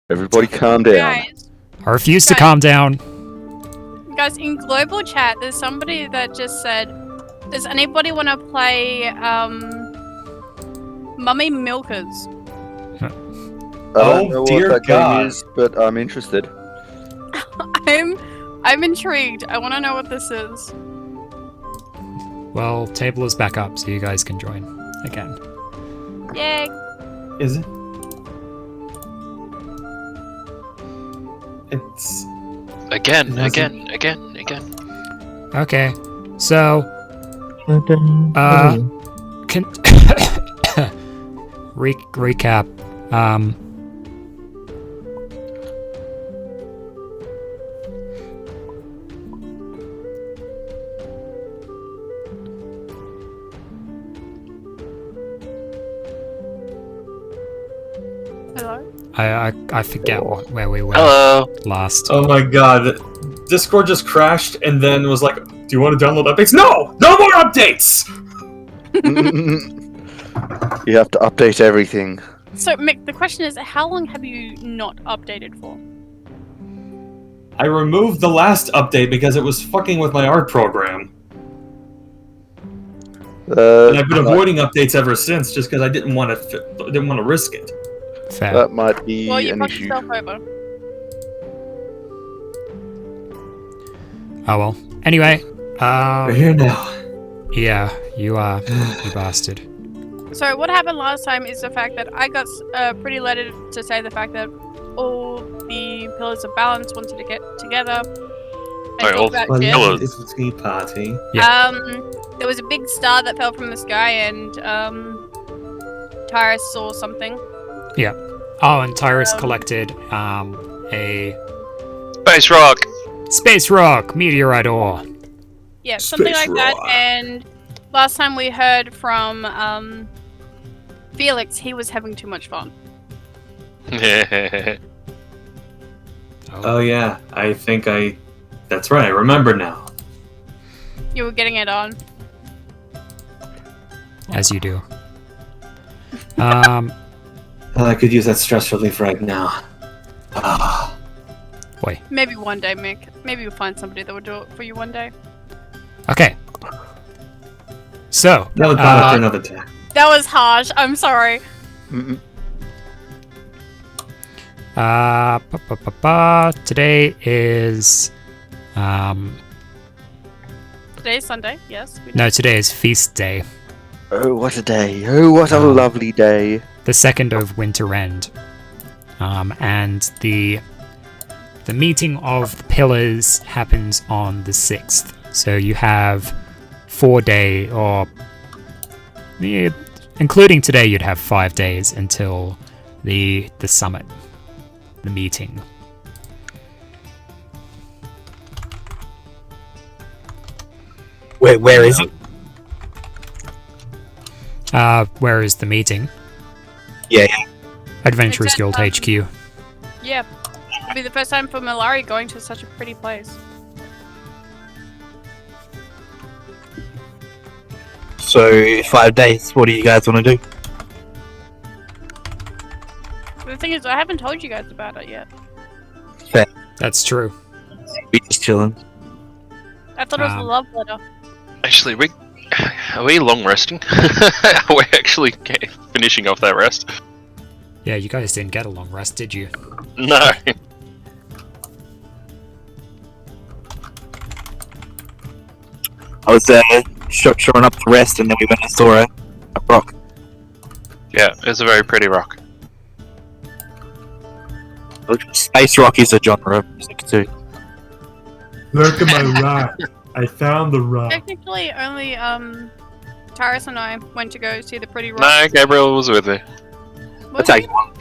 Everybody calm down. I refuse to calm down. Guys, in global chat, there's somebody that just said, does anybody want to play Mummy Milkers? I don't know dear what that God. game is, but I'm interested. I'm intrigued. I want to know what this is. Well, table is back up, so you guys can join again. Yay! Is it? It's... Again. Okay, so can recap. Hello? I forget where we were Hello. last. Oh my god. Discord just crashed and then was like, do you want to download updates? No! No more updates! You have to update everything. So, Mick, the question is, how long have you not updated for? I removed the last update because it was fucking with my art program. And I've been avoiding updates ever since just because I didn't want to risk it. Fair. That might be Well, you an fucked issue. yourself over. Oh well. Anyway, We're here now. yeah, you are, you bastard. So what happened last time is the fact that I got a pretty letter to say the fact that all the pillars of balance wanted to get together and Sorry, all talk the about shit. pillars. It's a tea party. Yeah. There was a big star that fell from the sky and Tyrus saw something. Yeah. Oh, and Tyrus collected a Space rock. space rock meteorite ore. Yeah, something Space like that. rock. And last time we heard from Felix, he was having too much fun. Oh yeah, I think that's right, I remember now. You were getting it on. As you do. I could use that stress relief right now. Ah. Boy. Maybe one day, Mick. Maybe you'll find somebody that will do it for you one day. Okay. So, Another product for another time. That was harsh. I'm sorry. today is Today's Sunday. Yes. We know. no, today is feast day. Oh, what a day. Oh, what a lovely day. The 2nd of winter end. And the meeting of the pillars happens on the 6th. So you have 4 days, or including today, you'd have 5 days until the summit, the meeting. Where is it? Where is the meeting? Yeah. Adventurers It's at, Guild HQ. Yeah. It'll be the first time for Malari going to such a pretty place. So 5 days. What do you guys want to do? The thing is, I haven't told you guys about it yet. That's true. We just chilling. I thought it was a love letter. Actually, are we long resting? Are we actually finishing off that rest? Yeah, you guys didn't get a long rest, did you? No. I was showing up to rest, and then we went and saw a rock. Yeah, it's a very pretty rock. Space rock is a genre of music too. Look at my rock. I found the rock. Technically, only Tyrus and I went to go see the pretty rock. No, Gabriel was with me. I'll take one.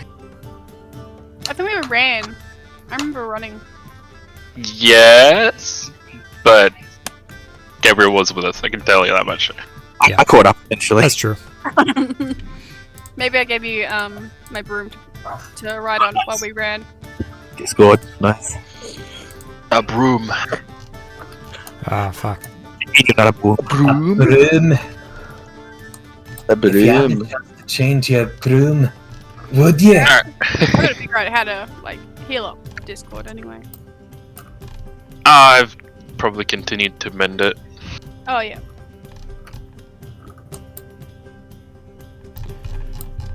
I think we ran. I remember running. Yes, but Gabriel was with us. I can tell you that much. Yeah. I caught up eventually. That's true. Maybe I gave you my broom to ride on while we ran. Discord. Nice. A broom. Ah, fuck. You got a pool. Broom? Broom. A If you have broom. the chance to change your broom, Would ya? Alright. I gotta figure out how to like heal up Discord anyway. I've probably continued to mend it. Oh yeah.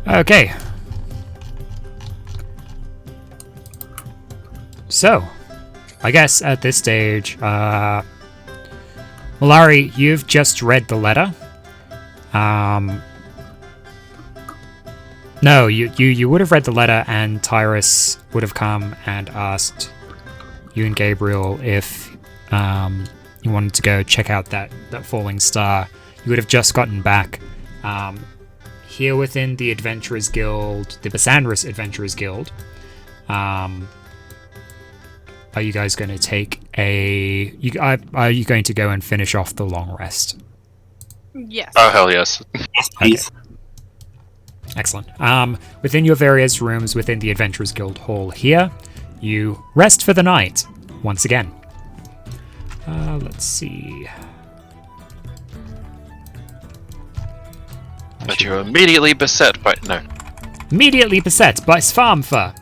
Okay. So, I guess at this stage, Malari, you've just read the letter. No, you would have read the letter, and Tyrus would have come and asked you and Gabriel if you wanted to go check out that falling star. You would have just gotten back. Here within the Adventurers Guild, the Basandris Adventurers Guild, are you guys going to take are you going to go and finish off the long rest? Yes. Oh, hell yes. Yes, please. Excellent. Within your various rooms within the Adventurers Guild hall here, you rest for the night once again. Let's see. But you're immediately beset by... No. Immediately beset by Svärmfa.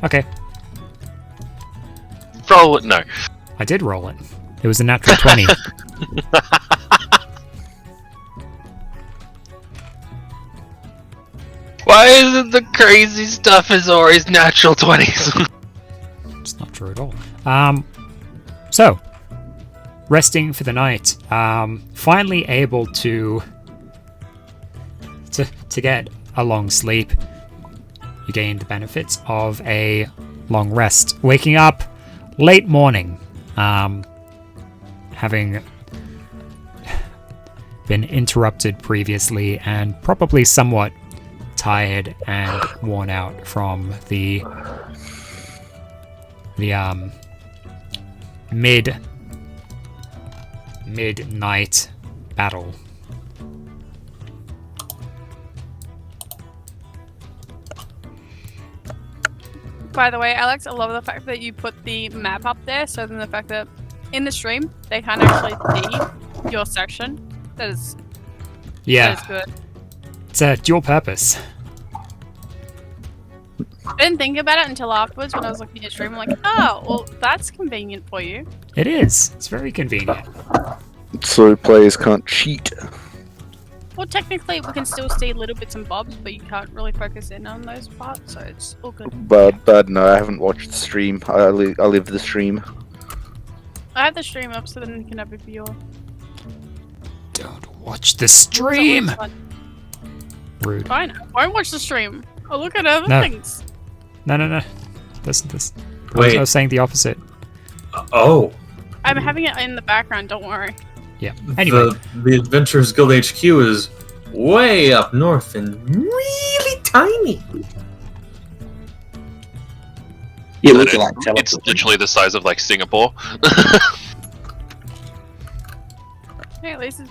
Okay, Roll it. No. I did roll it. It was a natural 20. Why is it the crazy stuff is always natural 20s? It's not true at all. So, resting for the night. Finally able to get a long sleep. You gain the benefits of a long rest. Waking up late morning. Having been interrupted previously and probably somewhat tired and worn out from the midnight battle. By the way, Alex, I love the fact that you put the map up there, so then the fact that in the stream they can't actually see your section. That is good. It's a dual purpose. I didn't think about it until afterwards when I was looking at stream. I'm like, oh, well, that's convenient for you. It is. It's very convenient. So players can't cheat. Well, technically, we can still see little bits and bobs, but you can't really focus in on those parts, so it's all good. But no, I haven't watched the stream. I live the stream. I have the stream up so then you can have a view. Don't watch the stream! Rude. Fine, I won't watch the stream. I'll look at other No. things. No. This. Wait. I was saying the opposite. Oh. I'm having it in the background, don't worry. Yeah. Anyway. The Adventurers Guild HQ is way up north and really tiny. You look like It's teleporting. literally the size of like Singapore. Hey, at least it's...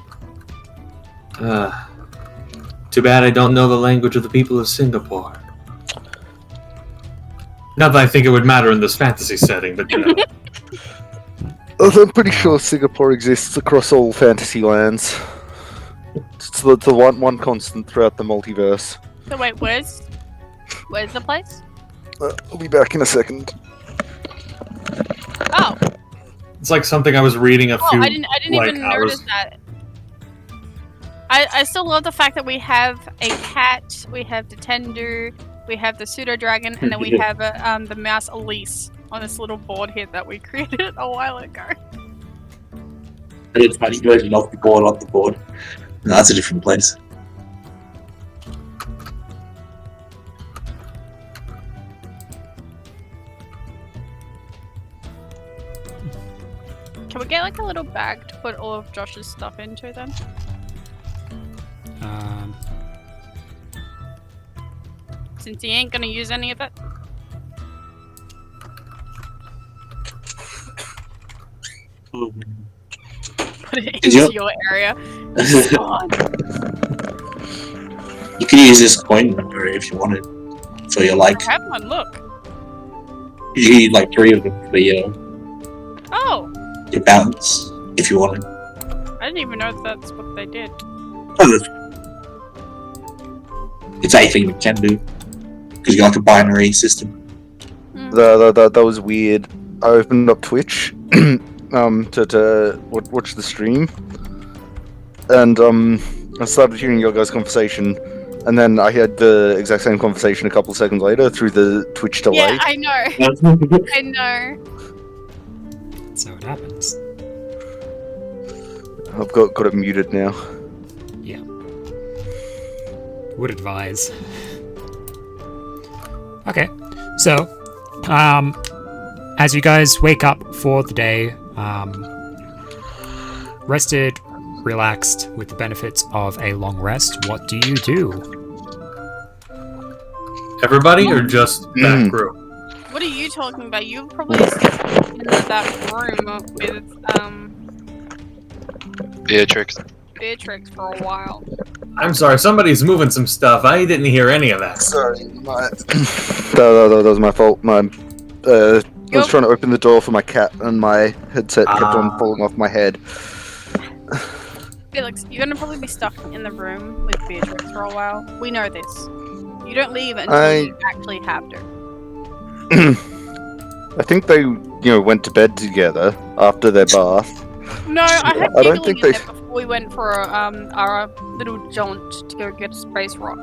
Too bad I don't know the language of the people of Singapore. Not that I think it would matter in this fantasy setting, but you know. I'm pretty sure Singapore exists across all fantasy lands. It's the one constant throughout the multiverse. So wait, where's the place? I'll be back in a second. Oh, It's like something I was reading a few I didn't like, even hours. notice that. I still love the fact that we have a cat, we have the tender, we have the pseudo dragon, and then we have the mouse Elise on this little board here that we created a while ago. And it's funny, version off the board. No, that's a different place. Can we get like a little bag to put all of Josh's stuff into then? Since he ain't gonna use any of it. Put it Is into your- your area. God. You could use this coin number if you wanted. So you're like, I have one, look. you could use like 3 of them for your Oh! balance if you wanted. I didn't even know that's what they did. It's anything you can do. because you got like a binary system. That was weird. I opened up Twitch to watch the stream, and I started hearing your guys' conversation, and then I had the exact same conversation a couple of seconds later through the Twitch delay. Yeah, I know. I know. So it happens. I've got it muted now. Yeah. Would advise. Okay, so, as you guys wake up for the day, rested, relaxed, with the benefits of a long rest, what do you do? Everybody or just that group? What are you talking about? You probably stuck in that room with Beatrix for a while. I'm sorry, somebody's moving some stuff. I didn't hear any of that. Sorry, that was my fault. I was trying to open the door for my cat, and my headset kept on falling off my head. Felix, you're gonna probably be stuck in the room with Beatrix for a while. We know this. You don't leave until you actually have her. I think they, went to bed together after their bath. No, I had I don't giggling think in they. there before we went for our little jaunt to go get a space rock.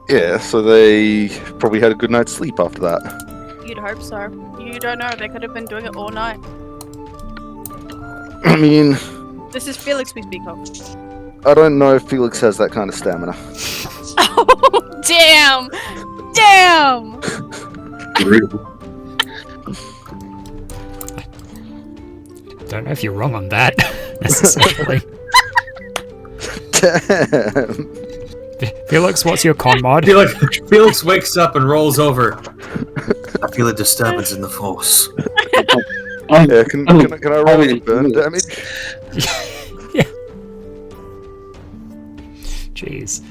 Yeah, so they probably had a good night's sleep after that. You'd hope so. You don't know. They could have been doing it all night. I mean, This is Felix we speak of. I don't know if Felix has that kind of stamina. Oh, damn! Damn! Don't know if you're wrong on that, necessarily. Damn. Felix, what's your con mod? Felix wakes up and rolls over. I feel a disturbance in the force. Yeah, can I roll any burn damage? Yeah. Jeez.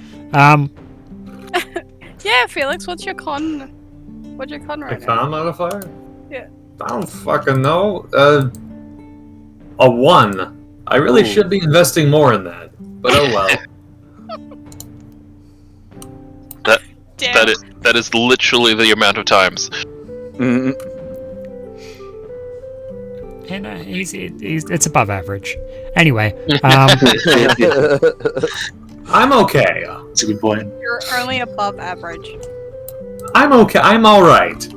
Yeah, Felix, what's your con? What's your con right I now? found modifier? Yeah. I don't fucking know. A 1. I really should be investing more in that. But oh well. Damn. That is literally the amount of times. Mm. And it's above average. Anyway, I'm okay. That's a good point. You're only above average. I'm okay. I'm alright.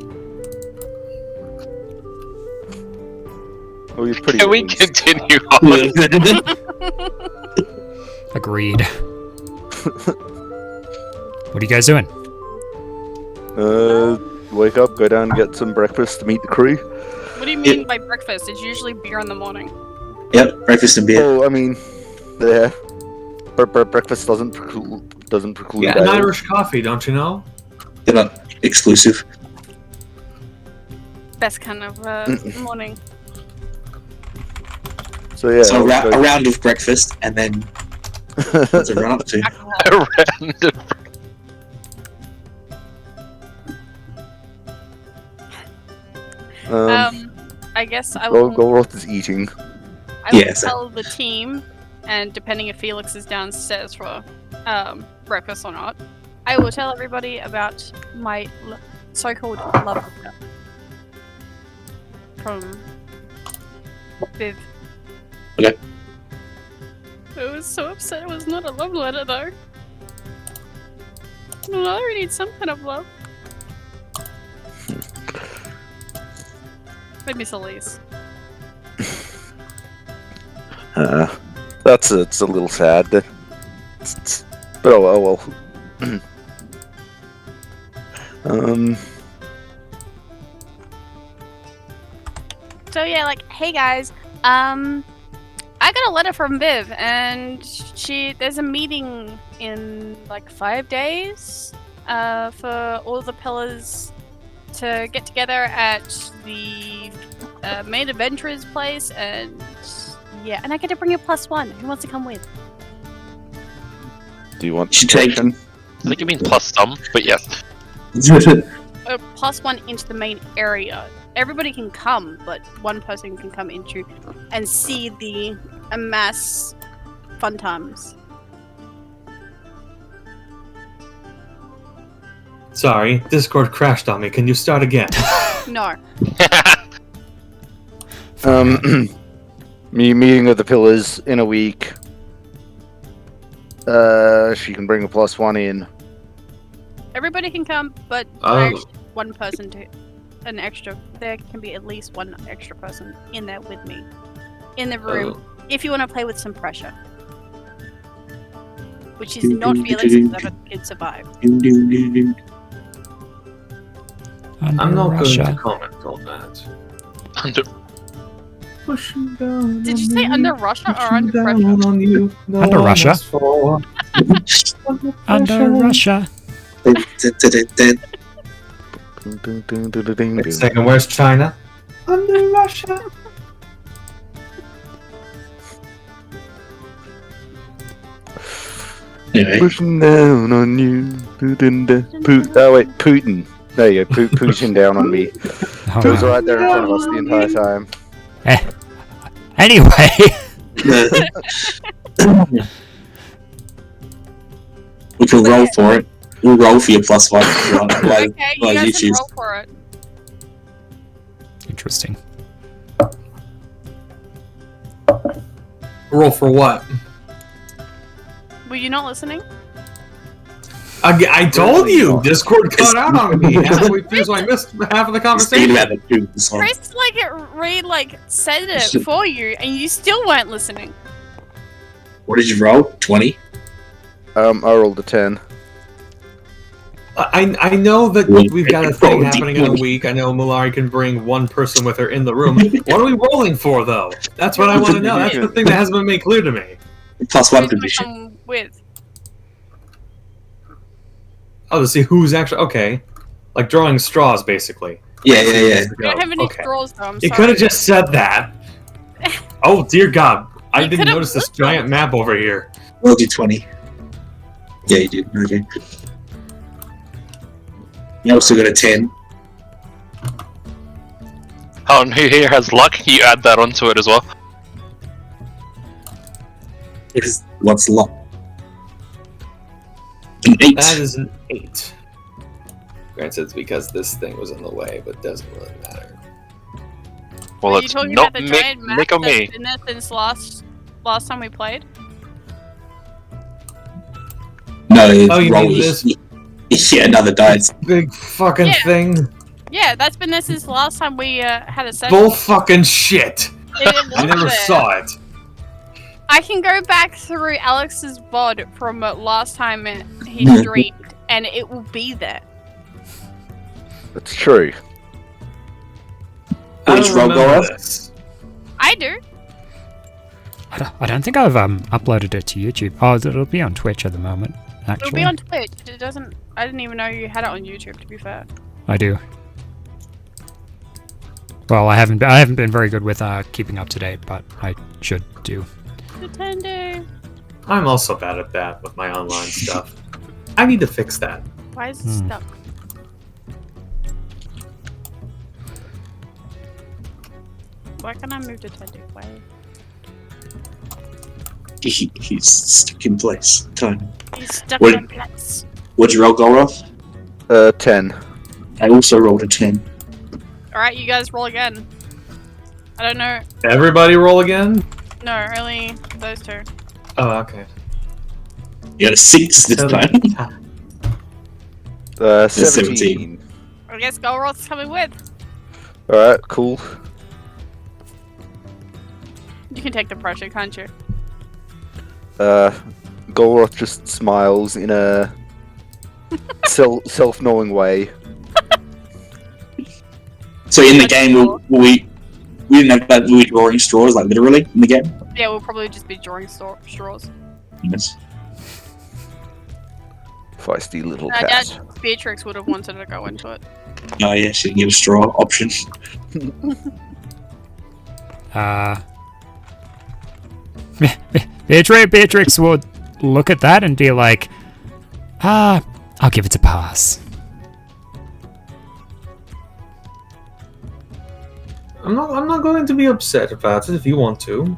Oh, you're pretty. Can we loose. continue on? agreed. What are you guys doing? Wake up, go down, get some breakfast to meet the crew. What do you mean by breakfast? It's usually beer in the morning. Yep, breakfast and beer. Oh, I mean, yeah. But breakfast doesn't preclude. Yeah, an Irish coffee, don't you know? They're not exclusive. Best kind of morning. So yeah. So I'll a go- round of breakfast, and then what's everyone up to? Alcohol. Random. I guess I will. Golroth is eating. I will Yes. tell the team, and depending if Felix is downstairs for breakfast or not, I will tell everybody about my so-called love letter from Viv. Okay. I was so upset it was not a love letter though. Well, I already need some kind of love. I miss Elise. It's a little sad. But oh well. So yeah, like, hey guys, I got a letter from Viv, and there's a meeting in like 5 days, for all the pillars to get together at the main adventurer's place, and yeah, and I get to bring a +1. Who wants to come with? Do you want Should take- protection? I think you mean plus some, but yes. A +1 into the main area. Everybody can come, but one person can come into and see the mass fun times. Sorry, Discord crashed on me. Can you start again? No. Meeting of the pillars in a week. She can bring a +1 in. Everybody can come, but Oh. actually one person to an extra. There can be at least one extra person in there with me, in the room, if you want to play with some pressure. Which is not Felix's that can survive. I'm not going to Russia. comment on that. Under Did you say under Russia or under pressure? Under Russia. Under Russia. Wait a second, where's China? Under Russia. Anyway, Pushing down on you. Oh wait, Putin. There you go. Putin down on me. Oh, It was wow. right there in front of us the entire time. Anyway, we can roll for it. We'll roll for your +1 if you want. Like, Okay, you like guys you can choose. roll for it. interesting. Roll for what? Were you not listening? I told you! Discord cut out on me halfway through, so I missed half of the conversation. Chris said it for you, and you still weren't listening. What did you roll? 20? I rolled a 10. I know that we've got a thing happening in a week. I know Mulari can bring one person with her in the room. What are we rolling for, though? That's what I want to know. That's the thing that hasn't been made clear to me. +1 Who's gonna condition. come with? Oh, to see who's actually... Okay. Like drawing straws, basically. Yeah. We don't have any Okay. straws, though. I'm You sorry. could have just said that. Oh, dear God. I You didn't could've notice this listened. giant map over here. Rolled you 20. Yeah, you did. Okay. You also got a 10. Oh, and who here has luck? You add that onto it as well. Because what's luck? An 8. That is an 8. Granted, it's because this thing was in the way, but it doesn't really matter. Well, Are you it's talking not about the giant map Nick or that's me. been there since last time we played? No, it's Oh, you roll. mean this Yeah, another dice. big fucking Yeah. thing? Yeah, that's been there since the last time we had a session. Bull fucking shit! It I was never there. saw it. I can go back through Alex's VOD from last time he streamed, and it will be there. That's true. I Which don't roll remember go off? this. I do. I don't think I've uploaded it to YouTube. Oh, it'll be on Twitch at the moment. Actually, It'll be on Twitch. It doesn't. I didn't even know you had it on YouTube. To be fair. I do. Well, I haven't been very good with keeping up to date, but I should do. Nintendo. I'm also bad at that with my online stuff. I need to fix that. Why is it stuck? Why can't I move to Nintendo? Why? He's stuck in place. Time. He's stuck Wait. in place. What'd you roll, Golroth? 10. I also rolled a 10. All right, you guys roll again. I don't know. Everybody roll again? No, only those two. Oh, okay. You got a 6 this time. 17. I guess Golroth's coming with. Alright, cool. You can take the pressure, can't you? Golroth just smiles in a self-knowing way. So in the game, we didn't have that. We were drawing straws, like literally in the game. Yeah, we'll probably just be drawing straws. Yes. Feisty little I cat. doubt Beatrix would have wanted to go into it. Oh yeah, she didn't get a straw option. Beatrix would look at that and be like, I'll give it a pass. I'm not going to be upset about it if you want to.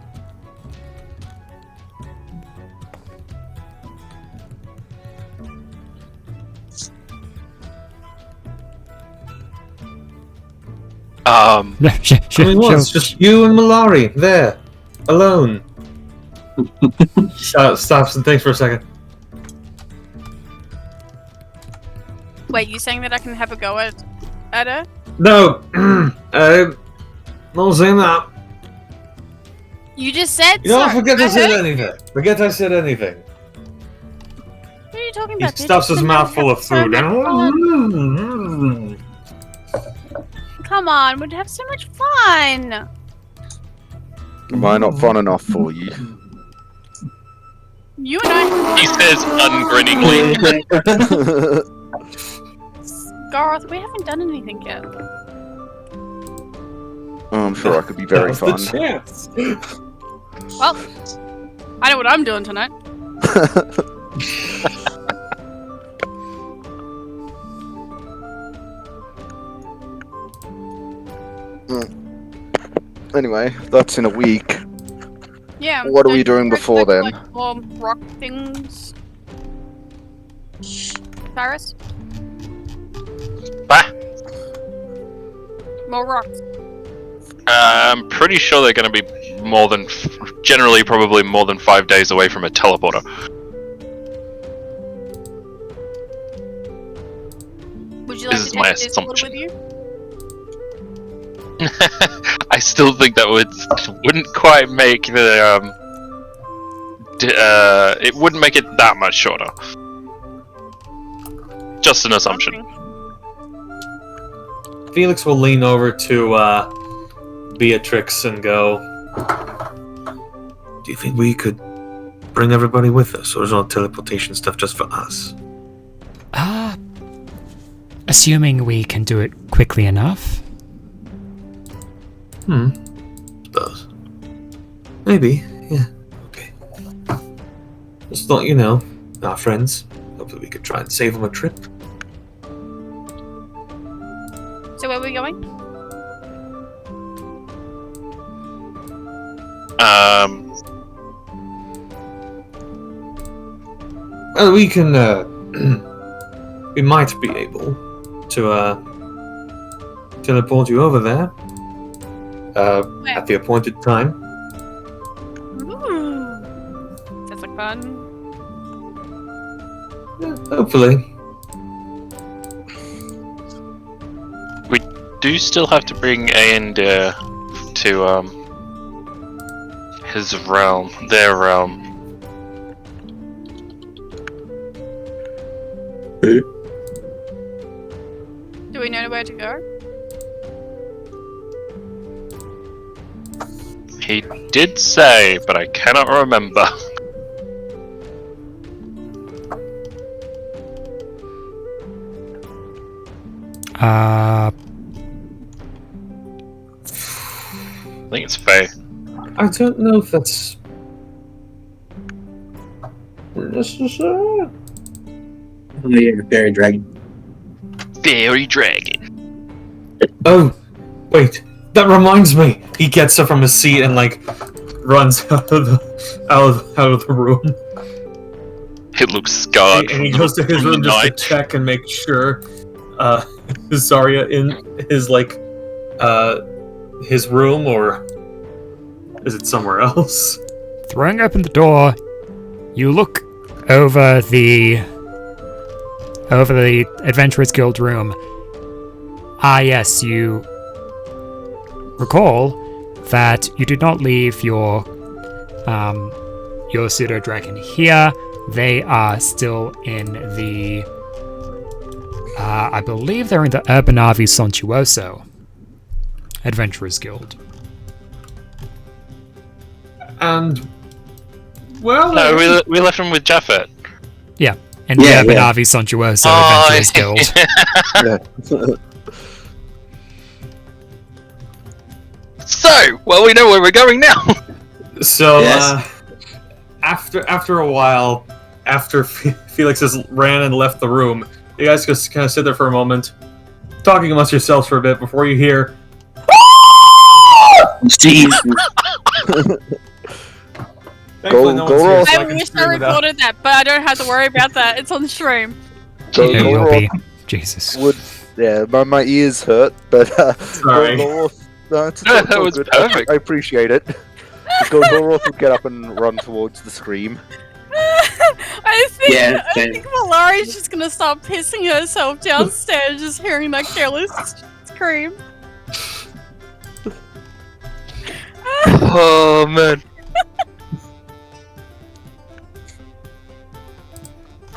It's just you and Malari there, alone. Stops and thinks for a second. Wait, you saying that I can have a go at her? No, I'm not saying that. You just said You don't so. forget I said heard- anything. Forget I said anything. What are you talking He about? stuffs his mouth full of food. Come on, we'd have so much fun. Am I not fun enough for you? You and I, He says ungrinningly. Garth, we haven't done anything yet. I'm sure I could be very fun. The chance. Well, I know what I'm doing tonight. Anyway, that's in a week. Yeah. What are we and doing before then? like, more rock things. Cyrus? Bah. More rocks. I'm pretty sure they're going to be generally probably more than 5 days away from a teleporter. Would you like This to is my take this one assumption. with you? I still think that wouldn't quite make the it wouldn't make it that much shorter. Just an assumption. Felix will lean over to Beatrix and go, do you think we could bring everybody with us, or is all teleportation stuff just for us? Assuming we can do it quickly enough. Does. Maybe, yeah. Okay. Just thought, our friends. Hopefully we could try and save them a trip. So where are we going? Well, we can, we might be able to, teleport you over there. At the appointed time. Ooh. Sounds like fun. Yeah, hopefully. We do still have to bring Aendir to his realm, their realm. Do we know where to go? He did say, but I cannot remember. I think it's Faye. I don't know if that's necessary. Oh yeah, fairy dragon. Fairy dragon. Oh, wait. That reminds me. He gets up from his seat and runs out of the room. It looks scarred. And he goes to his room just to check and make sure Zarya in his room, or is it somewhere else? Throwing open the door, you look over the Adventurers Guild room. Ah, yes, you recall that you did not leave your pseudo dragon here. They are still in the I believe they're in the Urbanavi Sontuoso Adventurers Guild. And well, No, we left him with Jaffet. Yeah, in the Urbanavi Sontuoso Adventurers Guild. So, well, we know where we're going now. So, Yes. after a while, after Felix has ran and left the room, you guys just kind of sit there for a moment, talking amongst yourselves for a bit before you hear. Jesus. Thankfully, no one's here, Ross. so I can wish scream I without- recorded that, but I don't have to worry about that. It's on stream. So Here you'll Golrock be. Jesus. would Yeah, my ears hurt, but Sorry. Gororoth, no, it's That all was good. perfect. I appreciate it. Gororoth would get up and run towards the scream. I Yeah, same. think Malari's just gonna start pissing herself downstairs just hearing that careless scream. Oh man.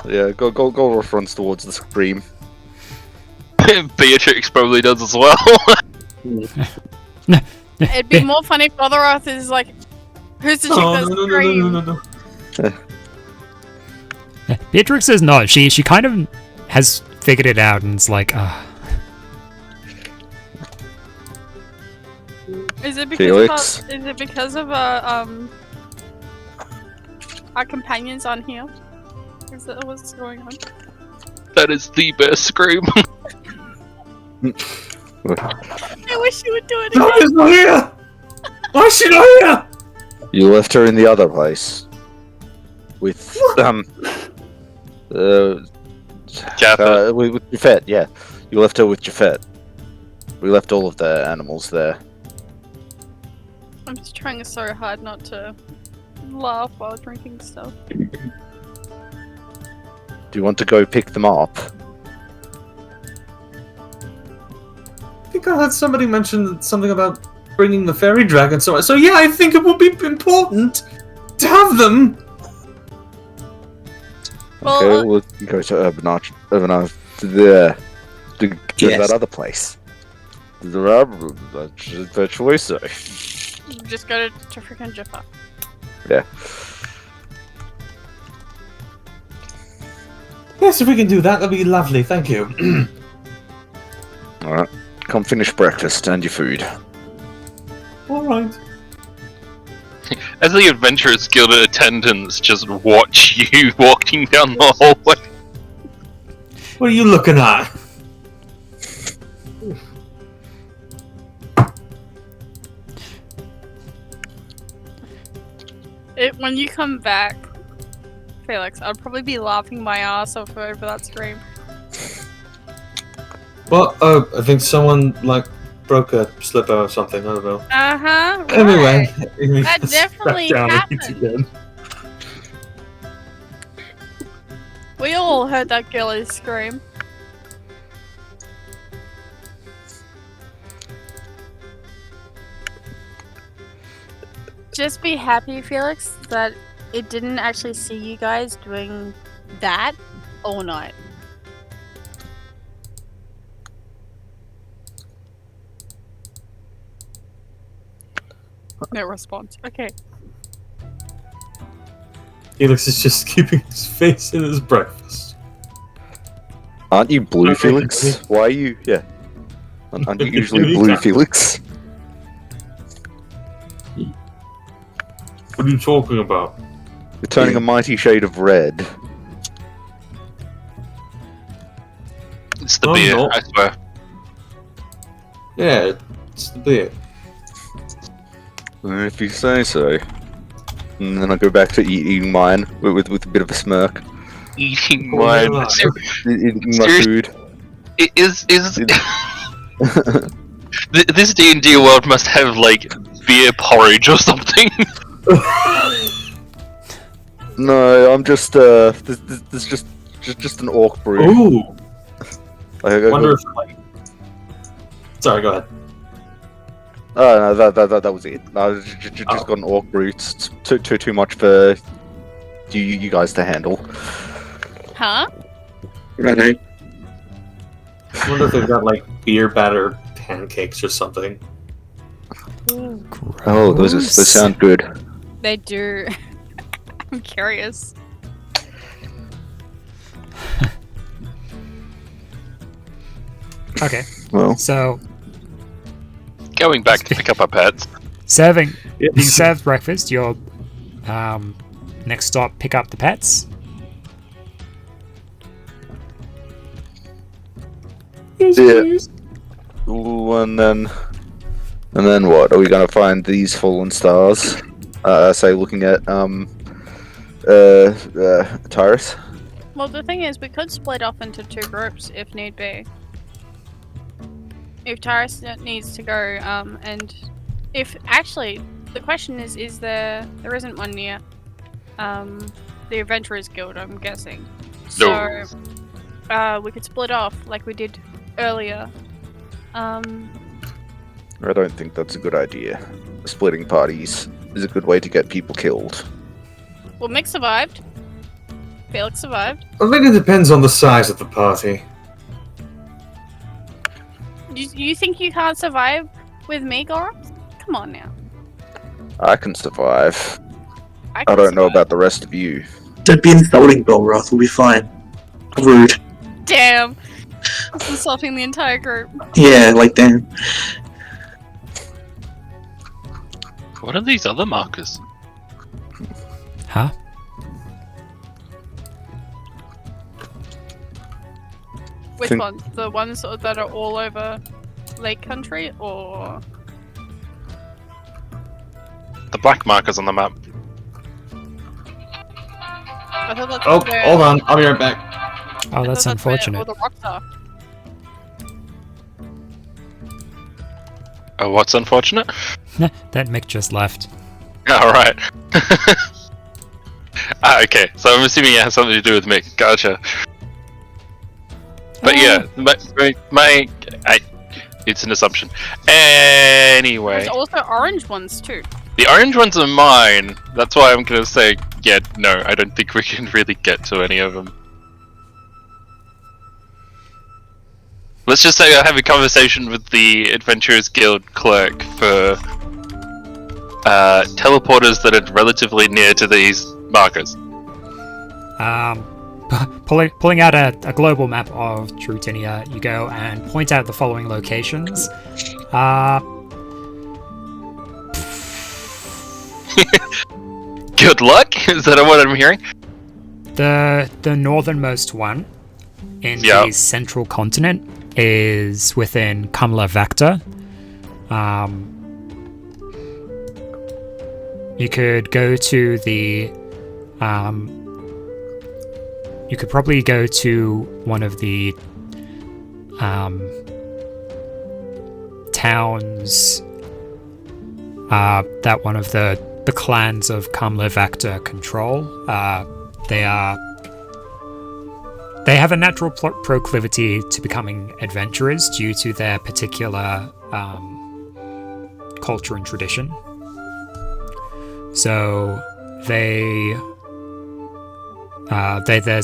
Yeah, Gororoth runs towards the scream. Beatrix probably does as well. It'd be more funny if Goloroth is like, who's the chick Oh, that's no. screaming? Beatrix is not. She kind of has figured it out and it's like, Is it Felix? because of our companions on here? Is that what's going on? That is the best scream. I wish you would do it No, again. she's not here! Why is she not here? You left her in the other place. With, Jaffa. with Jafet, yeah. You left her with Jafet. We left all of the animals there. I'm just trying so hard not to laugh while drinking stuff. Do you want to go pick them up? I think I heard somebody mention something about bringing the fairy dragon. So yeah, I think it would be important to have them. Well, Okay, we'll go to Urbanage there. To Yes. that other place. The choice, though. just go to freaking Jaffa. Yeah. Yes, if we can do that, that'd be lovely. Thank you. Alright. Come finish breakfast and your food. All right. As the Adventurers Guild attendants just watch you walking down the hallway. What are you looking at? When you come back, Felix, I'd probably be laughing my ass off over that scream. Well, I think someone broke a slipper or something. I don't know. Right. Anyway, That definitely happened. Again. We all heard that girlie scream. Just be happy, Felix, that it didn't actually see you guys doing that all night. No response. Okay. Felix is just keeping his face in his breakfast. Aren't you blue, Okay. Felix? Why are you... Yeah. Aren't you usually blue, Felix? What are you talking about? You're turning a mighty shade of red. It's the Oh, beer, no. I swear. Yeah, it's the beer. If you say so. And then I go back to eating mine with a bit of a smirk. Eating Oh, mine. no. Eating my food. Is this D&D world must have like beer porridge or something? No, I'm just this is just an orc brew. Ooh. I Wonder if Sorry, go ahead. Oh no, that was it. I just got an orc brew. It's too much for you guys to handle. Huh? Okay. I wonder if they've got beer batter pancakes or something. Oh, those sound good. They do. I'm curious. okay. Well, So, Going back to pick up our pets. being served breakfast, your next stop, pick up the pets. yeah. Ooh, and then what? Are we gonna find these fallen stars? Say, looking at Tyrus. Well, the thing is, we could split off into two groups if need be. if Taris needs to go, and if actually the question is there isn't one near the Adventurers Guild, I'm guessing. So we could split off like we did earlier. I don't think that's a good idea. Splitting parties is a good way to get people killed. Well, Mick survived. Felix survived. I think it depends on the size of the party. You think you can't survive with me, Gorath? Come on now. I can survive. I I don't know about the rest of you. Don't be insulting, Belroth. We'll be fine. Rude. Damn. That's insulting the entire group. Yeah, like damn. What are these other markers? Huh? Which Think- ones? The ones that are all over Lake Country, or The black markers on the map. I thought that's Oh, where, hold on. I'll be right back. Oh, I that's thought where unfortunate. all the rocks are. Oh, what's unfortunate? That Mick just left. Alright. Okay, so I'm assuming it has something to do with Mick. Gotcha. But yeah, it's an assumption. Anyway, There's also orange ones too. the orange ones are mine. That's why I'm gonna say, yeah, no, I don't think we can really get to any of them. Let's just say I have a conversation with the Adventurers Guild clerk for teleporters that are relatively near to these markers. Pulling out a global map of Trutinia, you go and point out the following locations. Good luck? Is that what I'm hearing? The northernmost one in Yeah. the central continent is within Kamla Vector. You could go to the you could probably go to one of the towns that one of the clans of Kamla Vector control. They have a natural proclivity to becoming adventurers due to their particular culture and tradition. So there's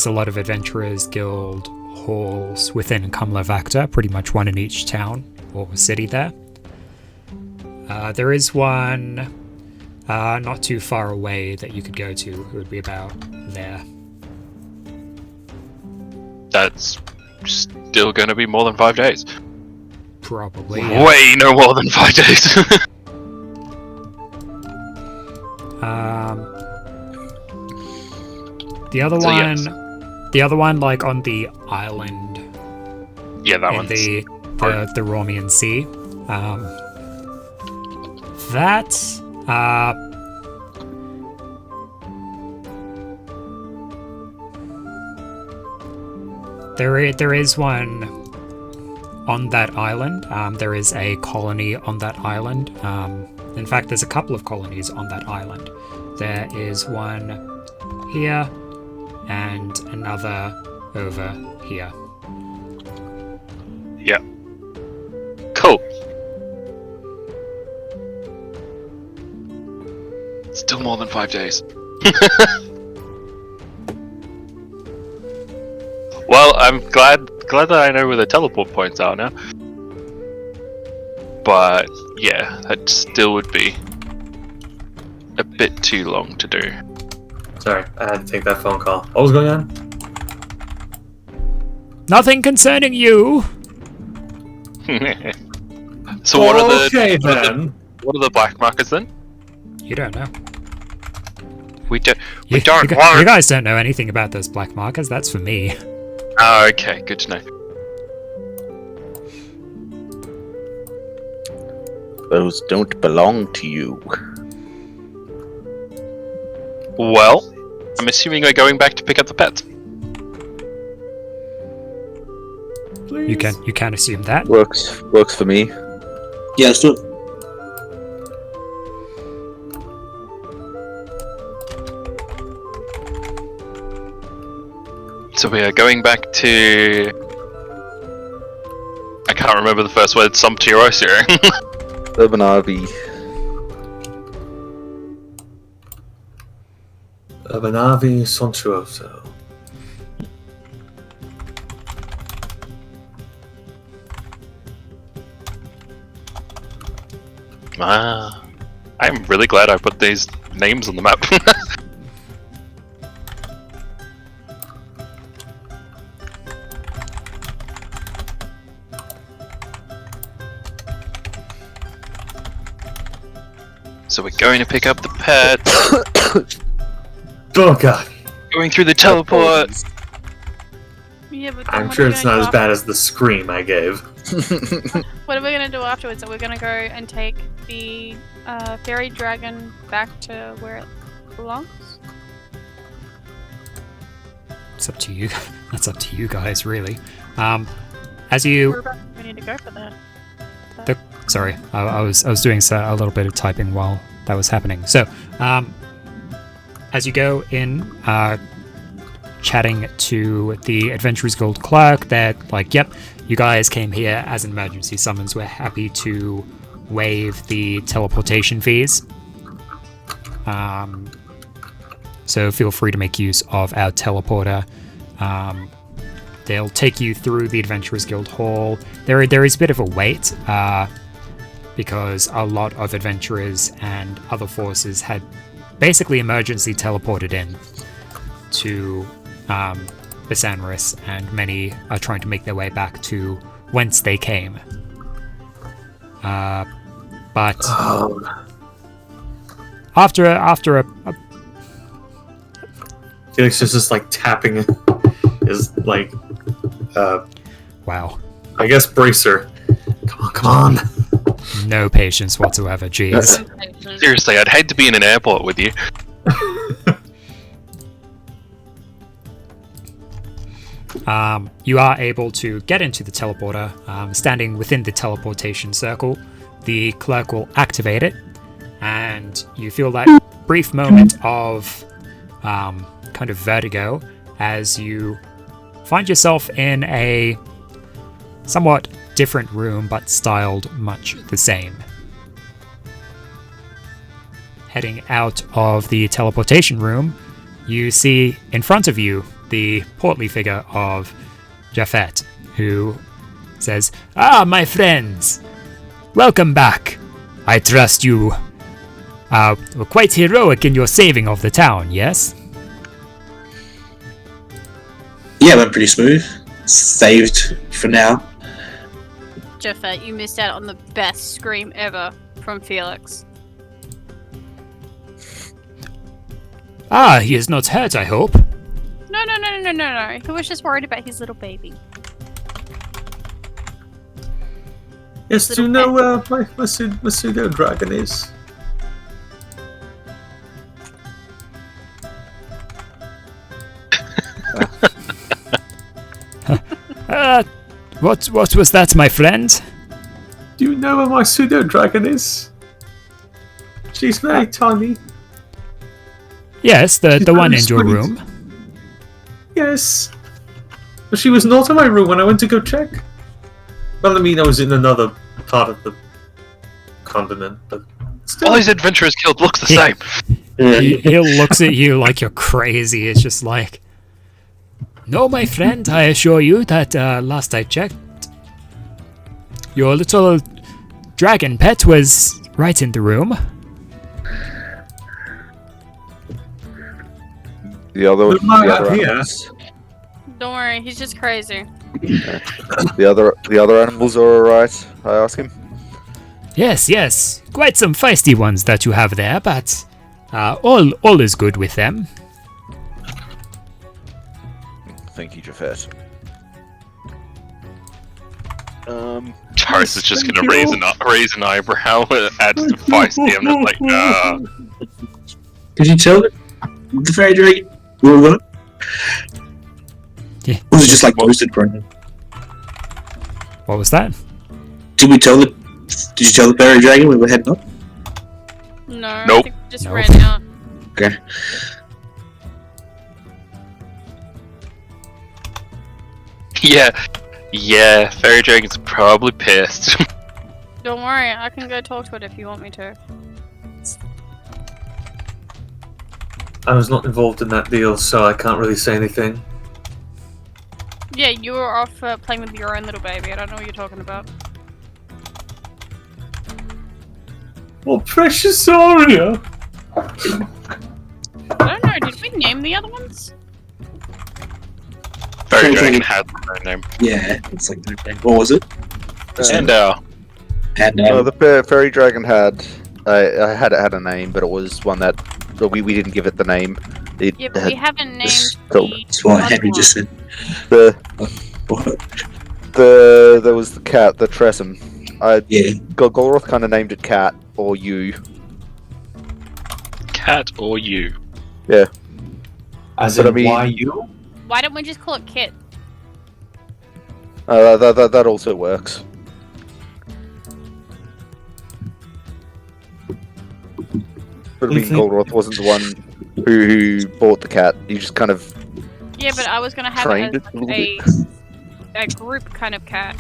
a lot of Adventurers Guild halls within Kamla Vector, pretty much one in each town or city there. There is one not too far away that you could go to. It would be about there. That's still going to be more than 5 days. Probably. Yeah. Way no more than 5 days. The other So, one, yes. the other one, like on the island Yeah, that in one's the Romian Sea. That there is one on that island. There is a colony on that island. In fact, there's a couple of colonies on that island. There is one here and another over here. Yeah. Cool. Still more than 5 days. Well, I'm glad that I know where the teleport points are now. But yeah, that still would be a bit too long to do. Sorry, I had to take that phone call. What was going on? Nothing concerning you. So what are the Okay then. what are the black markers then? You don't know. We don't You want. guys don't know anything about those black markers. That's for me. Oh, okay, good to know. Those don't belong to you. Well, I'm assuming we're going back to pick up the pets. please. You can assume that. Works for me. Yeah, let's do it. So we are going back to... I can't remember the first word, Sumptuoso. Urbanavi. Urbanavi Sontuoso. I'm really glad I put these names on the map. So we're going to pick up the pet. Oh god. Going through the teleport. Yeah, but then I'm what sure are we it's gonna not do as bad as the scream I gave. What are we gonna do afterwards? Are we gonna go and take the fairy dragon back to where it belongs? It's up to you. That's up to you guys, really. As you Whereabouts do we need to go for that? Sorry, I was doing a little bit of typing while that was happening. So, as you go in, chatting to the Adventurers Guild clerk, they're like, "Yep, you guys came here as an emergency summons. We're happy to waive the teleportation fees. So feel free to make use of our teleporter." They'll take you through the Adventurers Guild Hall. There is a bit of a wait, because a lot of adventurers and other forces had basically emergency teleported in to Besanris, and many are trying to make their way back to whence they came. But after a Felix is just like tapping his like wow, I guess bracer. Come on. no patience whatsoever, jeez. Seriously, I'd hate to be in an airport with you. You are able to get into the teleporter. Standing within the teleportation circle, the clerk will activate it, and you feel that brief moment of kind of vertigo as you find yourself in a somewhat different room, but styled much the same. Heading out of the teleportation room, you see in front of you the portly figure of Japhet, who says, "Ah, my friends! Welcome back! I trust you were quite heroic in your saving of the town, yes?" Yeah, went pretty smooth. Saved for now. Jeffet, you missed out on the best scream ever from Felix. Ah, he is not hurt, I hope. No. He was just worried about his little baby. Yes, do you know where my pseudo dragon is? What was that, my friend? Do you know where my pseudo dragon is? She's very tiny. Yes, the one in very your sweet. room. Yes. But she was not in my room when I went to go check. Well, I mean, I was in another part of the continent, but still. All these adventurers killed looks the same. He looks at you like you're crazy. It's just like, no, my friend, I assure you that last I checked, your little dragon pet was right in the room. The other here. animals. Don't worry, he's just crazy. The other animals are alright, I ask him. Yes, quite some feisty ones that you have there, but all is good with them. Thank you, Japhet. Charis is just gonna raise an eyebrow at feisty. I'm just like, nah. Could you tell the fairy dragon we were gonna? Yeah. Or was it just like posted for him? What was that? Did you tell the fairy dragon we were heading up? No, Nope. I think we just Nope. ran out. Okay. Yeah, fairy dragons are probably pissed. Don't worry, I can go talk to it if you want me to. I was not involved in that deal, so I can't really say anything. Yeah, you were off playing with your own little baby. I don't know what you're talking about. Oh, precious Aria! I don't know, did we name the other ones? Fairy dragon had their own name. Yeah, it's like okay. What was it? And The fairy dragon had had a name, but it was one that we didn't give it the name. It Yeah, but had we haven't named cool. the That's what other Henry one. just said. the What? there was the cat, the Tressum. Yeah. Golroth kind of named it Cat or you. cat or you. As But in, I mean- why you? Why don't we just call it Kit? That also works. But I mean, Mhm. Golroth wasn't the one who bought the cat. He just kind of Yeah, but I was gonna have trained it it a little as a group kind of cat.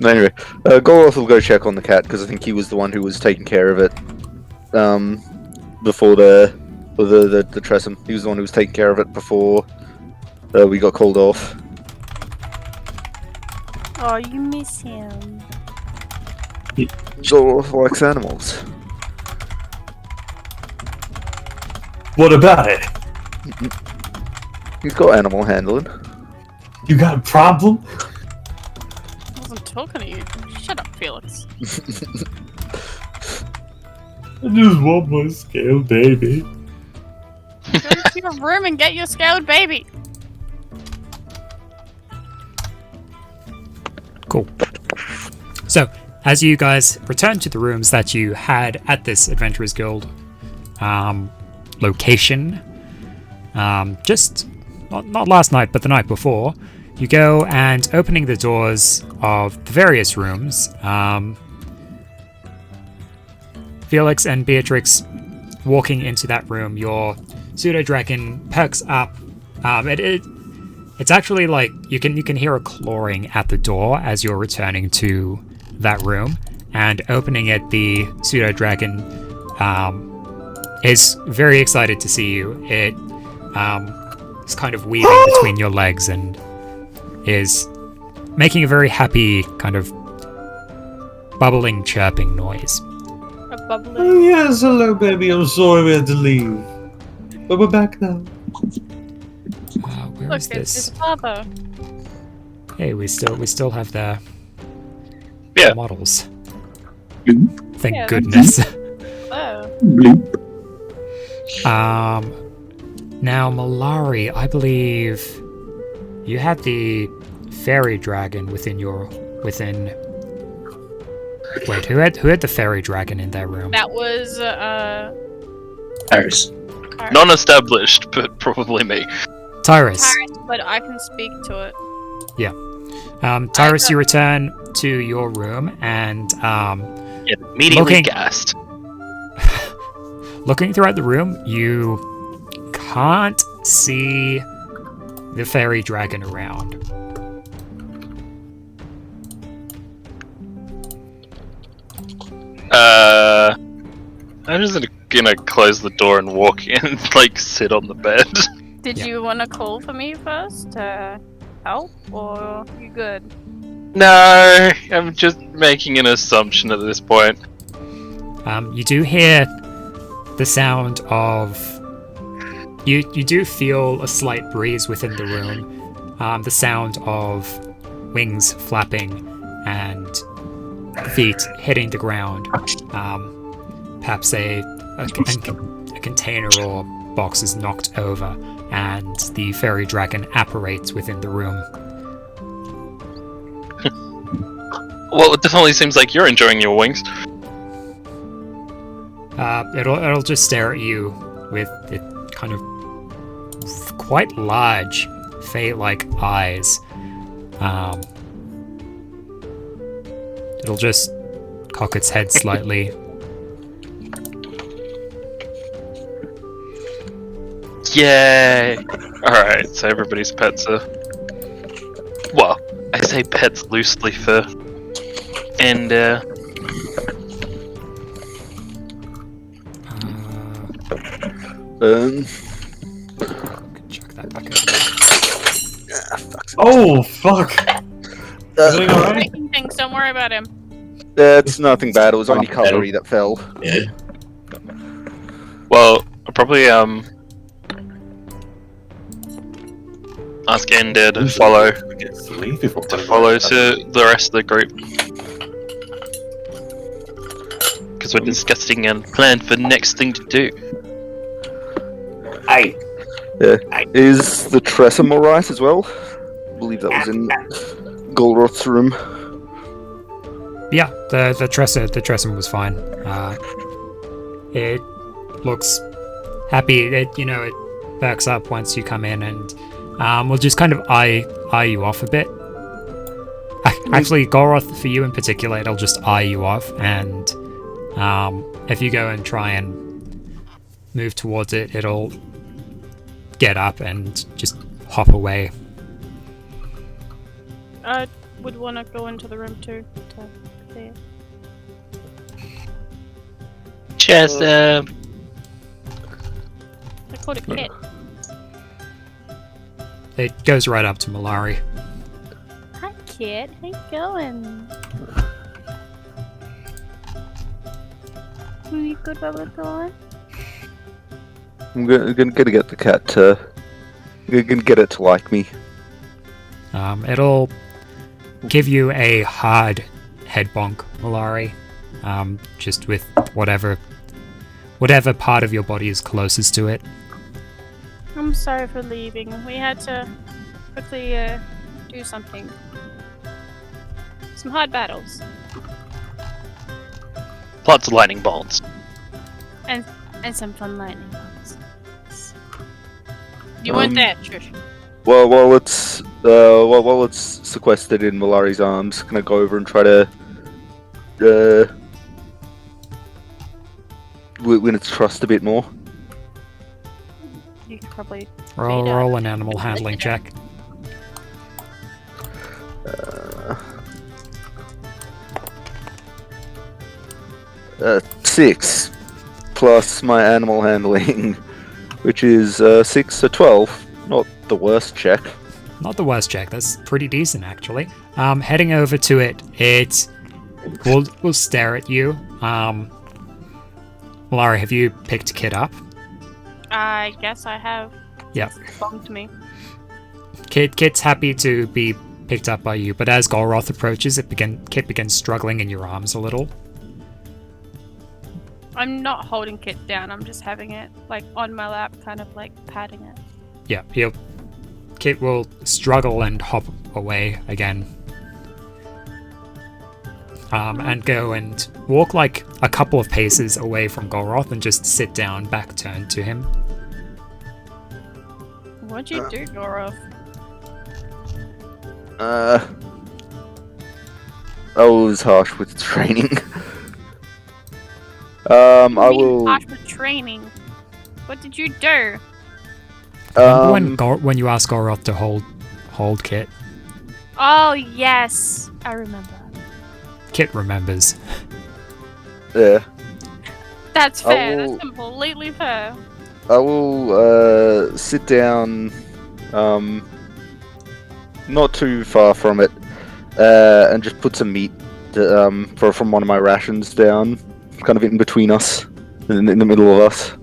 Anyway, Golroth will go check on the cat because I think he was the one who was taking care of it before the Tressum. He was the one who was taking care of it before we got called off. Oh, you miss him. Golroth likes animals. What about it? He's got animal handling. You got a problem? I wasn't talking to you. Shut up, Felix. I just want my scale baby. Go to your room and get your scaled baby. Cool. So, as you guys return to the rooms that you had at this Adventurers Guild location, just not last night, but the night before, you go and opening the doors of the various rooms, Felix and Beatrix walking into that room, your pseudo dragon perks up. It's actually like you can hear a clawing at the door as you're returning to that room, and opening it, the pseudo dragon is very excited to see you. It is kind of weaving between your legs and is making a very happy kind of bubbling, chirping noise. A bubbling. Oh yes, hello baby, I'm sorry we had to leave. But we're back now. Where Look, is it's this? his father. Hey, we still have the Yeah. models. Bloop, Thank Yeah. goodness. Oh. bloop. Now Malari, I believe you had the fairy dragon within. Wait, who had the fairy dragon in that room? That was, Paris. Non-established, but probably me. Tyrus. Tyrus, but I can speak to it. Tyrus, you return to your room and Immediately Looking- gassed. looking throughout the room, you can't see the fairy dragon around. I'm just gonna close the door and walk in, and, like, sit on the bed. Did Yeah. you want to call for me first to help, or you good? No, I'm just making an assumption at this point. You do hear the sound of. You do feel a slight breeze within the room. The sound of wings flapping and feet hitting the ground. Perhaps a container or box is knocked over, and the fairy dragon apparates within the room. Well, it definitely seems like you're enjoying your wings. It'll just stare at you with it kind of quite large, fate-like eyes. It'll just cock its head slightly. Yay! Alright, so everybody's pets are... Well, I say pets loosely for... And, Chuck that back over. Oh, fuck! Everything alright? Breaking things, don't worry about him. It's nothing bad. It was only cutlery that fell. Yeah. well, I'll probably, ask Ender to follow to the rest of the group. Because we're discussing a plan for the next thing to do. Hey. Yeah. Is the Tressum alright as well? I believe that was in Golroth's room. Yeah, the Tressum was fine. It looks happy. It perks up once you come in, and we'll just kind of eye you off a bit. Actually, Golroth, for you in particular, it'll just eye you off, and if you go and try and move towards it, it'll get up and just hop away. I would want to go into the room too to see it. Just, I called it Kit. It goes right up to Malari. Hi, Kit. How you going? You good while we're gone? I'm gonna get the cat to... I'm gonna get it to like me. It'll give you a hard head bonk, Malari. Just with whatever part of your body is closest to it. I'm sorry for leaving. We had to quickly do something. Some hard battles. lots of lightning bolts. And some fun lightning bolts. You weren't there, Trish. Well, while it's sequestered in Malari's arms, can I go over and try to win its trust a bit more? You could probably Roll an animal handling check. 6 plus my animal handling, which is 6, so 12. Not the worst check. Not the worst check. That's pretty decent, actually. Heading over to it, it will stare at you. Malari, have you picked Kit up? I guess I have. Yeah. It's bonked me. Kit's happy to be picked up by you, but as Golroth approaches, Kit begins struggling in your arms a little. I'm not holding Kit down, I'm just having it like on my lap, kind of like patting it. Yeah, Kit will struggle and hop away again. And go and walk like a couple of paces away from Golroth and just sit down, back turned to him. What'd you do, Golroth? I was harsh with training. What do I you mean will. harsh with training. What did you do? Remember when you asked Golroth to hold Kit? Oh yes, I remember. Kit remembers. Yeah. That's fair. will- That's completely fair. I will sit down, not too far from it, and just put some meat from one of my rations down, kind of in between us, in the middle of us.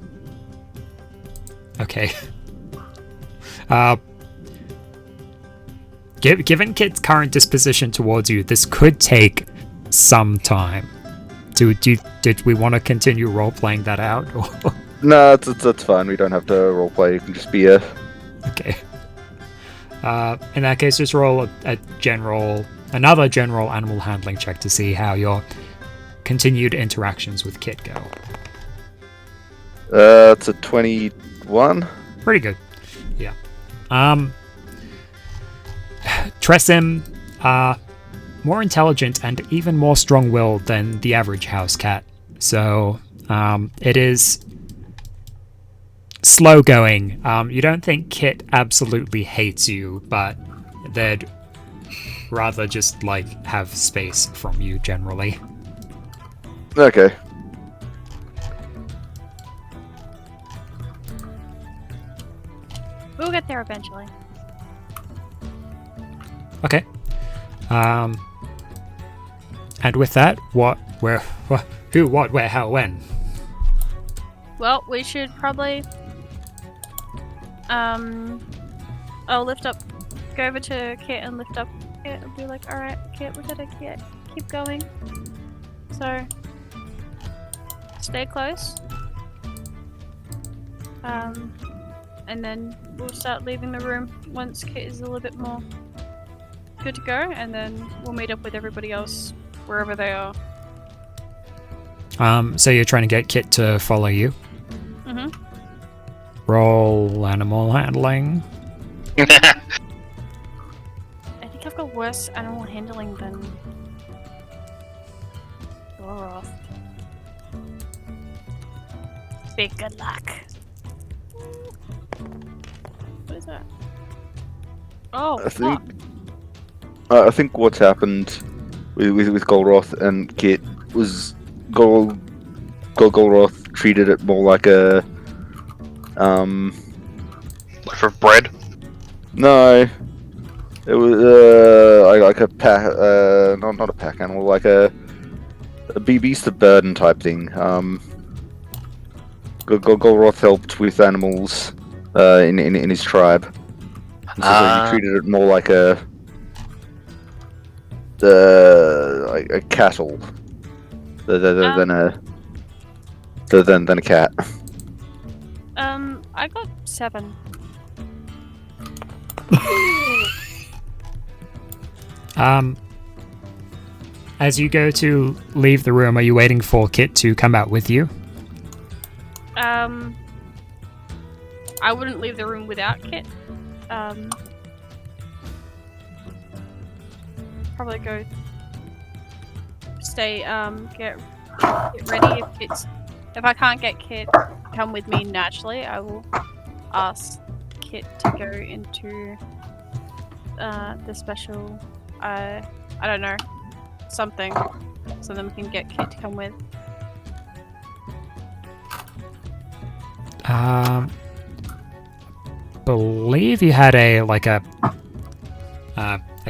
Okay. Given Kit's current disposition towards you, this could take some time. Did we want to continue role-playing that out? No, that's fine. We don't have to roleplay. You can just be a... Okay. In that case, just roll another general animal handling check to see how your continued interactions with Kit go. It's a 21. Pretty good. Yeah. Tresem are more intelligent and even more strong-willed than the average house cat. So, it is slow going. You don't think Kit absolutely hates you, but they'd rather just, like, have space from you generally. Okay. We'll get there eventually. Okay. And with that, what, where, who, what, where, how, when? Well, we should probably I'll lift up, go over to Kit and lift up Kit and be like, alright, Kit, we gotta keep going. So, stay close. And then we'll start leaving the room once Kit is a little bit more good to go, and then we'll meet up with everybody else wherever they are. So you're trying to get Kit to follow you? Mm-hmm. Roll animal handling. I think I've got worse animal handling than Goroth. Big good luck. What is that? Oh, I think what's happened with Golroth and Kit was Golroth treated it more like a Loaf of bread. No, it was like a pack, not a pack animal, like a beast of burden type thing. Golroth helped with animals in his tribe, and so he treated it more like a cattle than a cat. I got 7. As you go to leave the room, are you waiting for Kit to come out with you? I wouldn't leave the room without Kit. Probably go stay, get ready if I can't get Kit to come with me naturally, I will ask Kit to go into the special, I don't know, something, so then we can get Kit to come with. Believe you had a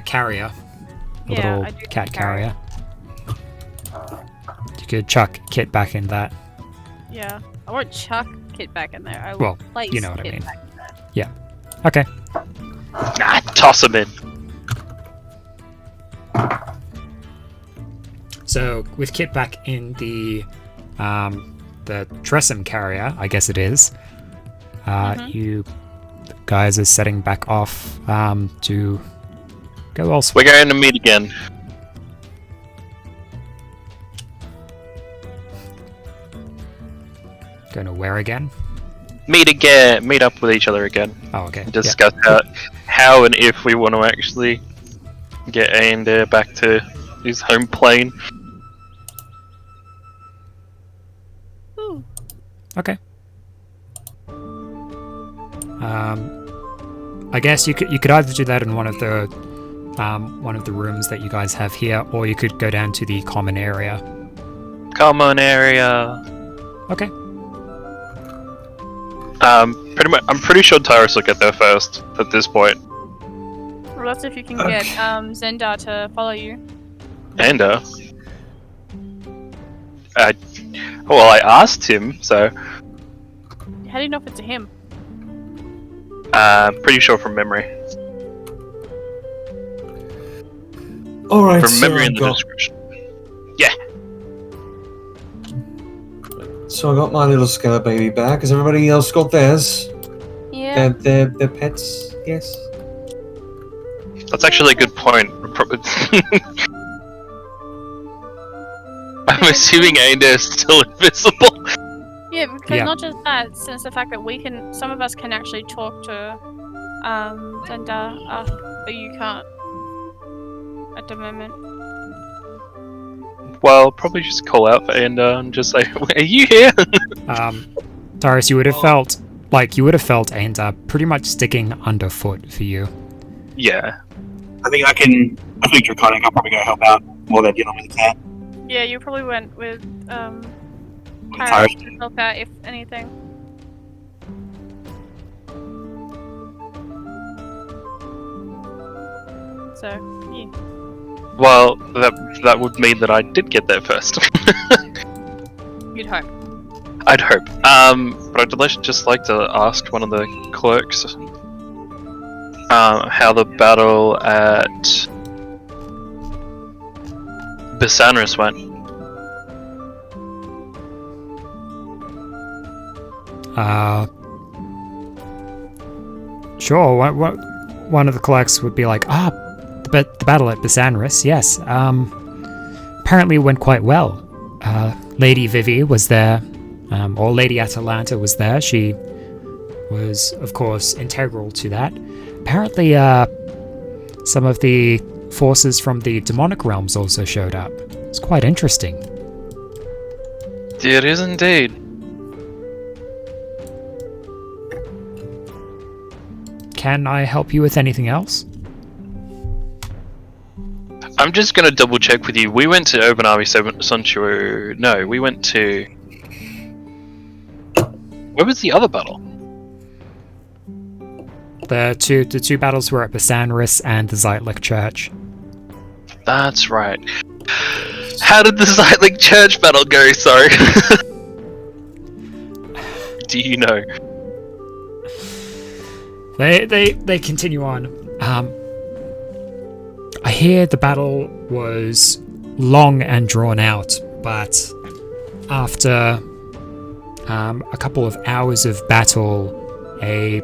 carrier, a Yeah, little I do cat have a carrier. carrier. You could chuck Kit back in that. Yeah, I won't chuck Kit back in there. I will Well, place you know what I Kit mean. back in there. Okay. Nah, toss him in. So with Kit back in the Tresem carrier, I guess it is. You guys are setting back off to go elsewhere. We're going to meet again. Going to where again? Meet again. Meet up with each other again. Oh, okay. Discuss how and if we want to actually get Ander back to his home plane. Ooh. Okay. I guess you could either do that in one of the rooms that you guys have here, or you could go down to the common area. Common area. Okay. Pretty much. I'm pretty sure Tyrus will get there first at this point. Well, that's if you can get Zendar to follow you. Ander. Well, I asked him, so. How do you know if it's him? Pretty sure from memory. Alright, From so memory in I've the got, description. Yeah. so I got my little skeleton baby back. Has everybody else got theirs? Yeah. Their pets? Yes. That's actually a good point. I'm assuming Ander is still invisible. Yeah, because Yeah. not just that, since the fact that some of us can actually talk to Thunder, but you can't at the moment. Well, probably just call out for Enda and just say, "Are you here?" Darius, you would have felt Enda pretty much sticking underfoot for you. Yeah. I think Draconic, I'll probably go help out while they're dealing with the cat. Yeah, you probably went with Tyrus. Tyrus to help out if anything. So, yeah. Well, that would mean that I did get there first. You'd hope. I'd hope. But I'd just like to ask one of the clerks how the battle at Besanris went. Sure. One of the clerks would be like, the battle at Besanris, yes. Apparently it went quite well. Lady Vivi was there, or Lady Atalanta was there. She was, of course, integral to that. Apparently, some of the forces from the demonic realms also showed up. It's quite interesting. It is indeed. Can I help you with anything else? I'm just gonna double check with you. We went to Obanami Sanctuary. No, we went to. Where was the other battle? The two battles were at Besanris and the Zeitlich Church. That's right. How did the Zeitlich Church battle go? Sorry. Do you know? They continue on. I hear the battle was long and drawn out, but after a couple of hours of battle, a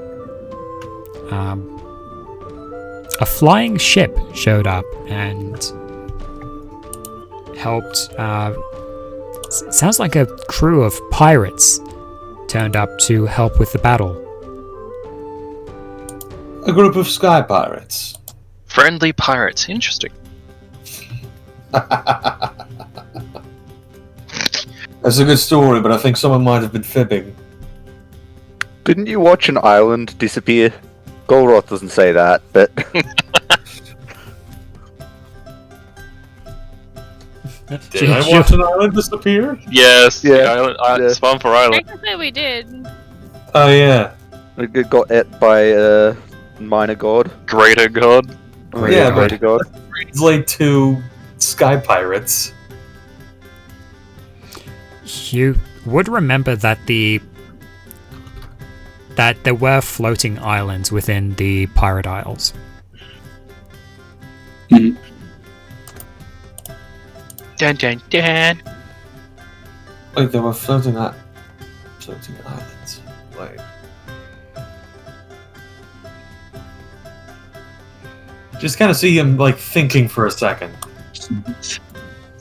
flying ship showed up and helped. Sounds like a crew of pirates turned up to help with the battle. A group of sky pirates. Friendly pirates. Interesting. That's a good story, but I think someone might have been fibbing. Didn't you watch an island disappear? Golroth doesn't say that, but Did I watch an island disappear? Yes. Yeah, The island, yeah. Svärmfa Island. Technically we did. Oh yeah. it got ate by a minor god. Greater God. Oh, Yeah, greater god. Translate to sky pirates. You would remember that there were floating islands within the Pirate Isles. Dun dun dun. Wait, they were floating islands. Wait. Just kind of see him like thinking for a second.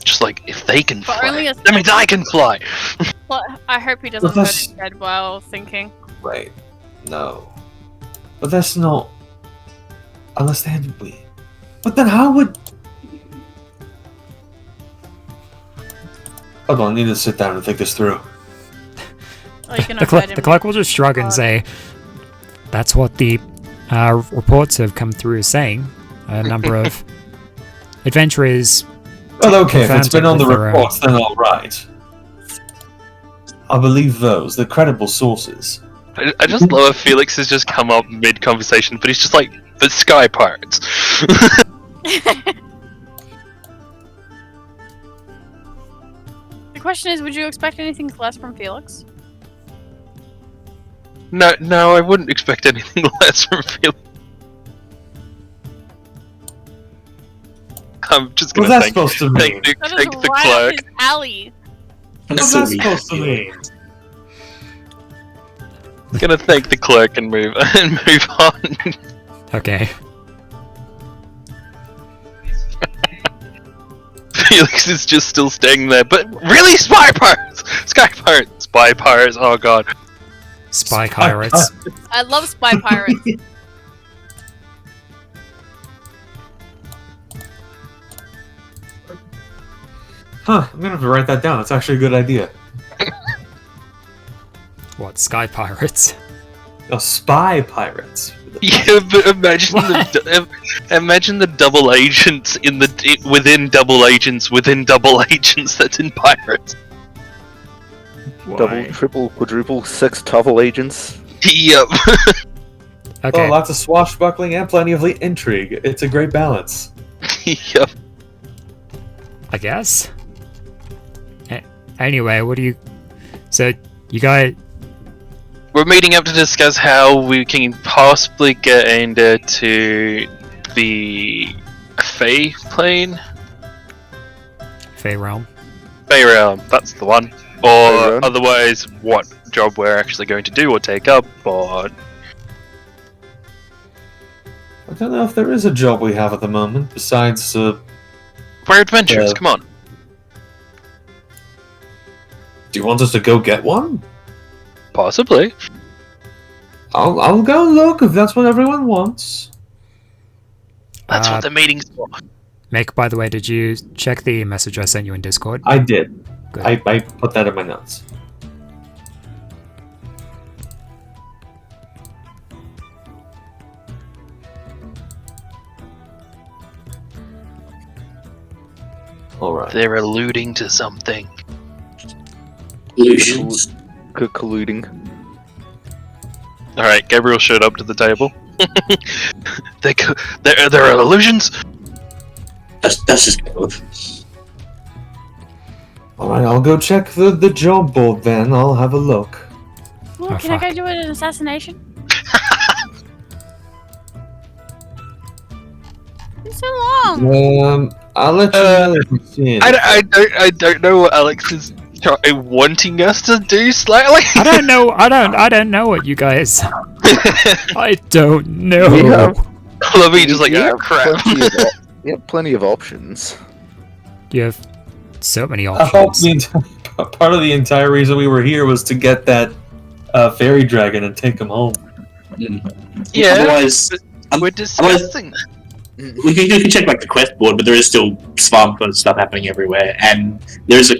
Just like, if they can But fly, only a that means I can fly. Well, I hope he doesn't But go that's- to bed while thinking. Wait, no. But that's not. Unless they had we. But then how would? Hold on, I need to sit down and think this through. Oh, you can The clerk will just shrug and say, "That's what the reports have come through saying. A number of adventurers." Well, okay, if it's confirmed been on the with their own- reports, then all right. I believe those. They're credible sources. I just love Felix has just come up mid-conversation, but he's just like, the Sky Pirates. The question is, would you expect anything less from Felix? No, I wouldn't expect anything less from Felix. I'm just What's gonna that supposed to mean? thank That is the right clerk. up his alley. What's that supposed to mean? Gonna thank the clerk and move on. Okay. Felix is just still staying there, but really, spy pirates, sky pirates, spy pirates. Oh god, Spy pirates. I love spy pirates. Huh, I'm gonna have to write that down. That's actually a good idea. What, sky pirates? Oh, spy pirates. Yeah, but imagine the double agents within double agents within double agents that's in pirates. Double, triple, quadruple, sextuple agents. Yep. Okay. Oh, lots of swashbuckling and plenty of intrigue. It's a great balance. Yep. I guess. Anyway, what do you... So, you guys... We're meeting up to discuss how we can possibly get into the Fey plane. Fey Realm. Fey Realm, that's the one. Fey Or Realm. otherwise, what job we're actually going to do or take up, or... I don't know if there is a job we have at the moment, besides, We're adventurers, come on. do you want us to go get one? Possibly. I'll go look if that's what everyone wants. That's what the meeting's for. Mick, by the way, did you check the message I sent you in Discord? I did. Good. I put that in my notes. Alright. They're alluding to something. Illusions. Colluding. Alright, Gabriel showed up to the table. There are illusions? That's just good. Alright, I'll go check the job board then. I'll have a look. Well, Oh, can I fuck. go do an assassination? It's so long. I'll let you know if it's in. I don't know what Alex is wanting us to do slightly. I don't know. I don't know what you guys. I don't know. We have, Love you just like, we oh have crap. we have plenty of options. You have so many I hope options. part of the entire reason we were here was to get that fairy dragon and take him home. Yeah, Otherwise, we're discussing. we can check like the quest board, but there is still Svärmfa stuff happening everywhere, and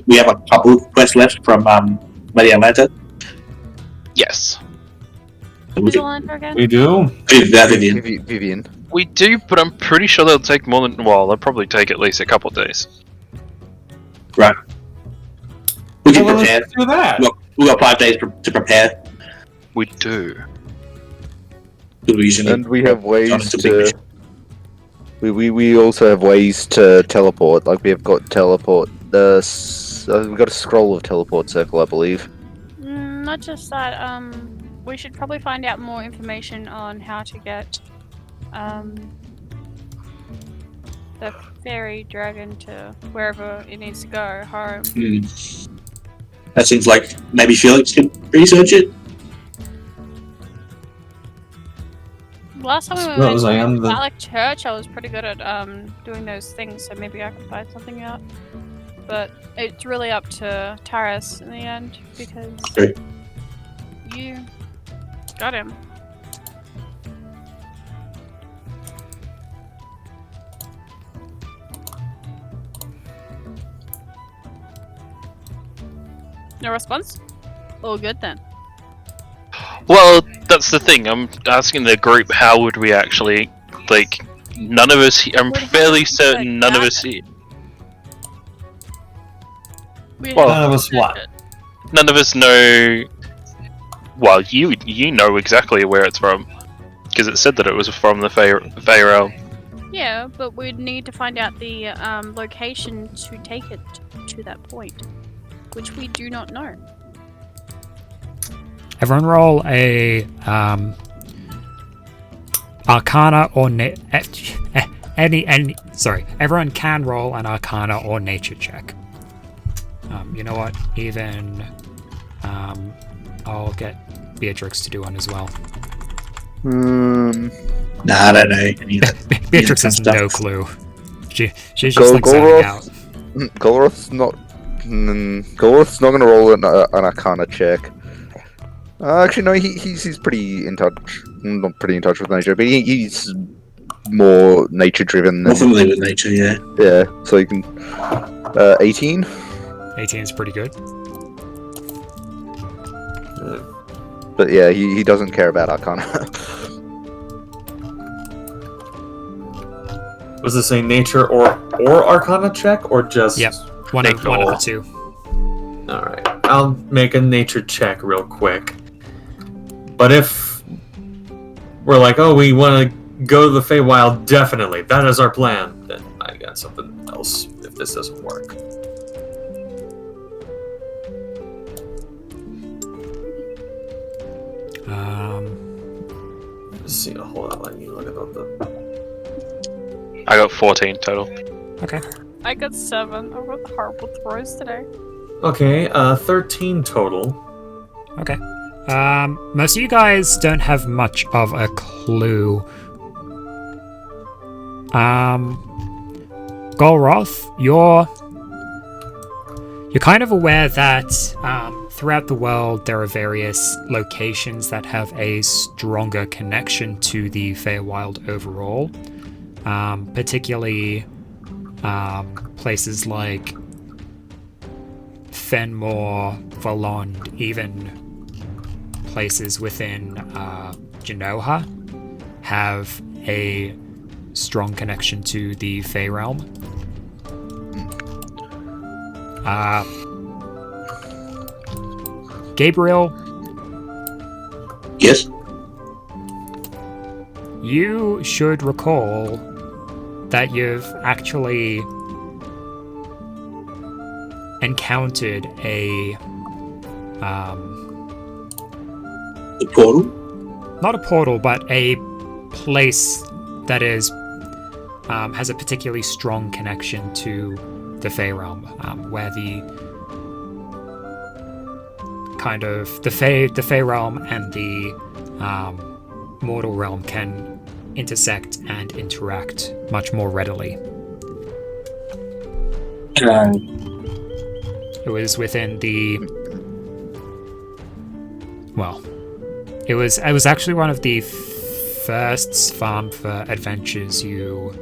we have a couple of quests left from Lady Atlanta. Yes, Who's the line for again? We do? Vivian. Vivian. we do, but I'm pretty sure they'll take more than. Well, they'll probably take at least a couple of days. Right. We can Well, prepare. let's do that. We've got 5 days to prepare. We do. Usually. And we have ways John, it's a big to. mission. We also have ways to teleport. Like we have got teleport. We've got a scroll of teleport circle, I believe. Not just that. We should probably find out more information on how to get the fairy dragon to wherever it needs to go, home. That seems like maybe Felix could research it. Last time we Suppose I am went to the- Alec Church, I was pretty good at doing those things, so maybe I can find something out. But it's really up to Taras in the end because Okay. you got him. No response? All good then. Well, that's the thing. I'm asking the group, how would we actually, like, none of us. I'm Would have fairly to certain none of gather. us. We Well, None of us what? None of us know. Well, you know exactly where it's from, because it said that it was from the Fey Realm. Yeah, but we'd need to find out the location to take it to that point, which we do not know. Everyone roll a Arcana or sorry. Everyone can roll an Arcana or Nature check. You know what? Even I'll get Beatrix to do one as well. Nah, I don't know. any of that. Beatrix has stuff. no clue. She's just Go- like go zoning roll. out. Golroth's not. Golroth's not going to roll an Arcana check. Actually, no. He's pretty in touch. Not pretty in touch with nature, but he's more nature driven More than familiar with nature, yeah. yeah. So you can 18. 18 is pretty good. But yeah, he doesn't care about Arcana. Was this a nature or Arcana check, or just? Yep. One of the two. All right, I'll make a nature check real quick. But if we're like, oh, we want to go to the Feywild, definitely, that is our plan, then I got something else if this doesn't work. Let's see, hold on, let me look at the... I got 14 total. Okay. I got 7. I've got horrible throws today. Okay, 13 total. Okay. Most of you guys don't have much of a clue. Golroth, you're kind of aware that throughout the world there are various locations that have a stronger connection to the Feywild overall. Particularly places like Fenmore, Volond, even places within Genoa have a strong connection to the Fey realm. Gabriel? Yes? You should recall that you've actually encountered a The portal? not a portal, but a place that is has a particularly strong connection to the Fey realm, where the kind of the Fey realm and the mortal realm can intersect and interact much more readily. It was within the it was actually one of the first Svärmfa adventures you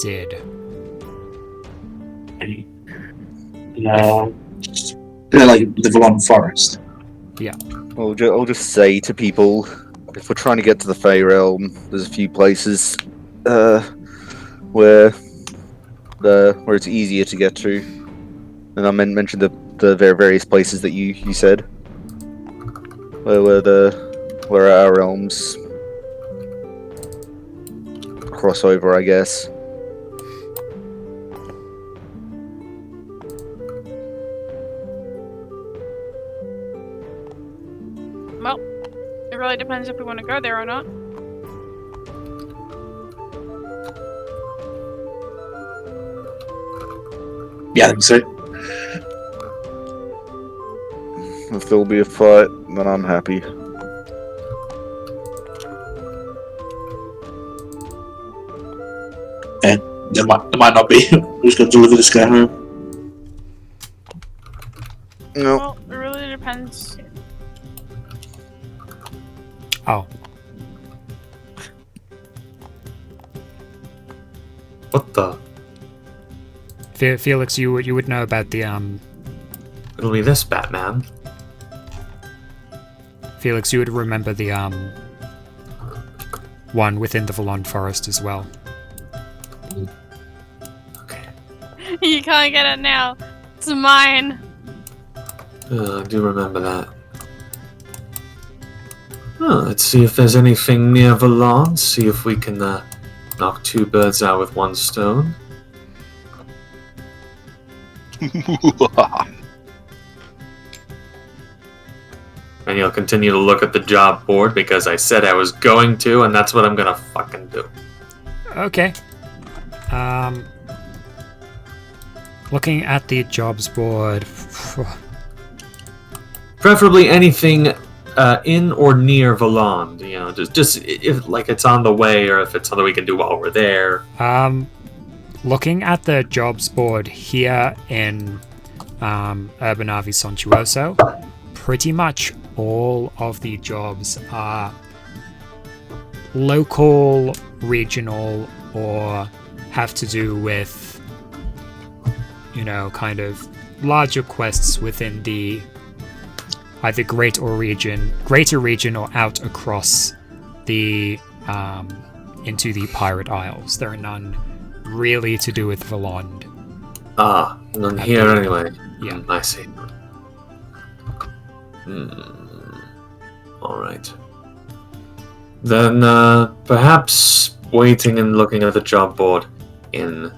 did. Like the Volon Forest. I'll just say to people, if we're trying to get to the Fey realm, there's a few places where it's easier to get to. And I mentioned the various places that you said, where our realms cross over, I guess. Well, it really depends if we want to go there or not. Yeah, I think so. If there'll be a fight, then I'm happy. And there might not be. We're just going to deliver this guy home. No. Well, it really depends. Oh, What the? Felix, you would know about the It'll be this Batman. Felix, you would remember the one within the Volond Forest as well. Okay. You can't get it now. It's mine. I do remember that. Oh, let's see if there's anything near Volon. See if we can knock two birds out with one stone. And you'll continue to look at the job board because I said I was going to, and that's what I'm gonna fucking do. Okay. Looking at the jobs board. Preferably anything in or near Volond. You know, just if like it's on the way, or if it's something we can do while we're there. Looking at the jobs board here in Urbanavi Sontuoso, pretty much all of the jobs are local, regional, or have to do with, kind of larger quests within the either greater region or out across the into the Pirate Isles. There are none really to do with Valond. Ah, none here anyway. Yeah. I see. Alright. Then perhaps waiting and looking at the job board in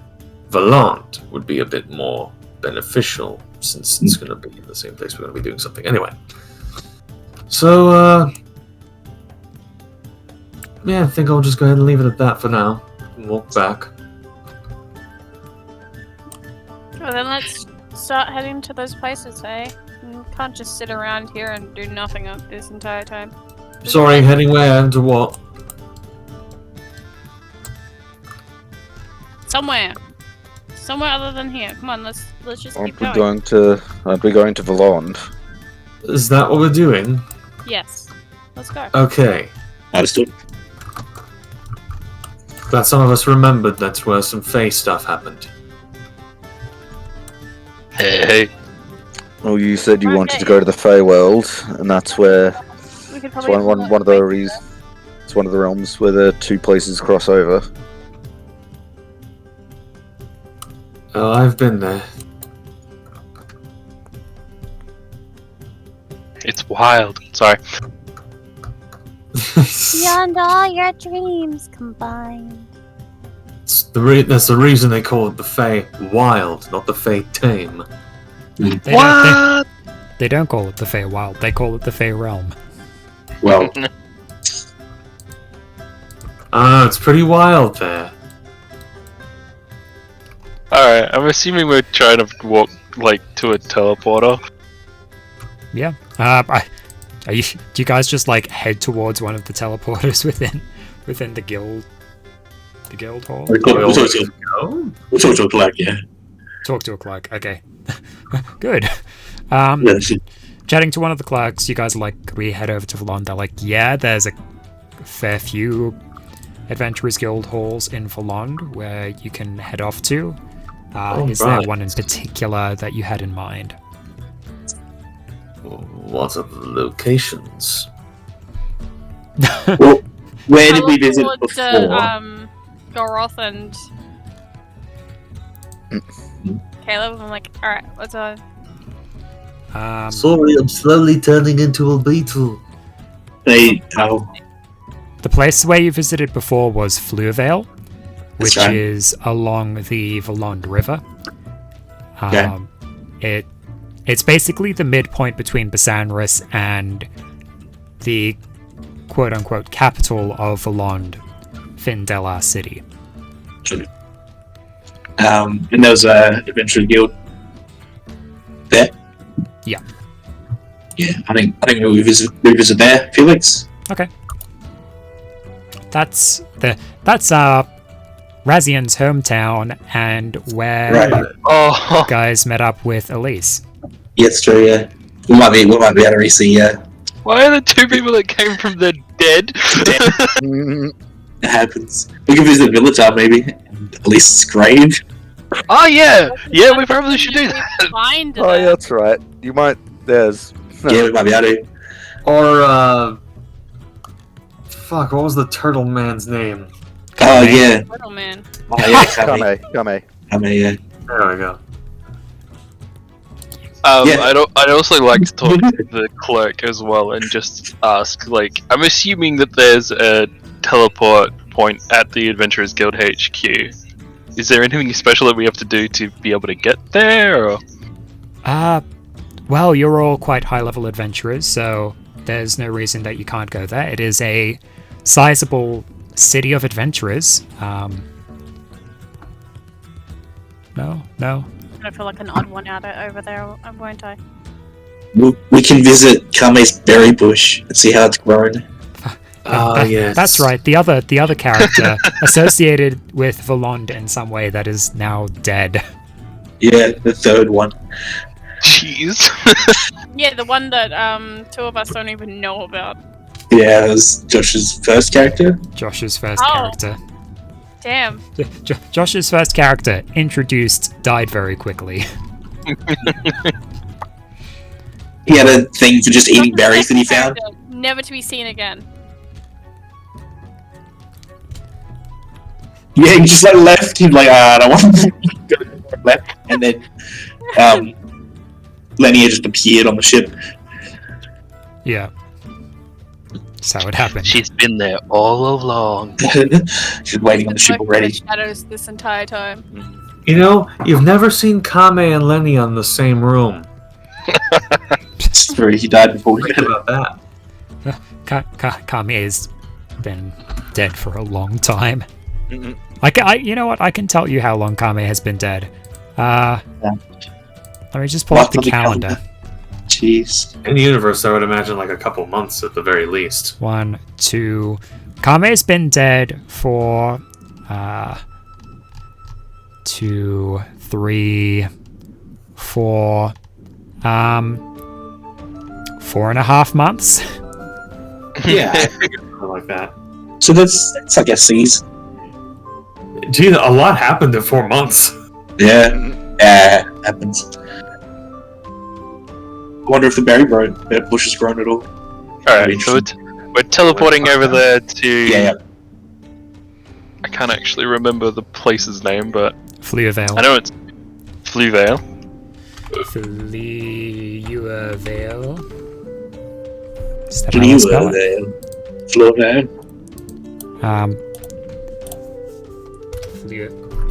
Valond would be a bit more beneficial, since it's going to be in the same place we're going to be doing something anyway. So, yeah, I think I'll just go ahead and leave it at that for now. And walk back. Well, then let's start heading to those places, eh? You can't just sit around here and do nothing this entire time. Sorry, heading where and to what? Somewhere other than here. Come on, let's just keep Aren't going. we going to Valond? Is that what we're doing? Yes. Let's go. Okay. Understood. Glad some of us remembered that's where some Fae stuff happened. Hey. Well, you said you wanted Okay. to go to the Feywild, and that's where We could it's probably one of the it's one of the realms where the two places cross over. Oh, I've been there. It's wild. Sorry. Beyond all your dreams combined. That's the reason they call it the Fae Wild, not the Fae Tame. They don't call it the Fey Wild, they call it the Fey Realm. Well, It's pretty wild there. Alright, I'm assuming we're trying to walk, to a teleporter. Yeah. Do you guys just head towards one of the teleporters within the guild hall? we'll talk to a clerk, yeah. Talk to a clerk. Okay. Good. Yeah, Chatting to one of the clerks, you guys are we head over to Valond. They're yeah, there's a fair few Adventurers Guild halls in Valond where you can head off to. Is there one in particular that you had in mind? What are the locations? Well, where did I'll we look visit towards, before? Goroth and Caleb. I'm alright, what's on? Sorry, I'm slowly turning into a beetle. The place where you visited before was Fluevale, which right. is along the Valond River. Okay. It's basically the midpoint between Basanris and the quote-unquote capital of Valond, Findelar City. And there was a Adventurers Guild there. Yeah. Yeah, I think we visit there, Felix. Okay. That's Razian's hometown and where Right. Oh, you guys met up with Elise. Yeah, it's true. Yeah, we might be able to re-see. Yeah, why are the two people that came from the dead? it happens. We can visit the village maybe, and Elise's grave. Oh yeah, yeah, we probably should do that. Find Oh yeah, that's right. You might. There's. Yeah, we might be able to. Or, fuck, what was the turtle man's name? Oh yeah. Little man. Oh yeah, Kame. Kame. Yeah. There we go. Yeah. I'd also like to talk to the clerk as well and just ask, I'm assuming that there's a teleport point at the Adventurers Guild HQ. Is there anything special that we have to do to be able to get there, or? Well, you're all quite high-level adventurers, so there's no reason that you can't go there. It is a sizable city of adventurers. No. I feel like an odd one out over there, won't I? We can visit Kame's berry bush and see how it's grown. Yes. That's right. The other character associated with Valond in some way that is now dead. Yeah, the third one. Jeez. Yeah, the one that two of us don't even know about. Yeah, it was Josh's first character. Josh's first Oh. character. Damn. Josh's first character, introduced, died very quickly. He had a thing for just eating berries that he found. Character, never to be seen again. Yeah, he just like left. He's like, I don't want to left. And then Lenny just appeared on the ship. Yeah. That's how it happened. She's been there all along. She's waiting on the ship Working in already. the shadows this entire time. You know, you've never seen Kame and Lenny on the same room. It's true, he died before we Think met him. about that. Kame's been dead for a long time. Mm-mm. You know what? I can tell you how long Kame has been dead. Let me just pull up What's the on the calendar. calendar? Jeez. In the universe, I would imagine like a couple months at the very least. 1, 2. Kame's been dead for 2, 3, 4, 4.5 months. Yeah. I like that. So that's like SCs. Gee, a lot happened in 4 months. Yeah. Happens. I wonder if the berry bush has grown at all. Alright, so we're teleporting over there to... Yeah. I can't actually remember the place's name, but Fluevale. I know it's Fluvale. Fluevale. Is that how you spell it? Fluevale.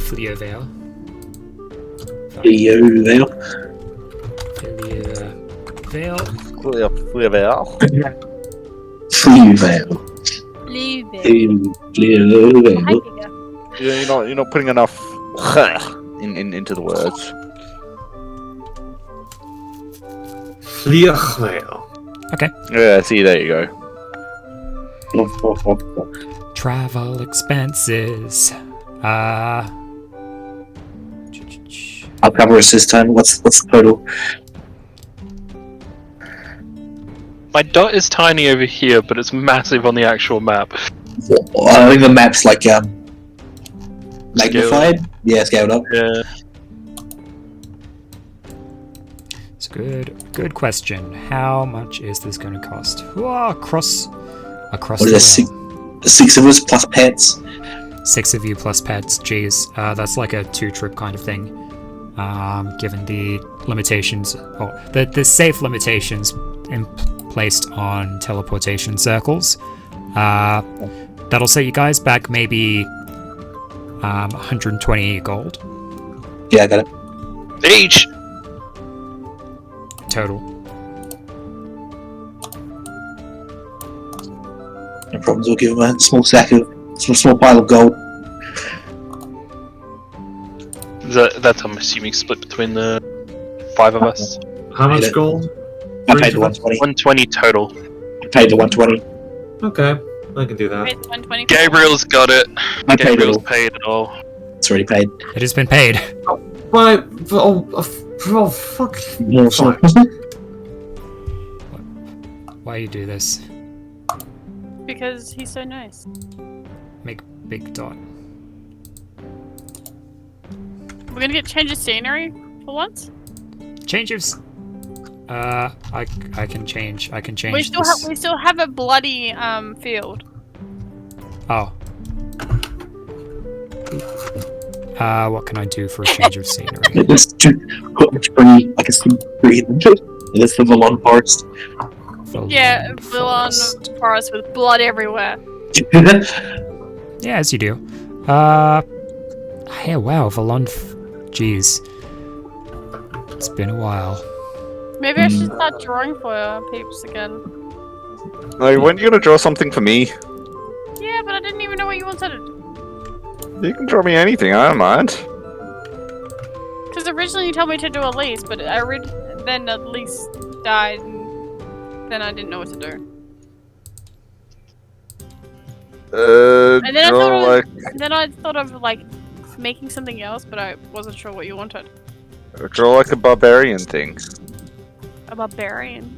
Fluevale. Fluevale. Fluevale. Fluevale. Leave it. Fluevale. You're not putting enough into the words. Fliachwell. Yeah, see, there you go. Travel expenses. I'll cover us this time. What's the total? My dot is tiny over here, but it's massive on the actual map. I think the map's like magnified. Yeah, scaled up. Yeah. It's a good question. How much is this going to cost? Whoa, across What the is that? realm. Six of us plus pets. 6 of you plus pets. Jeez, that's like a 2-trip kind of thing. Given the limitations, or the safe limitations placed on teleportation circles, that'll set you guys back maybe 120 gold Yeah, I got it. Each! total. No problems. We'll give him a small pile of gold. That's, I'm assuming, split between the 5 of us. How much Made it. gold? I paid the 120. 120 total. I paid the 120. Okay, I can do that. Wait, 120. Gabriel's got it. I paid it Gabriel's all. paid it all. It's already paid. It has been paid. Why? Oh, fuck. More so. Why you do this? Because he's so nice. Make big dot. We're gonna get change of scenery for once. Change of. I can change. I can change We still this. have a bloody field. Oh. What can I do for a change of scenery? Let's put much pretty, like a green. This is the Valon Forest. Yeah, Villan forest with blood everywhere. Yeah, as you do. Yeah, wow, Valon. Jeez. It's been a while. Maybe I should start drawing for peeps again. Like, when are you gonna draw something for me? Yeah, but I didn't even know what you wanted. You can draw me anything, I don't mind. Because originally you told me to do Elise, but then Elise died, and then I didn't know what to do. And then I thought of like making something else, but I wasn't sure what you wanted. Draw like a barbarian thing. A barbarian.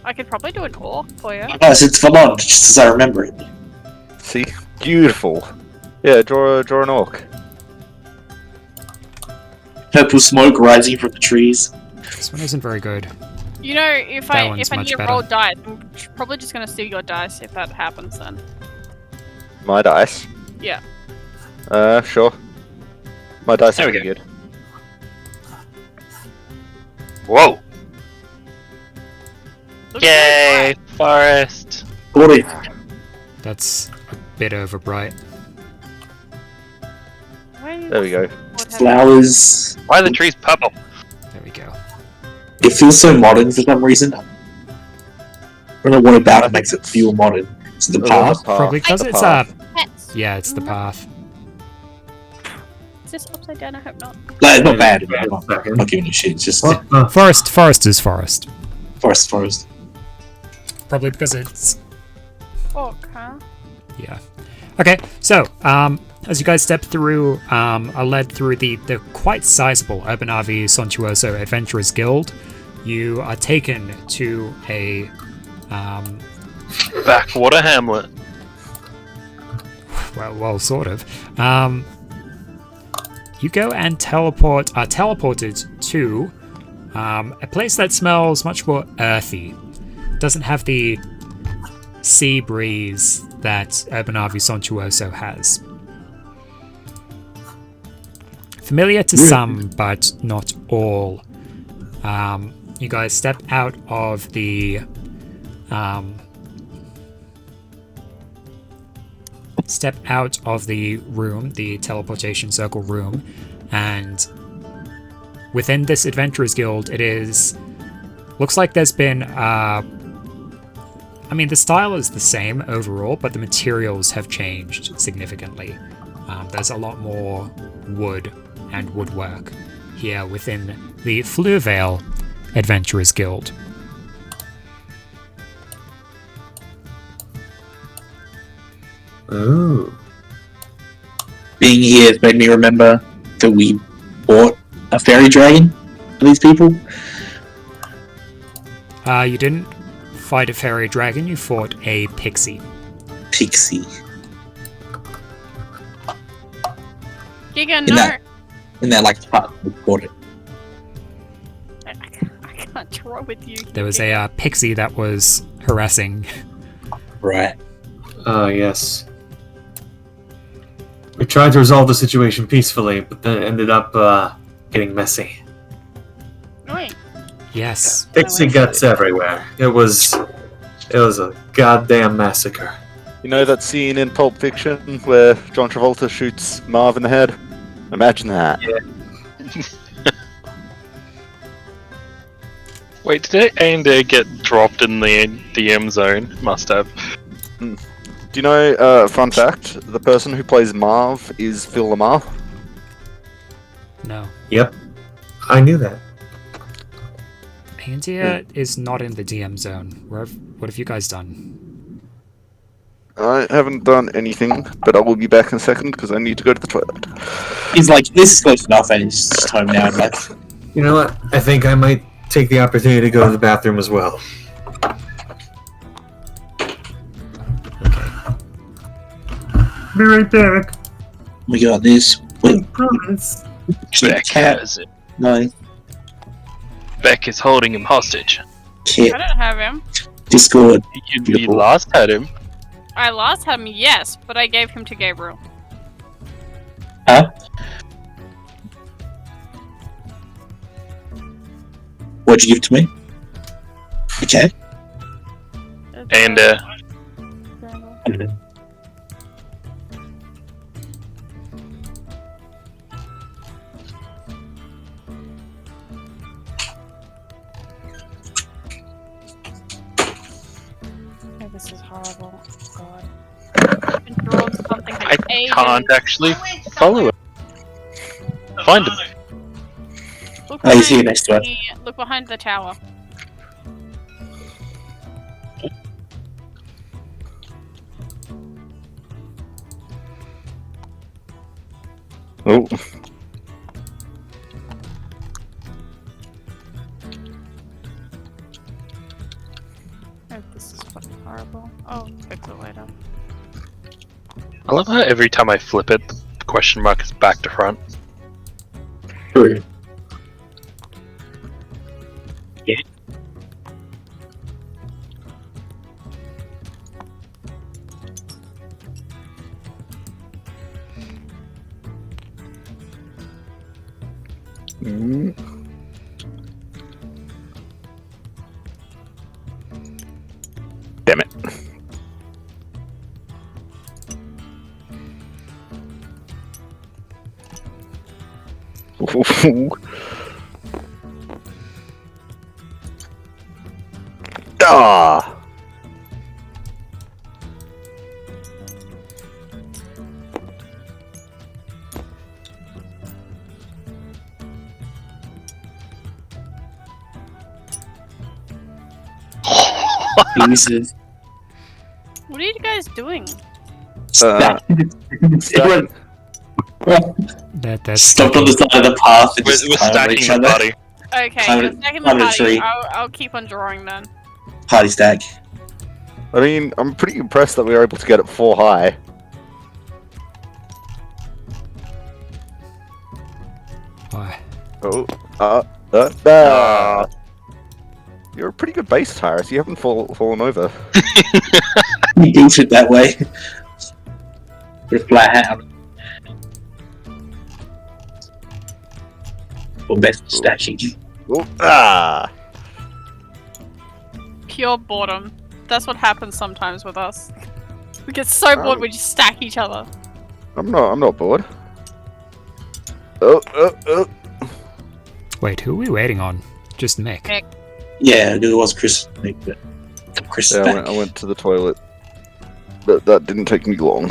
I could probably do an orc for you. Nice, it's Valon, just as I remember it. See? Beautiful. Yeah, draw an orc. Purple smoke rising from the trees. This one isn't very good. You know, if That I one's need much to better. roll dice, I'm probably just gonna steal your dice if that happens then. My dice. Yeah. Sure. My dice There are we pretty good. Whoa! Looks Yay! Forest! 40. That's a bit over bright. There we go. Flowers. Why are the trees purple? There we go. It feels so modern for some reason. I don't know what about it makes it feel modern. Is it the path? Probably because The it's path. Pets. yeah, it's the path. Is this upside down? I hope not. No, it's not bad. I'm Wait a not, second. not giving a shit. It's just What the? Forest is forest. forest. Probably because it's Orc, huh? yeah. Okay, so as you guys step through, are led through the quite sizable Urbanarvi Sontuoso Adventurers Guild, you are taken to a Backwater hamlet. well, sort of. You go and are teleported to a place that smells much more earthy. Doesn't have the sea breeze that Urbanarvi Sontuoso has. Familiar to some, but not all. You guys step out of the room, the teleportation circle room, and within this Adventurers Guild, looks like there's been the style is the same overall, but the materials have changed significantly. There's a lot more wood and woodwork here within the Fluvale Adventurers Guild. Ooh. Being here has made me remember that we bought a fairy dragon for these people. You didn't fight a fairy dragon, you fought a pixie. Pixie. Giga, In no! that- In that like hut, we bought it. I can't draw with you. There was Giga. a pixie that was harassing. Right. Oh, yes. We tried to resolve the situation peacefully, but then it ended up getting messy. Wait. Yes. Pixie guts everywhere. It was a goddamn massacre. You know that scene in Pulp Fiction where John Travolta shoots Marv in the head? Imagine that. Wait, did A&D get dropped in the DM zone? Must have. Do you know, fun fact, the person who plays Marv is Phil Lamar? No. Yep. I knew that. India is not in the DM zone. What have you guys done? I haven't done anything, but I will be back in a second because I need to go to the toilet. He's like, this is close enough, and he's just home now. And like, You know what? I think I might take the opportunity to go to the bathroom as well. Be right back. we got this. Wait, Promise. Beck cat. has it. No, Beck is holding him hostage. I cat. don't have him. Discord. You Beautiful. last had him. I lost him, yes, but I gave him to Gabriel. Huh? What'd you give to me? Okay. And Oh, this is horrible. God. I've been drawing something for I ages. can't actually follow it. Find him. Look Oh, he's here behind next to us. Look behind the tower. Oh. Oh, this is fucking horrible. Oh, fix it later. I love how every time I flip it, the question mark is back to front. True. Mm. Damn it. Ah. Jesus. What are you guys doing? Everyone That's stopped on the side of the path and We're just climbed over stacking each the other. body. Okay, Climb you're it- stacking the climb a party. tree. I'll keep on drawing then. Party stack. I mean, I'm pretty impressed that we were able to get it 4 high. Why? Oh, You're a pretty good base, Tyrus. You haven't fallen over. You built it that way. With a flat hat on. Or best stashing. Oh, ah! Pure boredom. That's what happens sometimes with us. We get so bored we just stack each other. I'm not bored. Oh. Wait, who are we waiting on? Just Mick. Mick. Yeah, it was Chris. But Chris is Yeah, back. I went to the toilet. But that didn't take me long.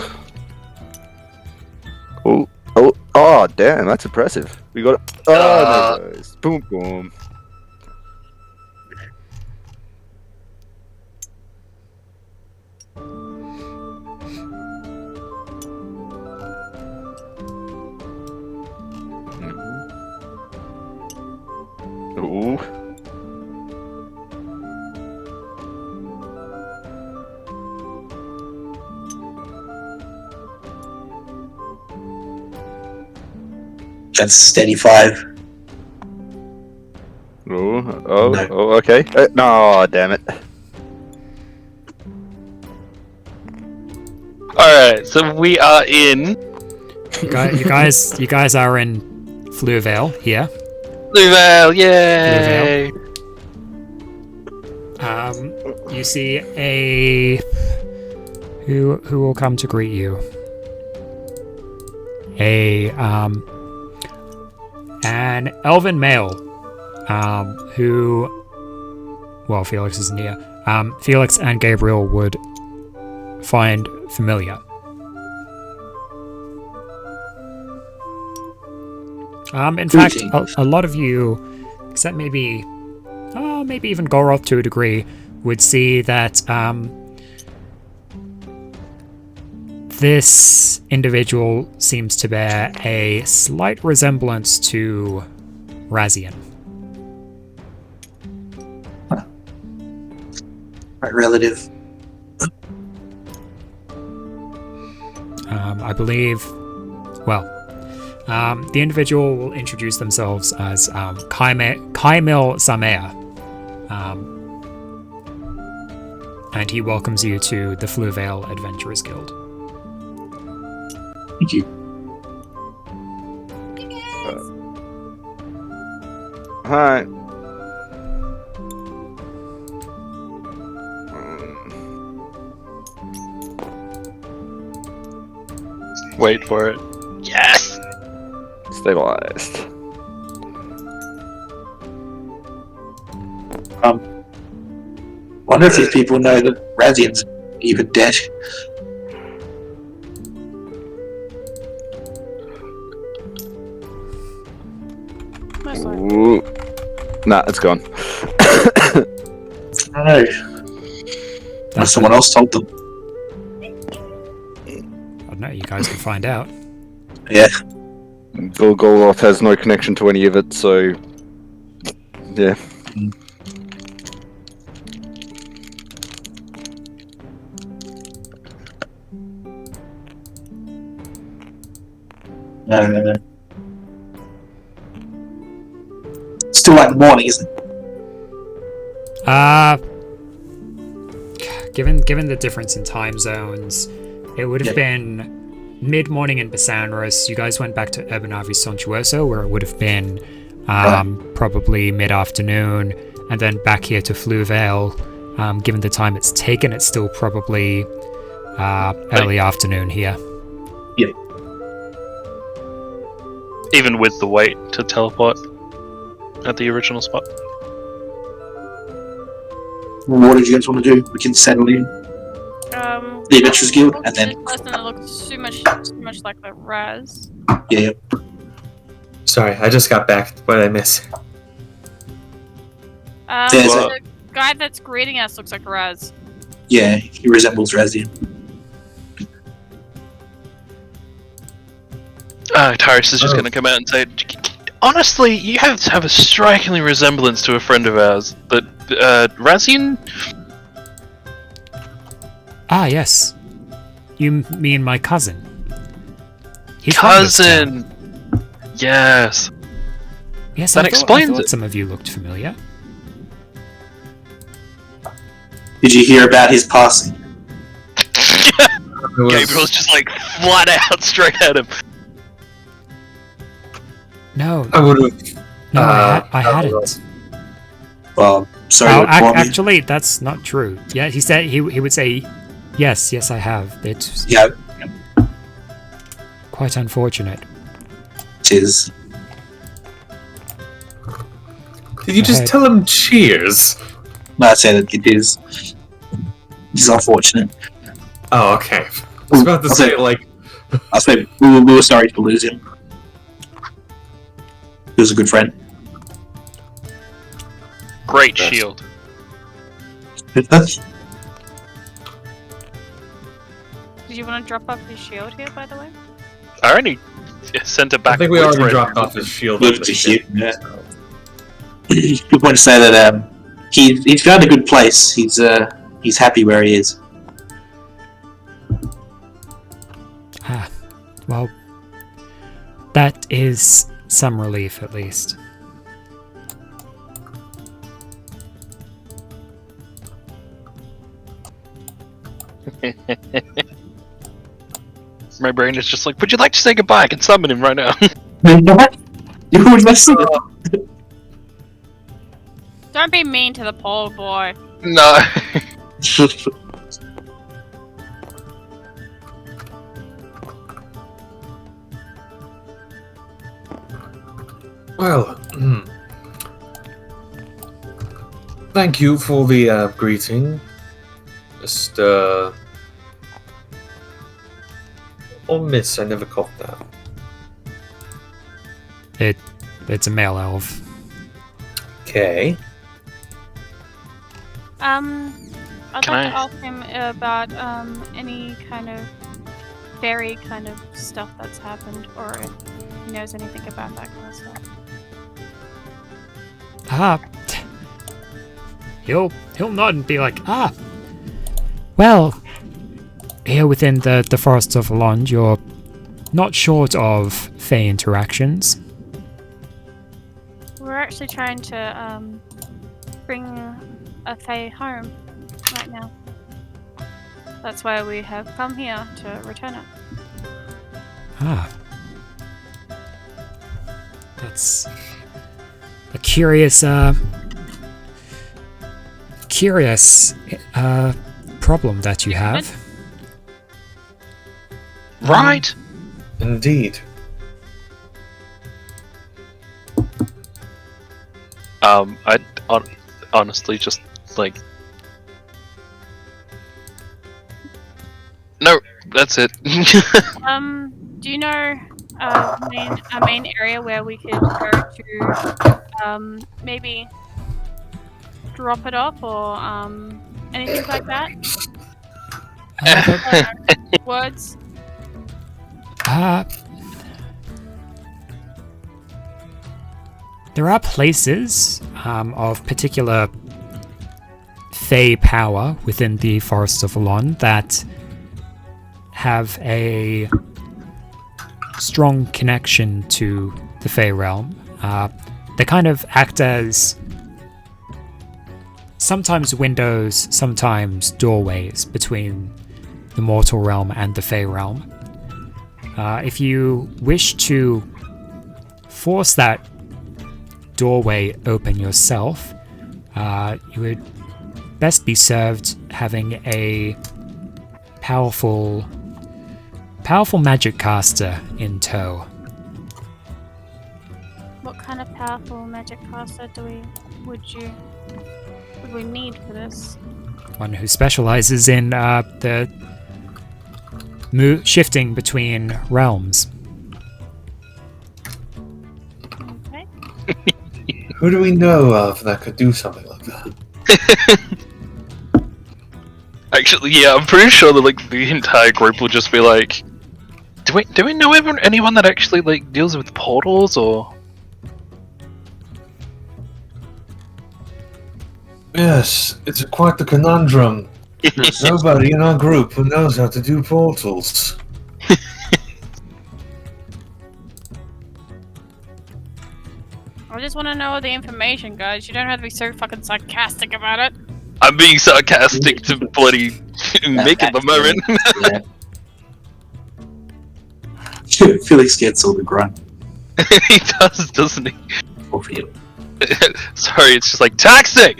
Oh, damn, that's impressive. We got it. Oh, there it goes. Boom, boom. Ooh. That's steady 5. Oh, okay. No, damn it. Alright, so we are in You guys are in Fluvale here. Fluvale, yay! You see a who will come to greet you? An elven male, who, well, Felix isn't here. Felix and Gabriel would find familiar. In fact, a lot of you, except maybe even Goroth to a degree, would see that this individual seems to bear a slight resemblance to Razian. My relative. I believe, well, the individual will introduce themselves as Kaimil Samea, and he welcomes you to the Fluvale Adventurers Guild. Thank you. Hi. Wait for it. Yes! Stabilized. Wonder if these people know that Razian's even dead. Most likely. Ooh. Nah, it's gone. I don't know. Unless someone else told them. I don't know, you guys can find out. Yeah. Golgoloth has no connection to any of it, so yeah. Still like morning, isn't it? Given the difference in time zones, it would have been mid-morning in Basanras. You guys went back to Urban Sontuoso, where it would have been probably mid-afternoon, and then back here to Fluvale. Given the time it's taken, it's still probably early afternoon here. Yeah. Even with the wait to teleport at the original spot. What did you guys want to do? We can settle in. The Adventurers Guild, and then. It looks too much like the Raz. Yeah. Sorry, I just got back. What did I miss? The guy that's greeting us looks like Raz. Yeah, he resembles Razian. Tyrus is just going to come out and say, honestly, you have a strikingly resemblance to a friend of ours. But, Razian? Ah, yes. You mean my cousin? He's Cousin! Yes. Yes, That I explains thought it. some of you looked familiar. Did you hear about his passing? Gabriel's just like flat out straight at him. No, I would have. no, I hadn't. Well, sorry Oh, to inform you. actually, that's not true. Yeah, he said he would say, yes, I have. It's Yeah, quite unfortunate. it is. Did you just ahead. tell him cheers? No, I said it is. It's unfortunate. Oh, okay. I was about to say, like, I say we were sorry to lose him. He was a good friend. Great shield. Did you want to drop off his shield here, by the way? I already sent it back. I think we with already Red. dropped off his shield. Good to hear. Yeah. Good point to say that he's found a good place. He's happy where he is. Ah, well, that is some relief at least. My brain is just like, would you like to say goodbye? I can summon him right now. What? You would listen. Don't be mean to the poor boy. No. Well, thank you for the greeting. Just, or miss, I never caught that. It's a male elf. Okay. I'd Can like to I- ask him about any kind of fairy kind of stuff that's happened, or if he knows anything about that kind of stuff. Ah, he'll nod and be like, well, here within the forests of Alond, you're not short of Fey interactions. We're actually trying to bring a Fae home right now. That's why we have come here to return it. Ah, that's a curious problem that you have. Right? Indeed. I honestly just like. No, that's it. Do you know a main area where we could go to maybe drop it off or anything like that? Words? There are places of particular Fey power within the Forests of Alon that have a strong connection to the Fey realm. They kind of act as sometimes windows, sometimes doorways between the mortal realm and the Fey realm. If you wish to force that doorway open yourself, you would best be served having a powerful magic caster in tow. What kind of powerful magic caster would we need for this? One who specializes in the shifting between realms. Okay. Who do we know of that could do something like that? Actually, yeah, I'm pretty sure that like the entire group will just be like, do we know anyone that actually like deals with portals or? Yes, it's quite the conundrum. There's nobody in our group who knows how to do portals. I just want to know the information, guys. You don't have to be so fucking sarcastic about it. I'm being sarcastic to bloody Mick at the moment. Yeah. Felix gets all the grunt. He does, doesn't he? Or feel. Sorry, it's just like taxi.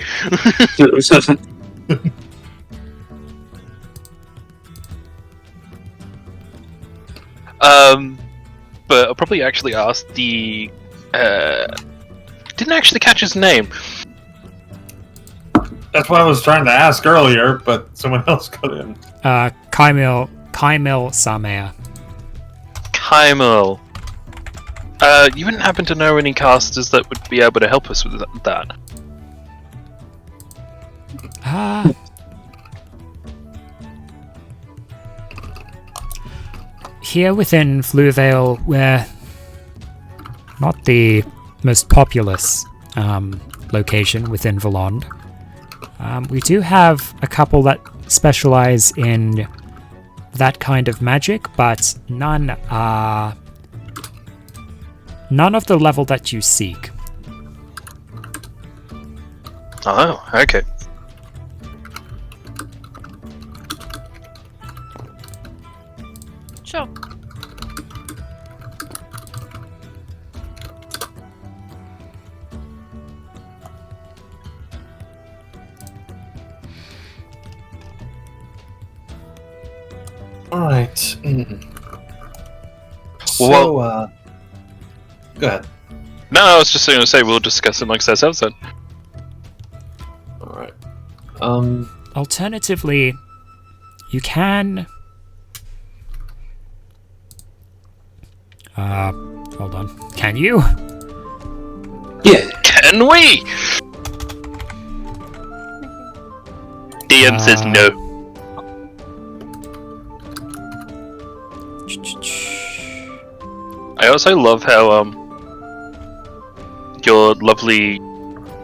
But I'll probably actually ask the. Didn't actually catch his name. That's what I was trying to ask earlier, but someone else got in. Kaimil Samea. Kaimil. You wouldn't happen to know any casters that would be able to help us with that? Here within Fluvale, we're not the most populous location within Volond. We do have a couple that specialize in that kind of magic, but none of the level that you seek. Oh, okay. Sure. Alright. So, Well, go ahead. No, I was just going to say we'll discuss it amongst ourselves then. Alright. Alternatively, you can... hold on. Can you? Yeah. Can we? DM says no. I also love how your lovely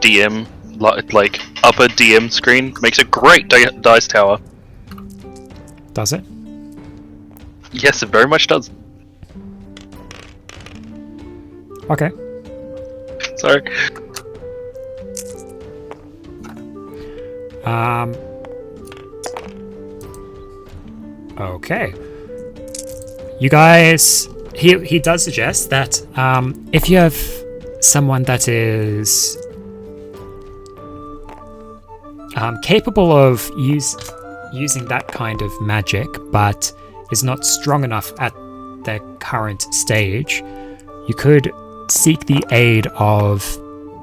DM, like upper DM screen, makes a great dice tower. Does it? Yes, it very much does. Okay. Sorry. Okay. You guys... He does suggest that if you have someone that is capable of using that kind of magic, but is not strong enough at their current stage, you could seek the aid of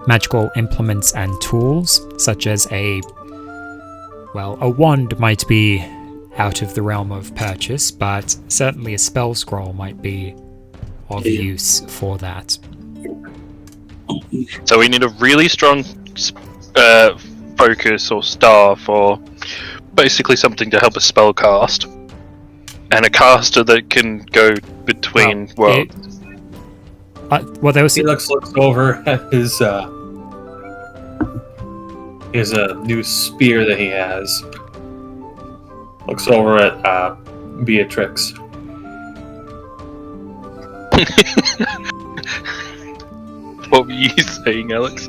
magical implements and tools, such as a wand might be out of the realm of purchase, but certainly a spell scroll might be of use for that. So we need a really strong focus or staff, or basically something to help us spell cast, and a caster that can go between worlds. There was Felix looks over at his new spear that he has. Looks over at Beatrix. What were you saying, Alex?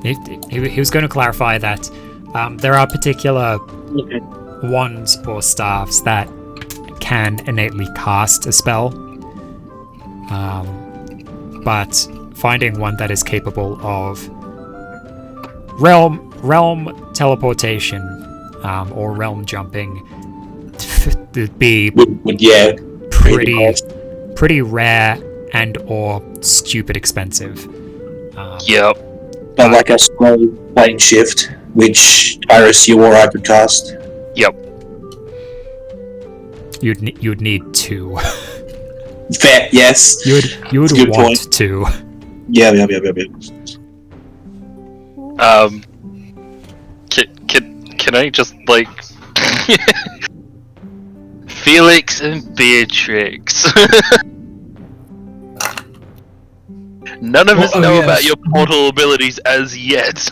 He was going to clarify that there are particular Okay. wands or staffs that can innately cast a spell, but finding one that is capable of realm teleportation or realm jumping would be Would yeah. pretty rare and or stupid expensive. Yep. But like a small plane shift, which Iris, you or I could cast. Yep. You'd need two. Fair, yes. You would Good want point. to. Yeah. Can I just like Felix and Beatrix? None of us Oh, know yes. about your portal abilities as yet.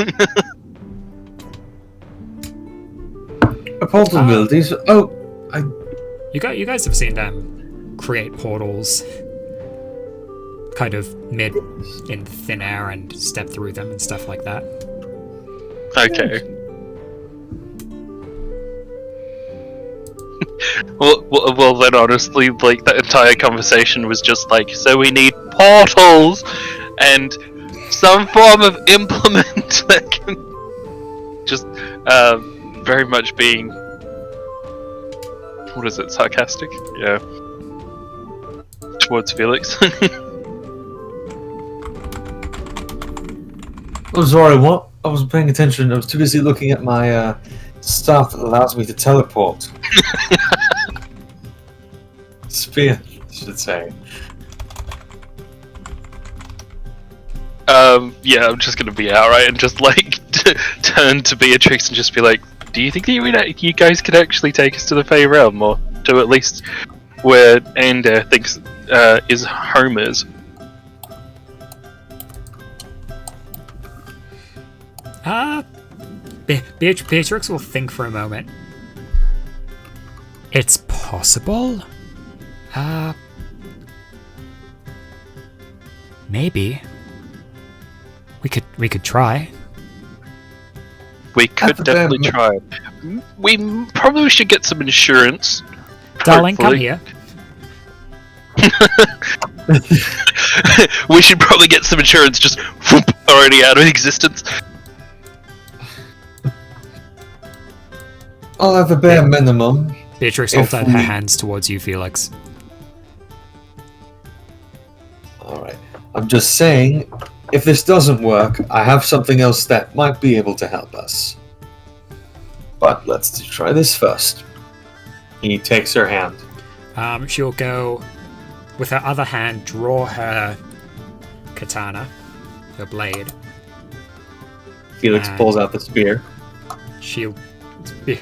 Portal abilities. Oh, You guys have seen them create portals kind of mid in thin air and step through them and stuff like that. Okay. Well, then honestly, like, that entire conversation was just like, so we need portals and some form of implement that can just, very much being, what is it, sarcastic? Yeah. Towards Felix. I'm sorry, what? I wasn't paying attention. I was too busy looking at my staff that allows me to teleport. Spear, I should say. Yeah, I'm just gonna be outright and just, like, turn to Beatrix and just be like, do you think that you guys could actually take us to the Fey Realm, or to at least where Ander thinks his home is? Beatrix will think for a moment. It's possible? Maybe. We could try. We could the definitely bare try. We probably should get some insurance. Darling, come hopefully. here. We should probably get some insurance just whoop, already out of existence. I'll have a bare minimum. Beatrix If holds out her we- hands towards you, Felix. Alright. I'm just saying, if this doesn't work, I have something else that might be able to help us. But let's try this first. He takes her hand. She'll go, with her other hand, draw her katana, her blade. Felix pulls out the spear.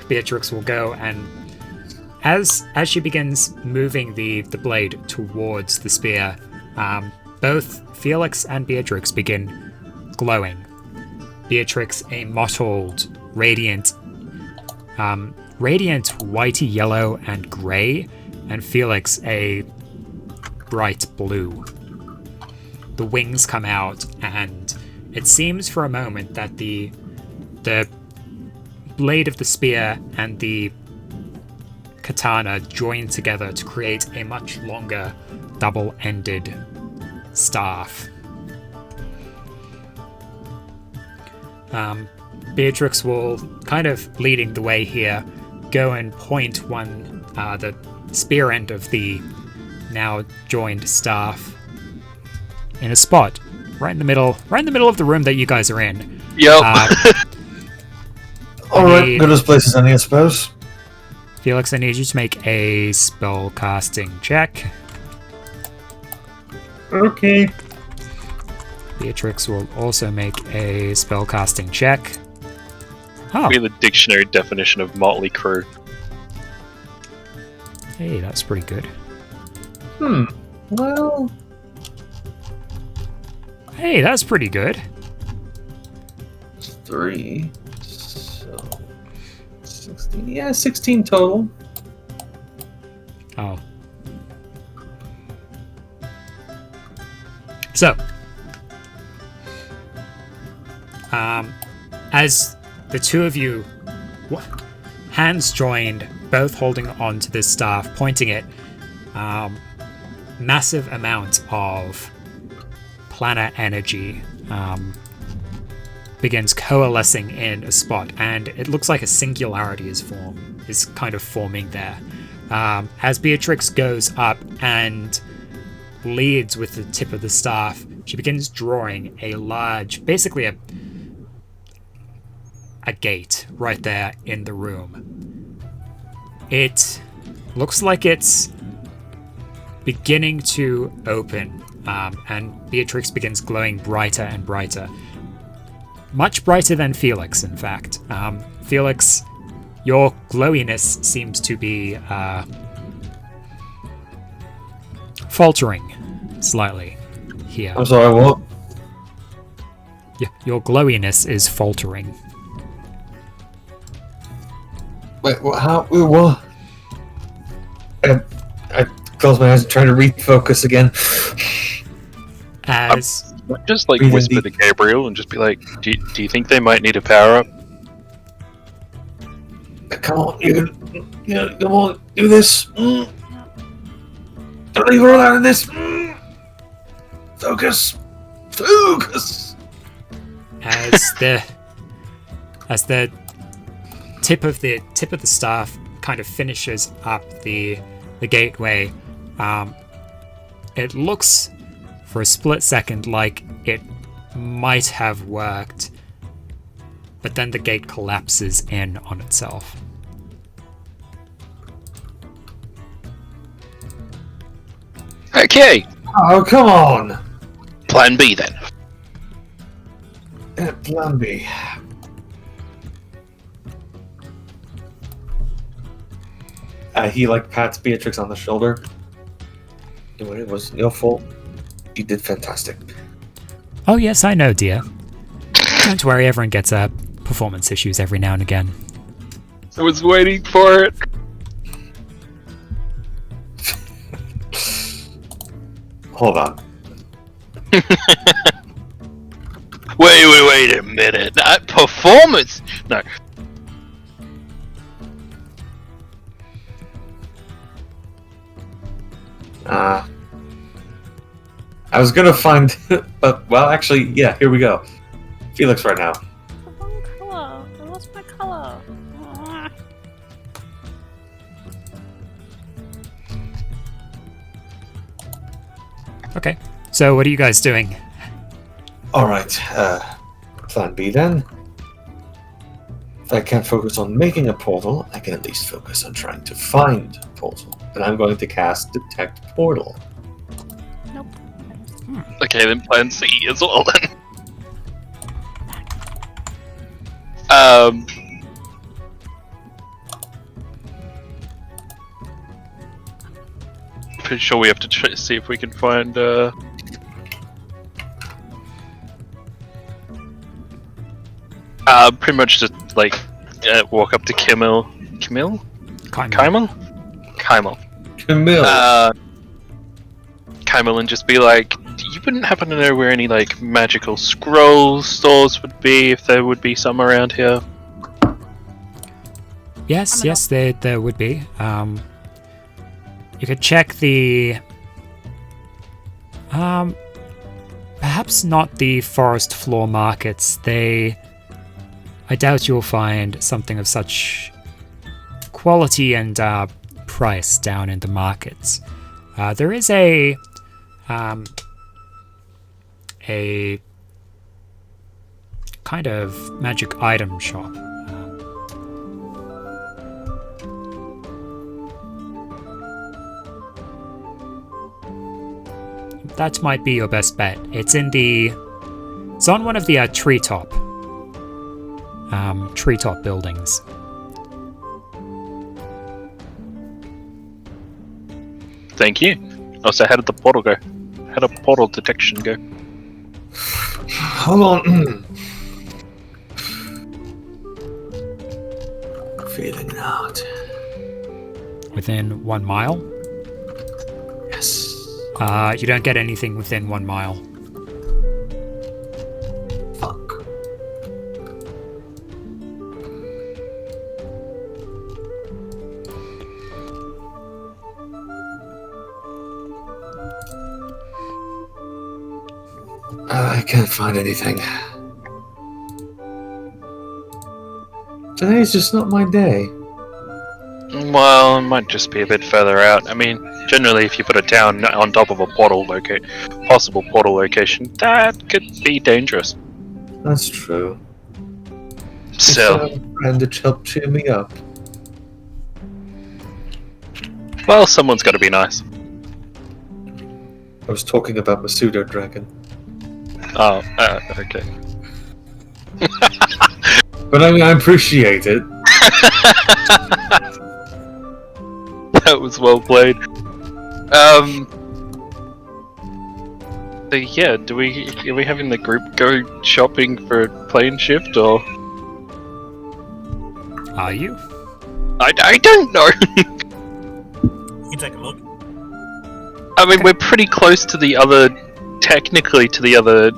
Beatrix will go, and as she begins moving the blade towards the spear, both Felix and Beatrix begin glowing. Beatrix a mottled, radiant whitey yellow and grey, and Felix a bright blue. The wings come out, and it seems for a moment that the blade of the spear and the katana join together to create a much longer double-ended staff. Beatrix will, kind of leading the way here, go and point the spear end of the now joined staff in a spot right in the middle of the room that you guys are in. Yep. Alright, good as place as any, I suppose. Felix, I need you to make a spell casting check. Okay. Beatrix will also make a spell casting check. Oh, Be the dictionary definition of motley crew. hey, that's pretty good. Well, Hey, that's pretty good. 3. So 16. Yeah, 16 total. Oh. So, as the two of you, hands joined, both holding on to this staff, pointing it, massive amount of planet energy begins coalescing in a spot, and it looks like a singularity is kind of forming there. As Beatrix goes up and leads with the tip of the staff, she begins drawing a large, basically a gate right there in the room. It looks like it's beginning to open, and Beatrix begins glowing brighter and brighter. Much brighter than Felix, in fact. Felix, your glowiness seems to be faltering slightly here. I'm sorry, what? Your glowiness is faltering. Wait, what? How? What? I close my eyes and try to refocus again. As Just like Breathe in whisper to deep. Gabriel and just be like, do you think they might need a power up? Come on, come on, do this. Don't leave her alone in this. Focus. as the tip of the staff kind of finishes up the gateway, it looks for a split second like it might have worked, but then the gate collapses in on itself. Okay, Oh, come on. plan B then. Plan B. He pats Beatrix on the shoulder. It wasn't your fault. You did fantastic. Oh yes, I know, dear. Don't worry, everyone gets performance issues every now and again. I was waiting for it. Hold on. Wait a minute. That performance. No. I was gonna find, but well, actually, yeah. Here we go. Felix, right now. The wrong color. I lost my color. Okay, so what are you guys doing? All right. Plan B then. If I can't focus on making a portal, I can at least focus on trying to find a portal. And I'm going to cast Detect Portal. Nope. Okay, then plan C as well then. Pretty sure we have to see if we can find pretty much just walk up to Kimmel. Kymel? Kymel, Camille. Kymel, and just be like, you wouldn't happen to know where any magical scroll stores would be, if there would be some around here? Yes, there would be. You could check the... perhaps not the forest floor markets. I doubt you'll find something of such quality and price down in the markets. There is a kind of magic item shop. That might be your best bet. It's on one of the treetop buildings. Thank you. Also, how did the portal go? How did portal detection go? Hold on. Feeling out. Within 1 mile? Yes. You don't get anything within 1 mile. I can't find anything. Today's just not my day. Well, it might just be a bit further out. I mean, generally, if you put a town on top of a possible portal location, that could be dangerous. That's true. So, Just have a friend to help cheer me up. well, someone's got to be nice. I was talking about my pseudo dragon. Oh, okay. But I mean, I appreciate it. That was well played. So yeah, are we having the group go shopping for a plane shift, or Are you? I don't know. You can take a look. I mean, we're pretty close to the other, technically to the other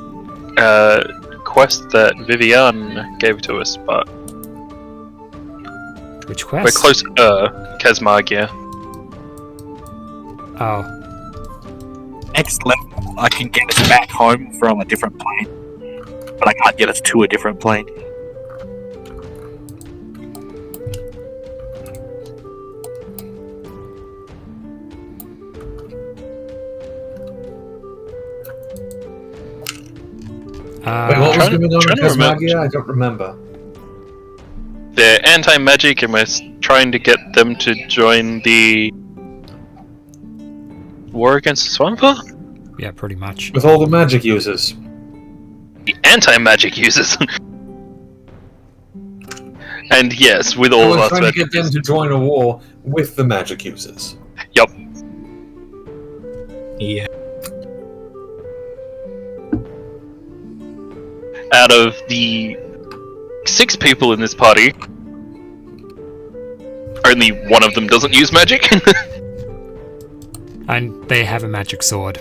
quest that Vivian gave to us, but Which quest? we're close. Kazmagia. Oh, Next level, I can get us back home from a different plane, but I can't get us to a different plane. Wait, what was trying to- going on in trying to remember. Kazmagia? I don't remember. They're anti-magic, and we're trying to get them to join the war against Svärmfa? yeah, pretty much. With all the magic users. The anti-magic users. And yes, with all We're of us. trying to get them to join a war with the magic users. Yup. Yeah. Out of the 6 people in this party, only one of them doesn't use magic. And they have a magic sword.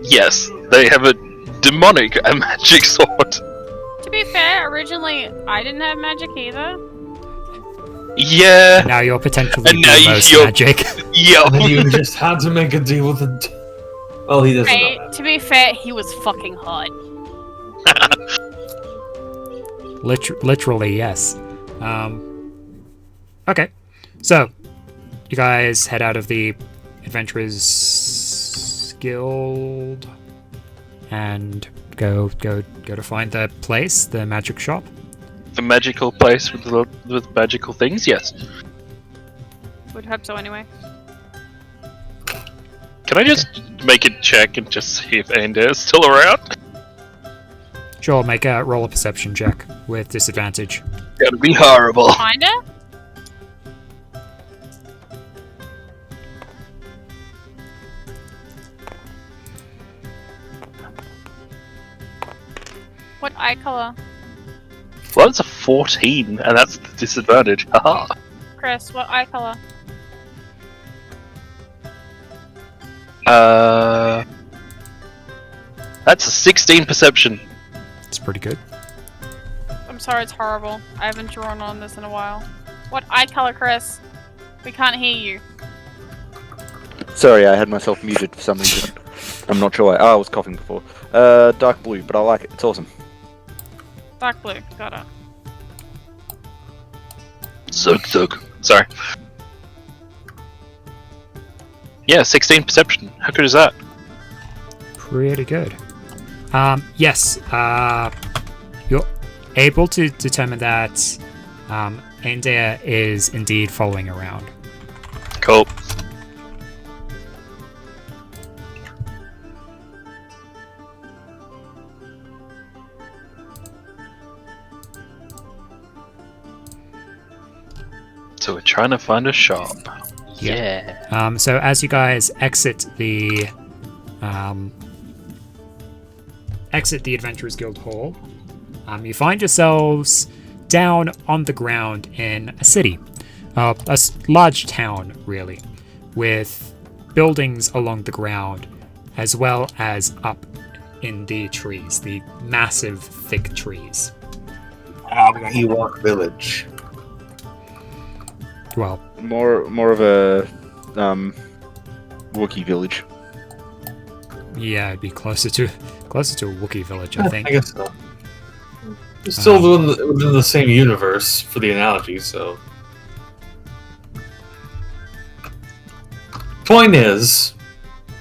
Yes, they have a demonic magic sword. To be fair, originally I didn't have magic either. Yeah. Now you're potentially And now the most you're- magic. Yup. And then you just had to make a deal with it. Well, he doesn't know Hey, that. to be fair, he was fucking hot. Literally, yes. Okay, so you guys head out of the Adventurers Guild and go to find the place, the magic shop. The magical place with magical things, yes. Would hope so anyway. Can I just make a check and just see if Ander is still around? Sure, make a roll a perception check with disadvantage. Gotta be horrible. Kinda? What eye color? Well, that's a 14, and that's the disadvantage. Haha. Chris, what eye color? That's a 16 perception. It's pretty good. I'm sorry, it's horrible. I haven't drawn on this in a while. What eye color, Chris? We can't hear you. Sorry, I had myself muted for some reason. I'm not sure why. Oh, I was coughing before. Dark blue, but I like it. It's awesome. Dark blue, got it. Zug. Sorry. Yeah, 16 perception. How good is that? Pretty good. Yes, you're able to determine that Ender is indeed following around. Cool. So we're trying to find a shop. Yeah. So as you guys exit the Adventurers Guild Hall, you find yourselves down on the ground in a city, large town really, with buildings along the ground as well as up in the trees, the massive thick trees. Ewok village. Well, More of a Wookiee village. yeah, it'd be closer to Closer to a Wookiee village, I think. I guess so. It's still within the same universe for the analogy, so. Point is.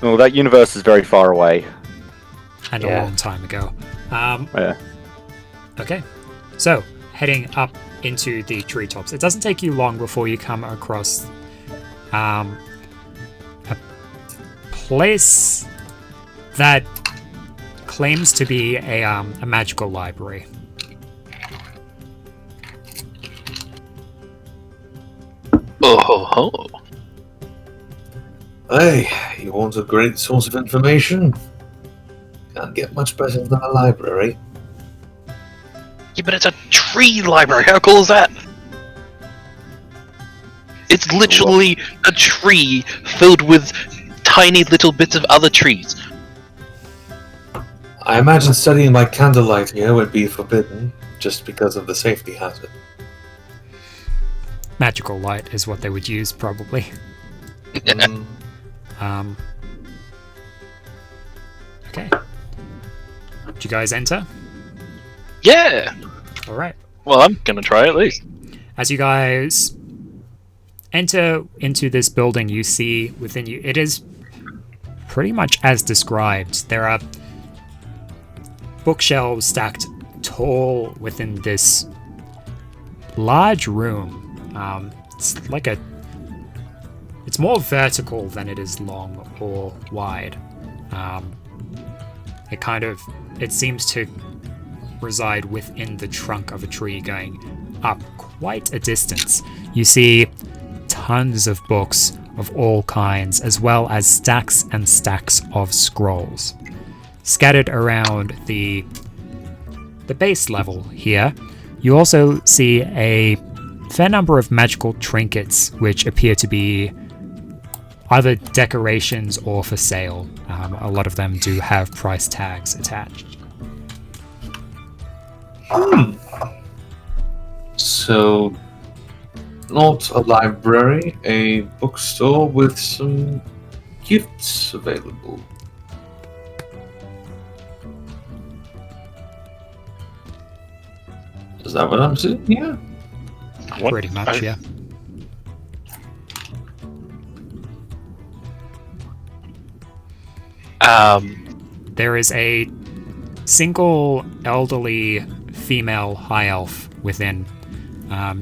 Well, that universe is very far away. And a long time ago. Yeah. Okay. So, heading up into the treetops. It doesn't take you long before you come across a place that claims to be a magical library. Oh. Hey, you want a great source of information? Can't get much better than a library. Yeah, but it's a tree library. How cool is that? It's literally a tree filled with tiny little bits of other trees. I imagine studying by candlelight here would be forbidden, just because of the safety hazard. Magical light is what they would use, probably. Okay. Did you guys enter? Yeah. All right. Well, I'm gonna try at least. As you guys enter into this building, you see within you, it is pretty much as described. There are bookshelves stacked tall within this large room. It's like it's more vertical than it is long or wide. It seems to reside within the trunk of a tree going up quite a distance. You see tons of books of all kinds, as well as stacks and stacks of scrolls. Scattered around the base level here, you also see a fair number of magical trinkets which appear to be either decorations or for sale. A lot of them do have price tags attached. So, not a library, a bookstore with some gifts available. Is that what I'm seeing here? Pretty much, yeah. There is a single elderly female high elf within.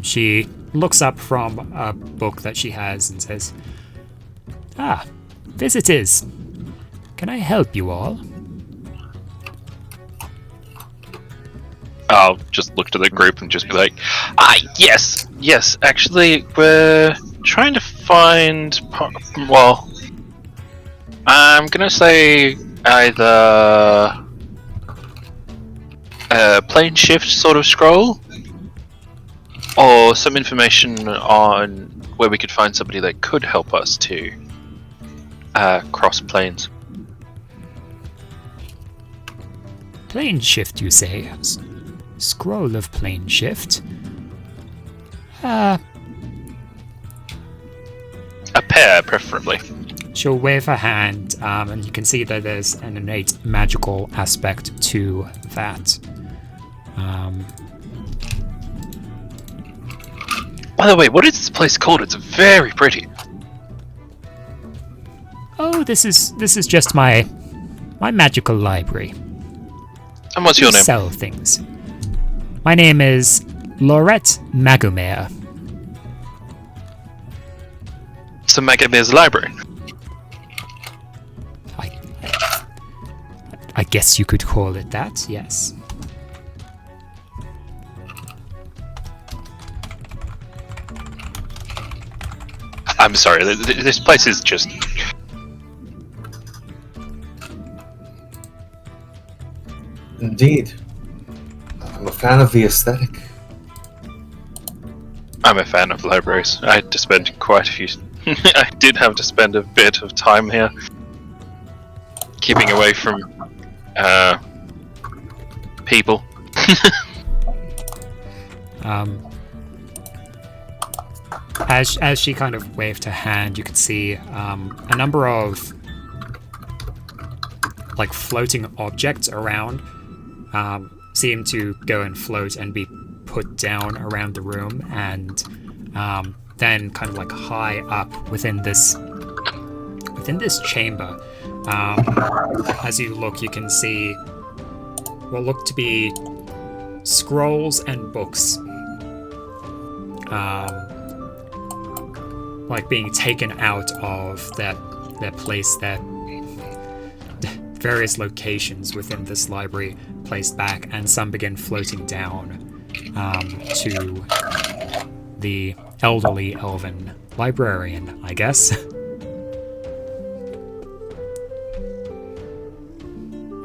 She looks up from a book that she has and says, visitors. Can I help you all? I'll just look to the group and just be like, yes, actually, we're trying to find, well, I'm gonna say either a plane shift sort of scroll, or some information on where we could find somebody that could help us to cross planes. Plane shift, you say? Scroll of plane shift? A pair, preferably. She'll wave her hand, and you can see that there's an innate magical aspect to that. By the way, what is this place called? It's very pretty. Oh, this is just my magical library. And what's your name? Sell things. My name is Laurette Magomere. So Magamir's library. I guess you could call it that, yes. I'm sorry, this place is just... Indeed. I'm a fan of the aesthetic. I'm a fan of libraries. I had to spend quite a few... I did have to spend a bit of time here. Keeping away from... people. As she kind of waved her hand, you could see a number of like floating objects around seem to go and float and be put down around the room, and then kind of like high up within this chamber. As you look, you can see what look to be scrolls and books, like being taken out of their place, their various locations within this library placed back, and some begin floating down to the elderly elven librarian, I guess.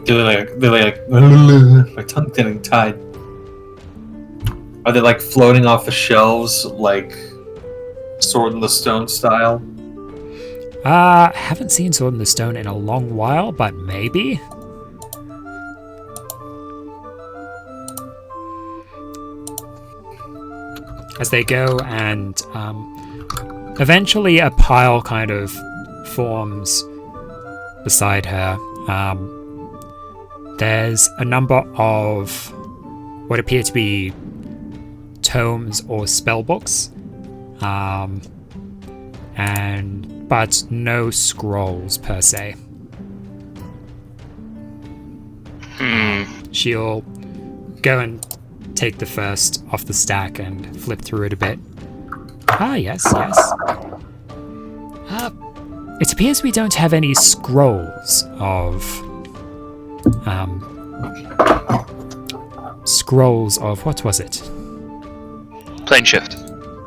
They're like, my tongue's getting tied. Are they like floating off the shelves, like Sword in the Stone style? Haven't seen Sword in the Stone in a long while, but maybe. As they go, and eventually a pile kind of forms beside her. There's a number of what appear to be tomes or spell books, but no scrolls per se. She'll go and take the first off the stack and flip through it a bit. Yes. It appears we don't have any scrolls of what was it? Plane shift.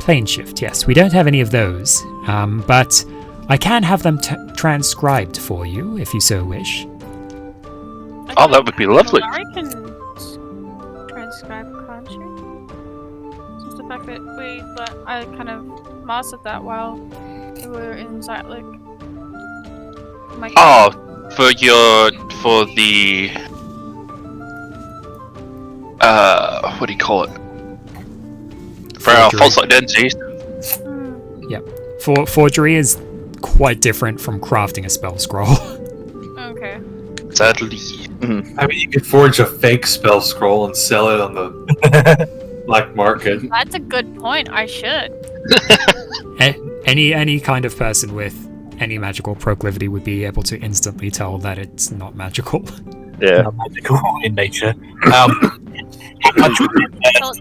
Plane shift, yes. We don't have any of those, but I can have them transcribed for you if you so wish. Oh, that would be lovely. Larry can transcribe, can't she? Just the fact that I kind of mastered that while we were in Zytlik. For the what do you call it? For our false identities. Yeah. Forgery is quite different from crafting a spell scroll. Okay. Sadly. I mean, you could forge a fake spell scroll and sell it on the black market. That's a good point. I should. Any kind of person with any magical proclivity would be able to instantly tell that it's not magical. Yeah. Not magical in nature. How much would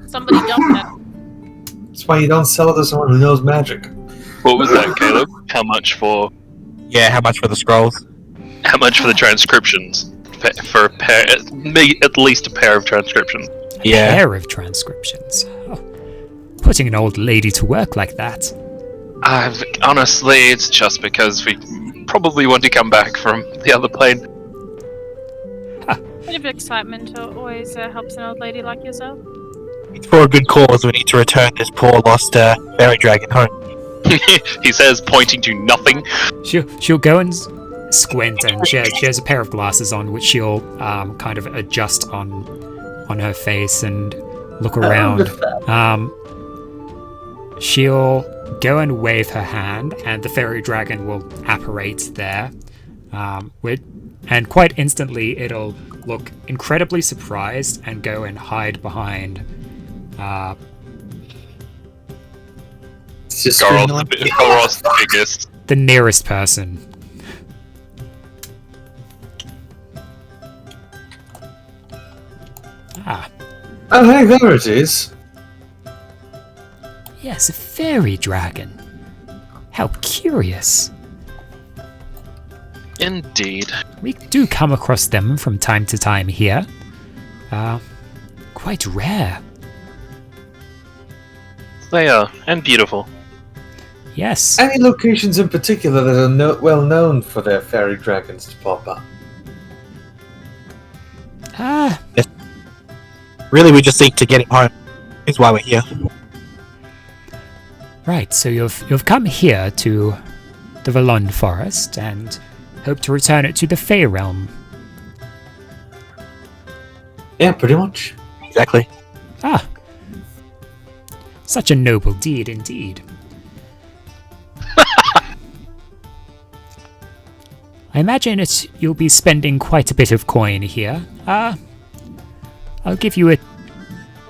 Somebody dumped it. That's why you don't sell it to someone who knows magic. What was that, Caleb? How much for the scrolls? how much for the transcriptions? For a pair, at least a pair of transcriptions. Yeah. Pair of transcriptions. Oh, putting an old lady to work like that. Honestly, it's just because we probably want to come back from the other plane. Bit of excitement always helps an old lady like yourself. It's for a good cause. We need to return this poor lost fairy dragon home. He says, pointing to nothing. She'll go and squint, and she has a pair of glasses on, which she'll kind of adjust on her face and look around. She'll go and wave her hand, and the fairy dragon will apparate there. And quite instantly, it'll look incredibly surprised and go and hide behind. It's just Goros the biggest. The nearest person. Oh, hey, there it is. Yes, a fairy dragon. How curious. Indeed. We do come across them from time to time here. Quite rare. They are, and beautiful. Yes. Any locations in particular that are well known for their fairy dragons to pop up? Really, we just seek to get him home. Is why we're here. Right, so you've come here to the Valond Forest and hope to return it to the Fey Realm. Yeah, pretty much. Exactly. Such a noble deed indeed. I imagine you'll be spending quite a bit of coin here. I'll give you a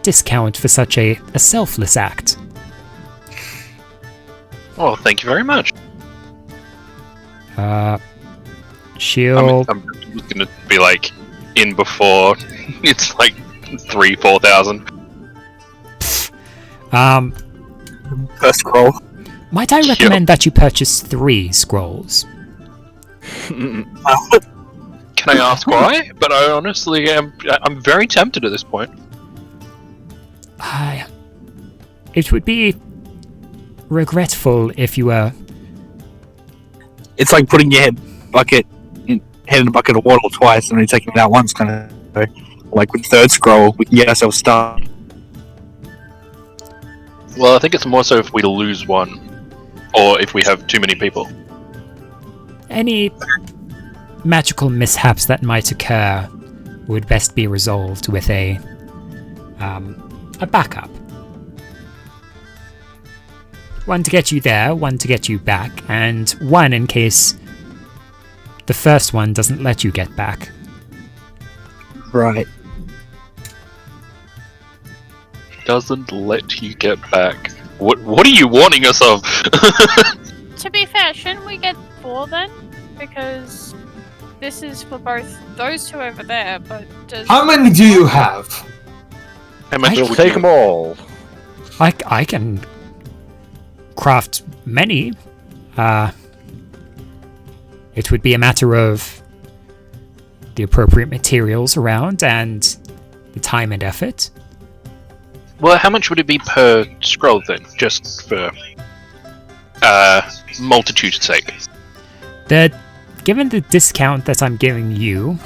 discount for such a selfless act. Oh, thank you very much. She'll... I'm gonna be like in before it's like 3,000-4,000. Per scroll. Might I recommend that you purchase 3 scrolls? Can I ask why? But I honestly I'm very tempted at this point. It would be regretful if you were... It's like putting your head in a bucket of water twice and only taking it out once, kind of. Like with the 3rd scroll, we can get ourselves started. Well, I think it's more so if we lose one, or if we have too many people. Any magical mishaps that might occur would best be resolved with a backup. One to get you there, one to get you back, and one in case the first one doesn't let you get back. Right. Doesn't let you get back. What are you warning us of? To be fair, shouldn't we get 4 then? Because this is for both those 2 over there, but does... How many do you have? How much We'll would take you- them all. I can craft many. It would be a matter of the appropriate materials around and the time and effort. Well, how much would it be per scroll then? Just for multitude's sake. Given the discount that I'm giving you,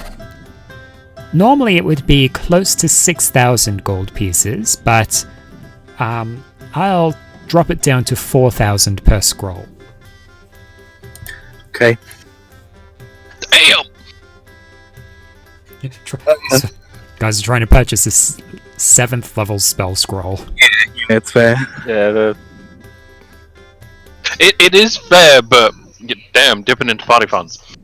normally it would be close to 6,000 gold pieces, but I'll drop it down to 4,000 per scroll. Okay. Damn! So, guys are trying to purchase this 7th level spell scroll. Yeah, it's fair. Yeah, It is fair, but damn, dipping into party funds.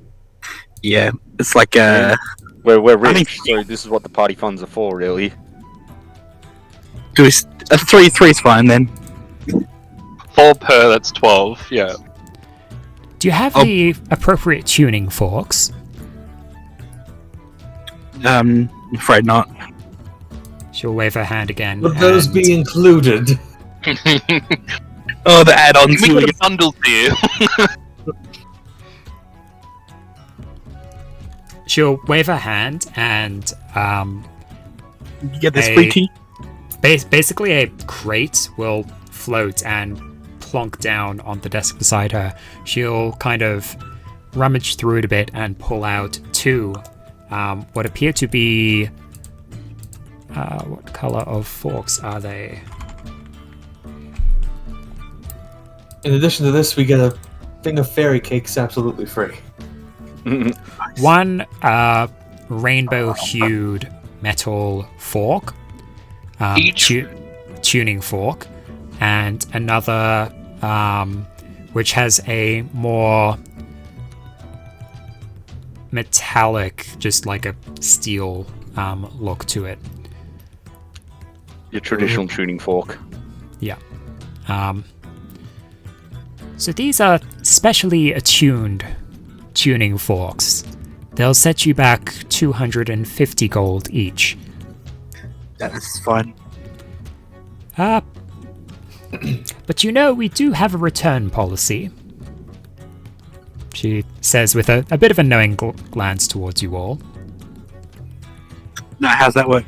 Yeah, it's like we're I rich, so this is what the party funds are for, really. do we, 3's fine then. 4 per, that's 12. Yeah. Do you have the appropriate tuning forks? Afraid not. She'll wave her hand again. Would those and be included? Oh, the add-ons. We got a bundle here. she'll wave her hand and You get this free tea. basically a crate will float and plonk down on the desk beside her. She'll kind of rummage through it a bit and pull out 2 what appear to be what color of forks are they? In addition to this, we get a thing of fairy cakes absolutely free. One rainbow-hued metal fork, Each? tuning fork, and another which has a more metallic, just like a steel look to it. Your traditional tuning fork. Yeah. So these are specially attuned tuning forks. They'll set you back 250 gold each. That's fine. But you know, we do have a return policy. She says with a bit of a knowing glance towards you all. No, how's that work?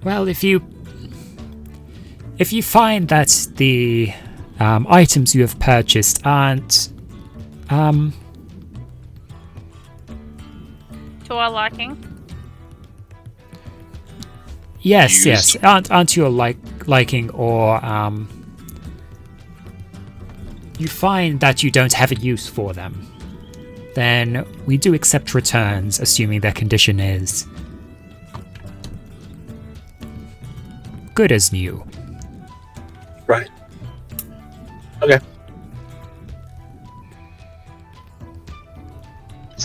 Well, if you find that the items you have purchased aren't To our liking. yes, aren't to your liking, or you find that you don't have a use for them, then we do accept returns, assuming their condition is good as new. Right. Okay.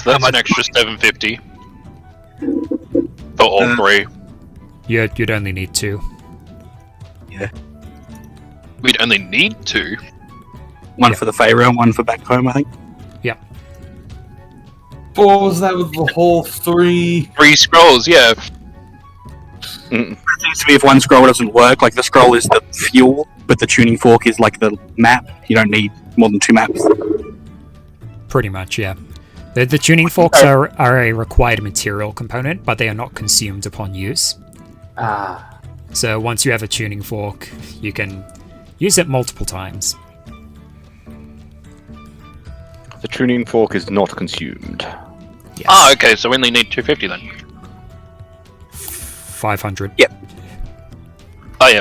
so that's an extra 750 for all three. You'd only need 2. We'd only need 2. One for the Fey realm, one for back home, I think. What was that with the whole 3? 3 scrolls, yeah. It seems to me if one scroll doesn't work, like the scroll is the fuel, but the tuning fork is like the map. You don't need more than 2 maps. Pretty much, yeah. The tuning forks are a required material component, but they are not consumed upon use. Ah. So once you have a tuning fork, you can use it multiple times. The tuning fork is not consumed. Yes. Ah, okay, so we only need 250 then. 500. Yep. Oh, yeah.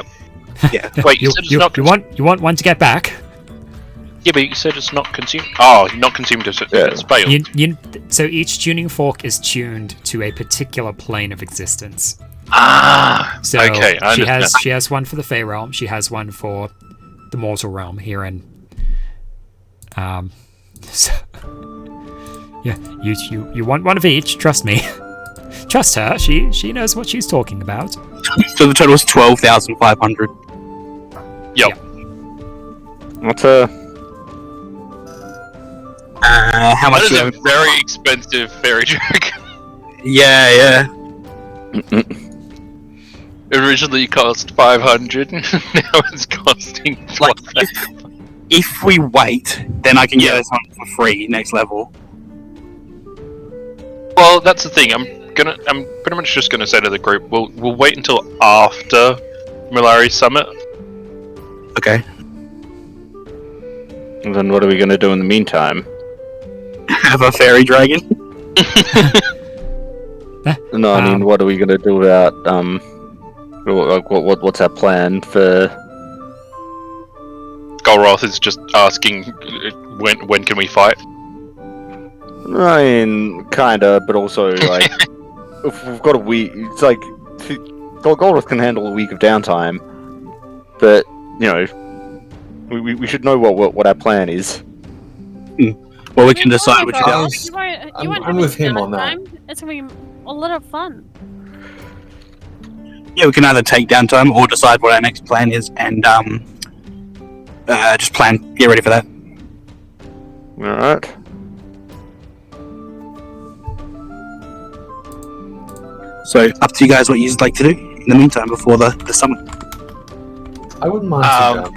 Yeah. Wait, you You, said it's you, not you want one to get back? Yeah, but you said it's not consumed. Oh, not consumed if it's failed. So each tuning fork is tuned to a particular plane of existence. Ah, So okay, I understand. she has one for the Fey realm. She has one for the mortal realm here in. So, yeah, you want one of each. Trust me. Trust her. She knows what she's talking about. So the total is 12,500. Yep. What's How much That do is you a have? very expensive fairy trick. Yeah. Originally cost 500, now it's costing 12,000. If we wait, then I can get this one for free next level. Well, that's the thing. I'm pretty much just gonna say to the group, we'll wait until after Malari Summit. Okay. Then what are we going to do in the meantime? Have a fairy dragon. No, I mean, what are we going to do about like what's our plan for? Golroth is just asking when can we fight. I mean, kinda, but also like if we've got a week, it's like Golroth can handle a week of downtime, but you know, we should know what our plan is. Well, we can decide which go. goes. I'm with him on that. It's gonna be a lot of fun. Yeah, we can either take downtime or decide what our next plan is, and just get ready for that. All right. So up to you guys what you'd like to do in the meantime before the summit. I wouldn't mind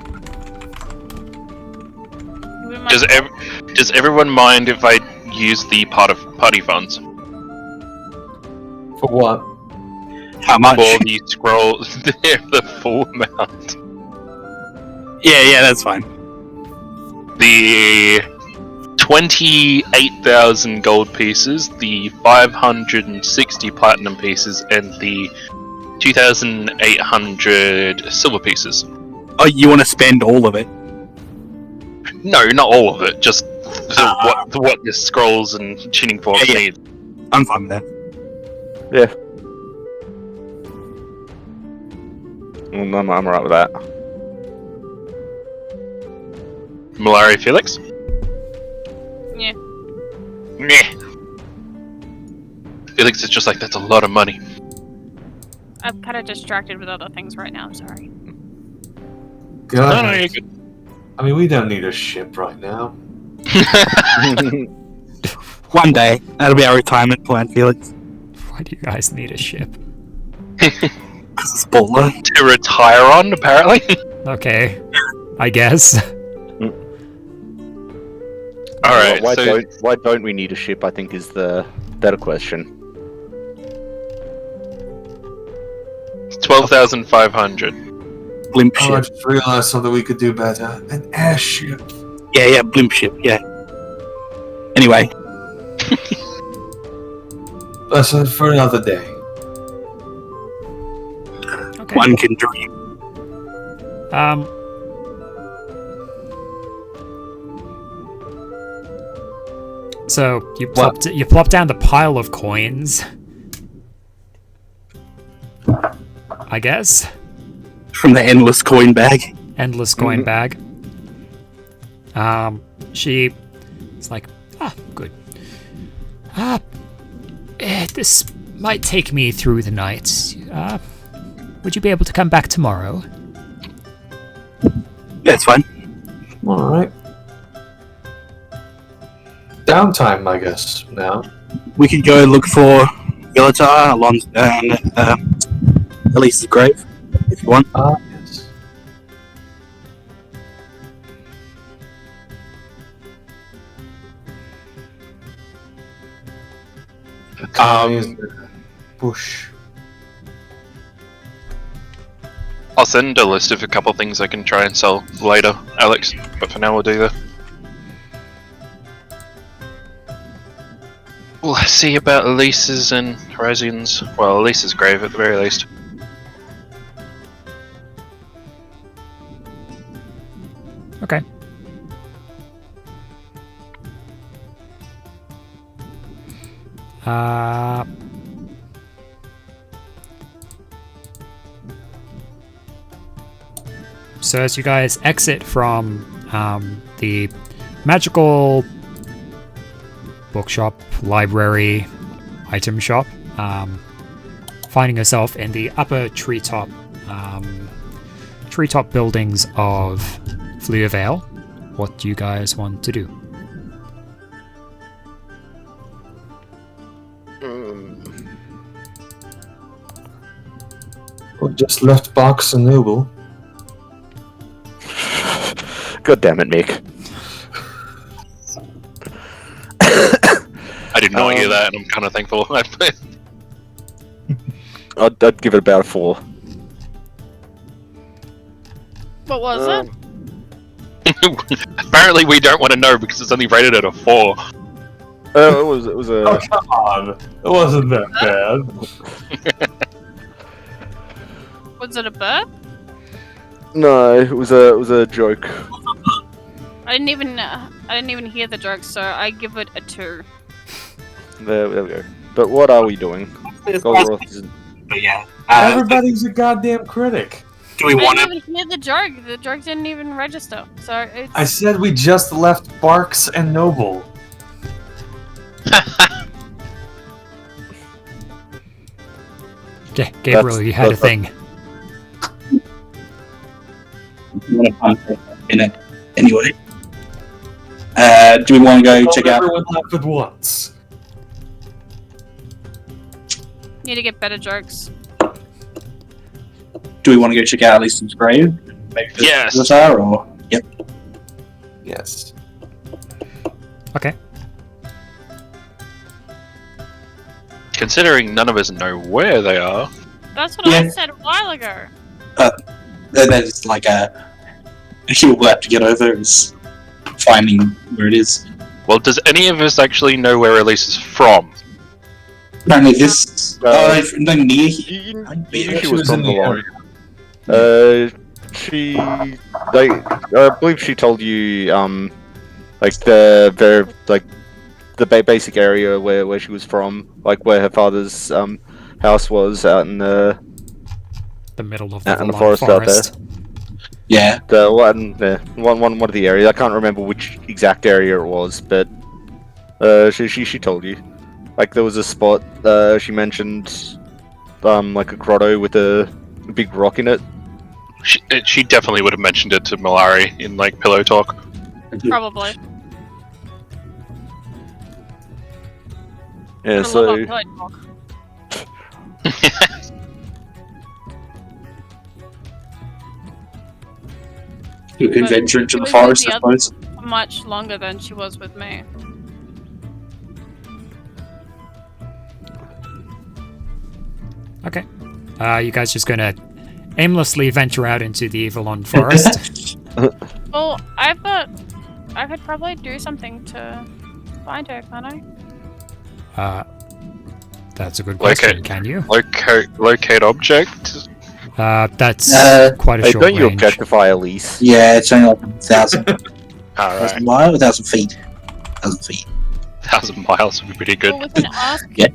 Does everyone mind if I use the party funds For what? How much? for the scroll? The full amount. Yeah, that's fine. The 28,000 gold pieces, the 560 platinum pieces, and the 2,800 silver pieces. Oh, you want to spend all of it? No, not all of it. Just what the scrolls and tuning forks Yeah. need. I'm fine with that. Yeah. I'm alright with that. Malari Felix? Yeah. Meh. Felix is just like, that's a lot of money. I'm kind of distracted with other things right now. I'm sorry. God. No, you're good. I mean, we don't need a ship right now. One day, that'll be our retirement plan, Felix. Why do you guys need a ship? Because it's baller. To retire on, apparently. Okay, I guess. Alright, Why don't we need a ship? I think is the better question. 12,500. Blimp Oh, I ship. just realized something we could do better. An airship. Yeah, blimp ship, yeah. Anyway, That's for another day. Okay. one can dream. So you plop down the pile of coins. I guess. From the endless coin bag. Endless coin bag. She is like, good. This might take me through the night. Would you be able to come back tomorrow? Yeah, it's fine. Alright. Downtime, I guess, now. We could go look for Yelatar along Elise's grave, if you want. Yes. Bush. I'll send a list of a couple things I can try and sell later, Alex. But for now, we'll do that. We'll see about Elise's and Horizion's. Well, Elise's grave at the very least. Okay. So as you guys exit from the magical bookshop, library, item shop, finding yourself in the upper treetop buildings of Fleurvale, what do you guys want to do? We just left Box and Noble. God damn it, Mick. I did not hear that, and I'm kind of thankful. I'd give it about a 4. What was it? Apparently, we don't want to know because it's only rated at a 4. It was a. Oh, come on. It wasn't that bad. Was it a burp? No, it was a joke. I didn't even hear the joke, so I give it a 2. There we go. But what are we doing? Golgoroth isn't. But yeah. Everybody's a goddamn critic. Do we I want didn't to? even hear the joke. The joke didn't even register. So it's. I said we just left Barks and Noble. Gabriel, you had a thing. In it anyway. Do we want to go check out? Everyone laugh at once. Need to get better jokes. Do we want to go check out Lisa's grave? Maybe for Yes. Yelatar, or yep. Yes. Okay. Considering none of us know where they are. That's what I Yeah. said a while ago. Then there's like a hill we'll have to get over is finding where it is. Well, does any of us actually know where Elise is from? Apparently this no near here. You Yeah, knew she was in the area. I believe she told you, like the basic area where she was from, like where her father's house was out in the middle of the out in the Valon forest out there. Yeah. The one of the areas. I can't remember which exact area it was, but she told you. Like there was a spot she mentioned, like a grotto with a big rock in it. She definitely would have mentioned it to Malari in like pillow talk. Probably. Yeah, I so love our pillow talk. You could But venture into she the was forest, with I the other- suppose. Much longer than she was with me. Okay. You guys just gonna aimlessly venture out into the Valon forest? Well, I could probably do something to find her, can't I? That's a good question. Okay. Can you? Locate object. That's quite a hey, short don't you range. objectify Elise? Yeah, it's only like 1,000 Alright. miles, 1,000 feet. 1,000 feet. 1,000 miles would be pretty good. Well, we can ask Yeah.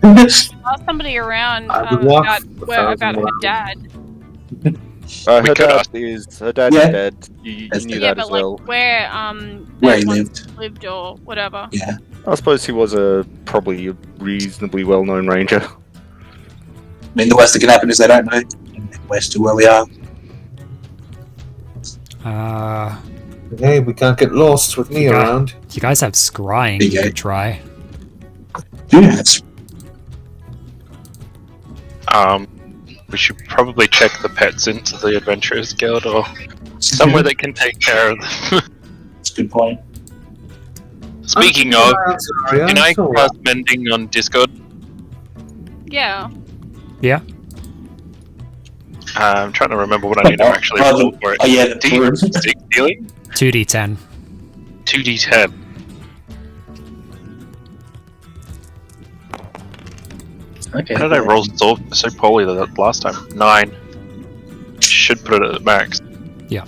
somebody around I would walk about 1,000 her miles. dad. Her We could dad ask- is her dad Yeah. is dead. You That's knew Yeah, that but as well. like where Where he they lived. lived or whatever. Yeah. I suppose he was probably a reasonably well-known ranger. I mean, the worst that can happen is they don't know west to where we are. Hey, we can't get lost with me You got- around. You guys have scrying There you you go. could try. Yes. We should probably check the pets into the Adventurers Guild or somewhere that can take care of them. That's a good point. Speaking of, can I cast mending on Discord? Yeah. Yeah. I'm trying to remember what I need to actually roll for it. Oh yeah, the D6 healing? 2d10. 2d10. Okay. How did I roll so poorly that last time? 9. Should put it at max. Yeah.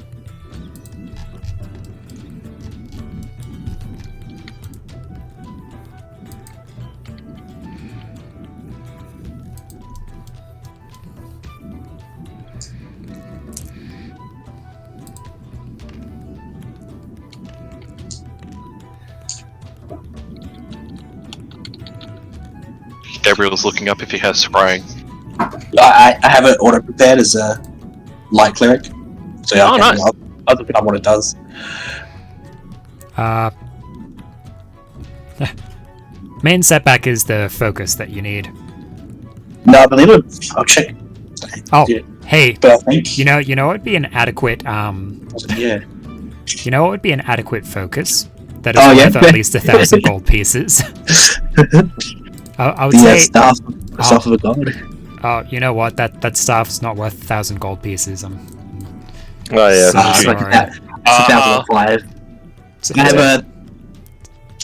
Gabriel's looking up if he has scrying. I have it auto prepared as a light cleric, so Oh, I nice. I'll look up what it does. Main setback is the focus that you need. No, I believe it. I'll check. Oh, Yeah. hey, But I think you know what would be an adequate yeah. you know what would be an adequate focus that is Oh, yeah. worth at least 1,000 gold pieces. I would The say, staff of a god. oh, you know what? That staff's not worth 1,000 gold pieces. Oh yeah. So It's sorry. like it's 1,005. So- I have a.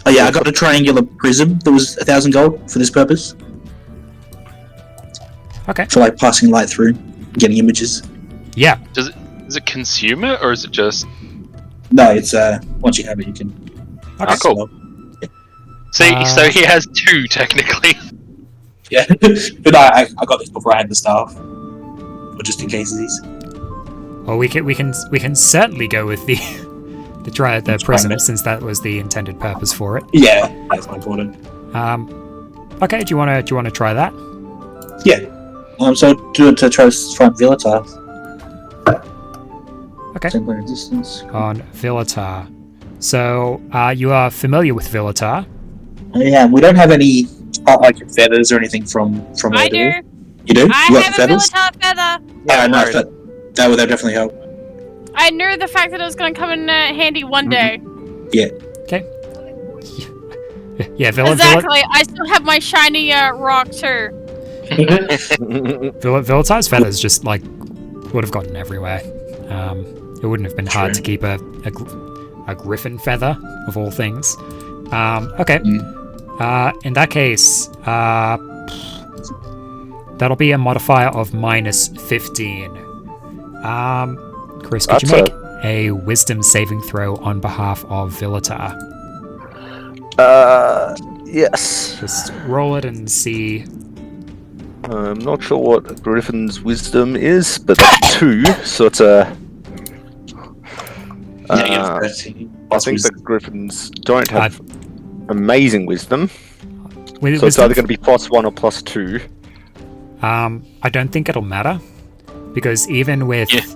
Oh yeah, I got a triangular prism that was 1,000 gold for this purpose. Okay. For like passing light through, getting images. Yeah. Does it consume it, or is it just... No, it's once you have it, you can. Ah, cool. See, so he has 2, technically. Yeah, but I got this before I had the staff, or just in cases. Well, we can certainly go with the the prism, since that was the intended purpose for it. Yeah, that's my important. Okay. Do you want to try that? Yeah. So do it to try to find Villatar. Okay. Temporary distance. On Villatar. So, you are familiar with Villatar? Yeah, we don't have any like feathers or anything from I there, do. we? You do? I you got have the a feathers? Villatar feather. Yeah, no, Alright. that would definitely help. I knew the fact that it was going to come in handy one day. Okay. Yeah, Exactly. I still have my shiny rock too. Villatar's feathers just would have gotten everywhere. It wouldn't have been hard to keep a griffin feather of all things. Okay. In that case, that'll be a modifier of -15. Chris, could you That's make a wisdom saving throw on behalf of Villatar? Yes. Just roll it and see. I'm not sure what Griffin's wisdom is, but that's 2, so it's a. I think the Griffins don't have amazing wisdom, so it's either going to be +1 or +2. I don't think it'll matter, because even with things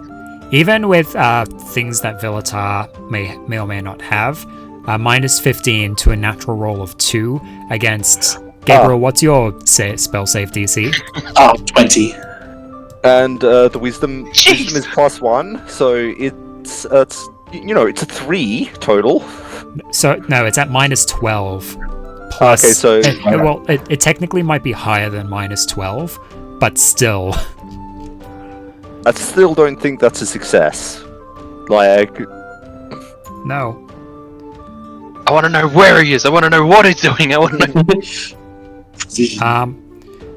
that Villatar may or may not have, -15 to a natural roll of 2 against Gabriel. What's your spell save DC? 20. And the wisdom is +1, so it's it's a 3 total. So no, it's at -12. Plus, Okay, so it technically might be higher than -12, but still. I still don't think that's a success. Like, No. I want to know where he is. I want to know what he's doing. I want to know.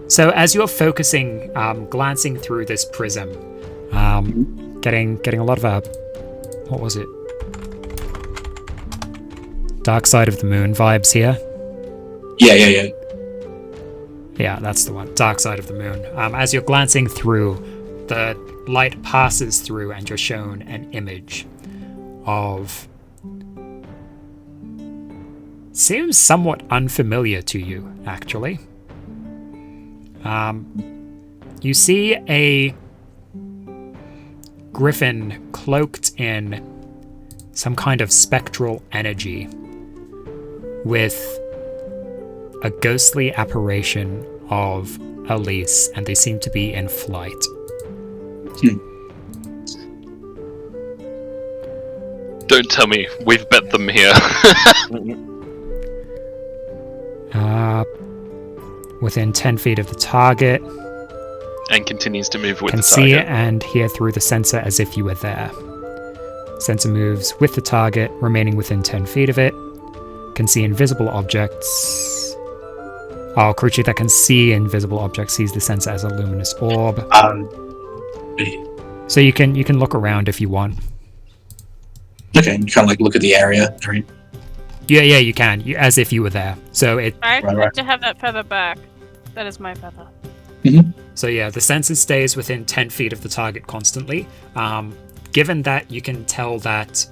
So as you're focusing, glancing through this prism, getting a lot of what was it? Dark Side of the Moon vibes here. Yeah. Yeah, that's the one. Dark Side of the Moon. As you're glancing through, the light passes through and you're shown an image of seems somewhat unfamiliar to you, actually. You see a griffin cloaked in some kind of spectral energy with a ghostly apparition of Elise, and they seem to be in flight. Don't tell me we've bet them here. Within 10 feet of the target. And continues to move with Can the see target. and hear through the sensor as if you were there. Sensor moves with the target, remaining within 10 feet of it. Can see invisible objects. Oh, creature that can see invisible objects sees the sensor as a luminous orb. So you can look around if you want. Okay, you kind of like look at the area. Right? Yeah, you can, as if you were there. So it. I'd Right. like to have that feather back. That is my feather. So yeah, the sensor stays within 10 feet of the target constantly. Given that you can tell that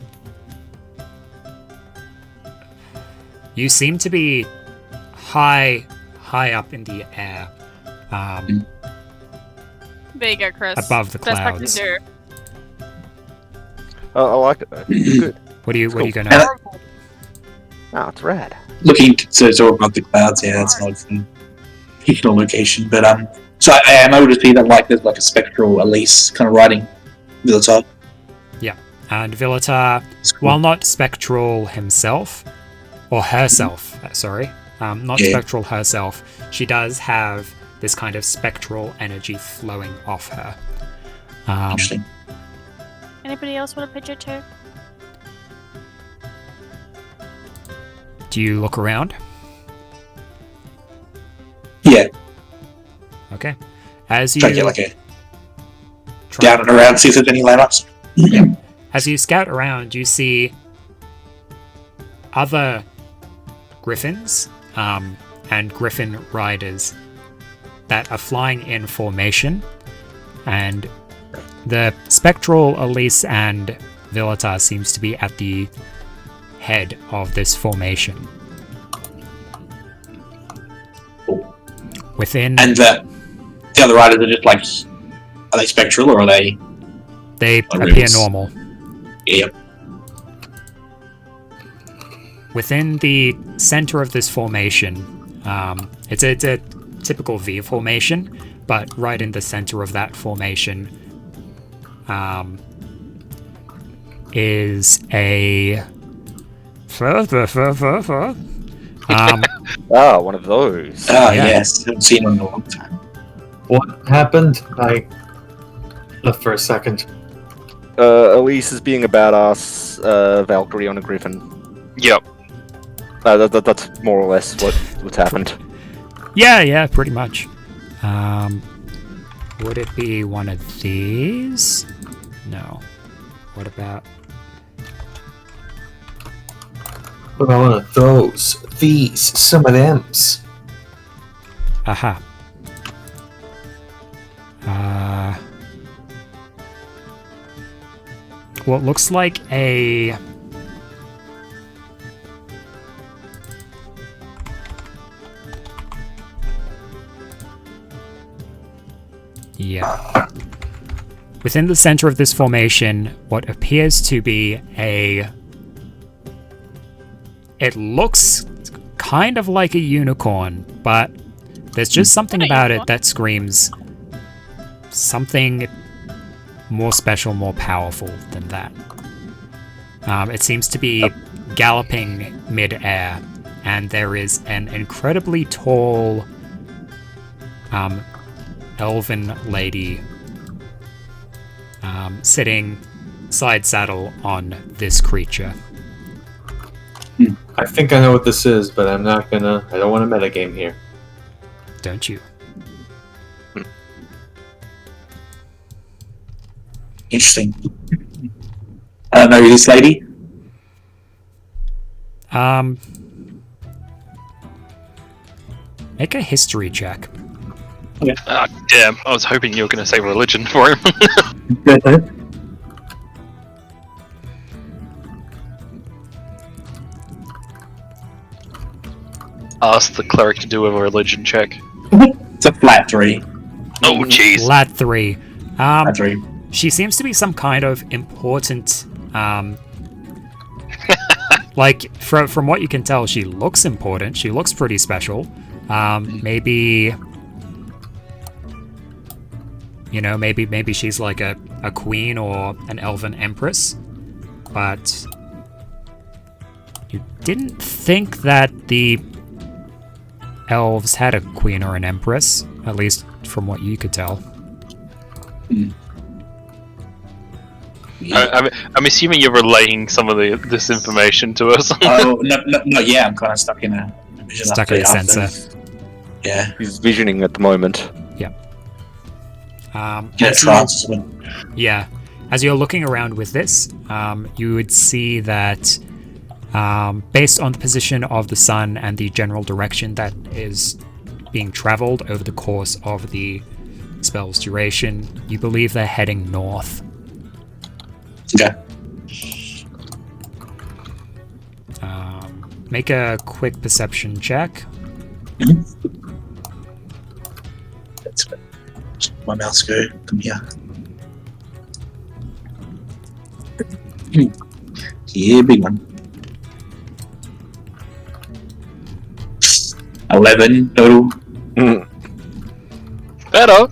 you seem to be high up in the air, There you go, Chris. above the Best I can clouds. do. I like it though. It's good. What are you going And to? Oh, it's rad. looking, so it's all above the clouds. Yeah, it's not a particular location, but so I am able to see that like there's like a spectral Elise kind of riding Villatar. And Villatar, while not spectral himself, or herself, sorry, not Yeah. spectral herself, she does have this kind of spectral energy flowing off her. Interesting. Anybody else want a picture too? Do you look around? Yeah, Okay. As you try to get like a try- down and around, see if there's any landmarks. As you scout around, you see other griffins and griffin riders that are flying in formation, and the spectral Elise and Villatar seems to be at the head of this formation. Within, And the other riders are just like, are they spectral or are they? they Oh, appear runes. normal. Yep. Within the center of this formation, it's a typical V formation, but right in the center of that formation is a Ah, one of those. Ah, Yeah. yes, haven't seen one in a long time. What happened? I left for a second. Elise is being a badass Valkyrie on a griffin. Yep. That's more or less what's happened. yeah, pretty much. Would it be one of these? No. What about? What about one of those? These? Some of them's? Aha. What looks like a... Yeah. Within the center of this formation, what appears to be a... It looks kind of like a unicorn, but there's just something Not a about it unicorn. that screams something more special, more powerful than that. It seems to be galloping mid-air, and there is an incredibly tall elven lady sitting side saddle on this creature. I think I know what this is, but I'm not gonna. I don't want to metagame here. Don't you? Interesting. I don't know who this lady. Make a history check. Ah, damn. I was hoping you were going to say religion for him. ask the cleric to do a religion check. It's a flat 3. Oh, jeez. Flat 3. Flat 3. She seems to be some kind of important, like, from what you can tell, she looks important. She looks pretty special. Maybe, you know, maybe she's like a queen or an elven empress. But you didn't think that the elves had a queen or an empress, at least from what you could tell. I'm assuming you're relaying some of this information to us. Oh, no, yeah, I'm kind of stuck in a vision. Stuck in a sensor. Yeah. He's visioning at the moment. Get a trance or something. Yeah. As you're looking around with this, you would see that based on the position of the sun and the general direction that is being traveled over the course of the spell's duration, you believe they're heading north. Okay. Make a quick perception check. That's good. My mouse go. Come here. Yeah, big one. 11 total. Better.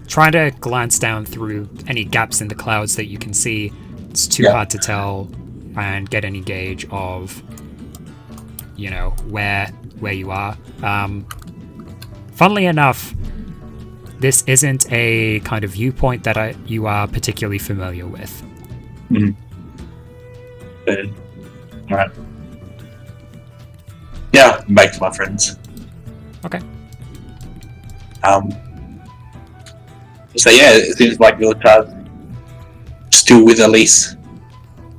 Trying to glance down through any gaps in the clouds that you can see. It's too hard to tell and get any gauge of, you know, where you are. Funnily enough, this isn't a kind of viewpoint that you are particularly familiar with. Good. Alright. Yeah, I'm back to my friends. Okay. So yeah, it seems like your child still with Elise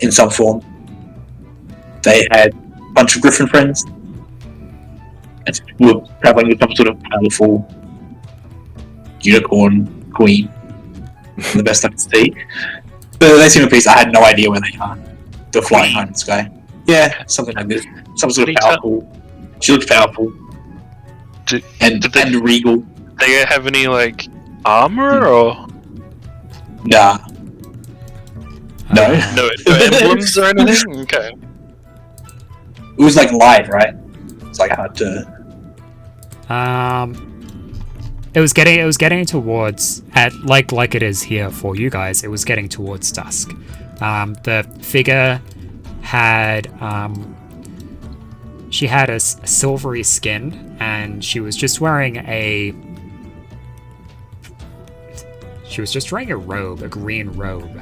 in some form. They had a bunch of Griffin friends and were traveling with some sort of powerful unicorn queen, from the best I can see. But they seem a piece. I had no idea where they are. They're flying high in the sky. Yeah, something like this. Some sort of powerful. She looks powerful and regal. They have any like armor or Nah. No. no emblems or anything? Okay. It was like light, right? It's like hard to. It was getting towards like it is here for you guys. It was getting towards dusk. The figure had she had a silvery skin, and she was just wearing a robe, a green robe.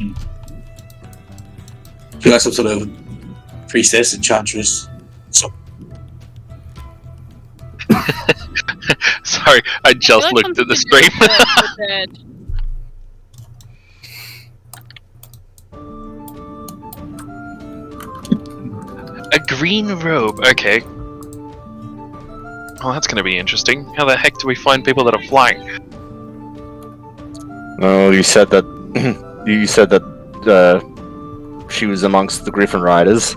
I feel like some sort of priestess, enchantress. So Sorry, I just looked at the stream. A green robe, okay. Well, that's going to be interesting. How the heck do we find people that are flying? Oh, you said that. You said that she was amongst the Griffin Riders.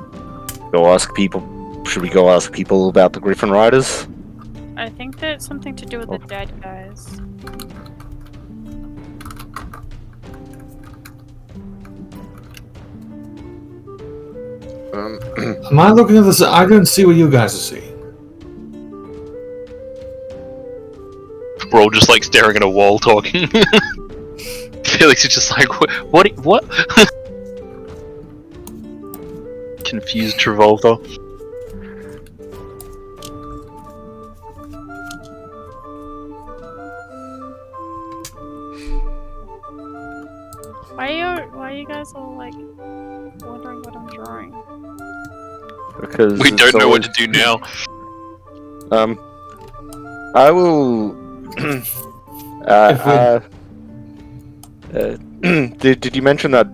Go ask people. Should we go ask people about the Griffin Riders? I think that's something to do with the dead guys. Am I looking at this? I don't see what you guys are seeing. We're all just like staring at a wall talking. Felix is just like, what? Confused Travolta. Why are you guys all like wondering what I'm drawing? Because We don't know what to do now. I will. Did you mention that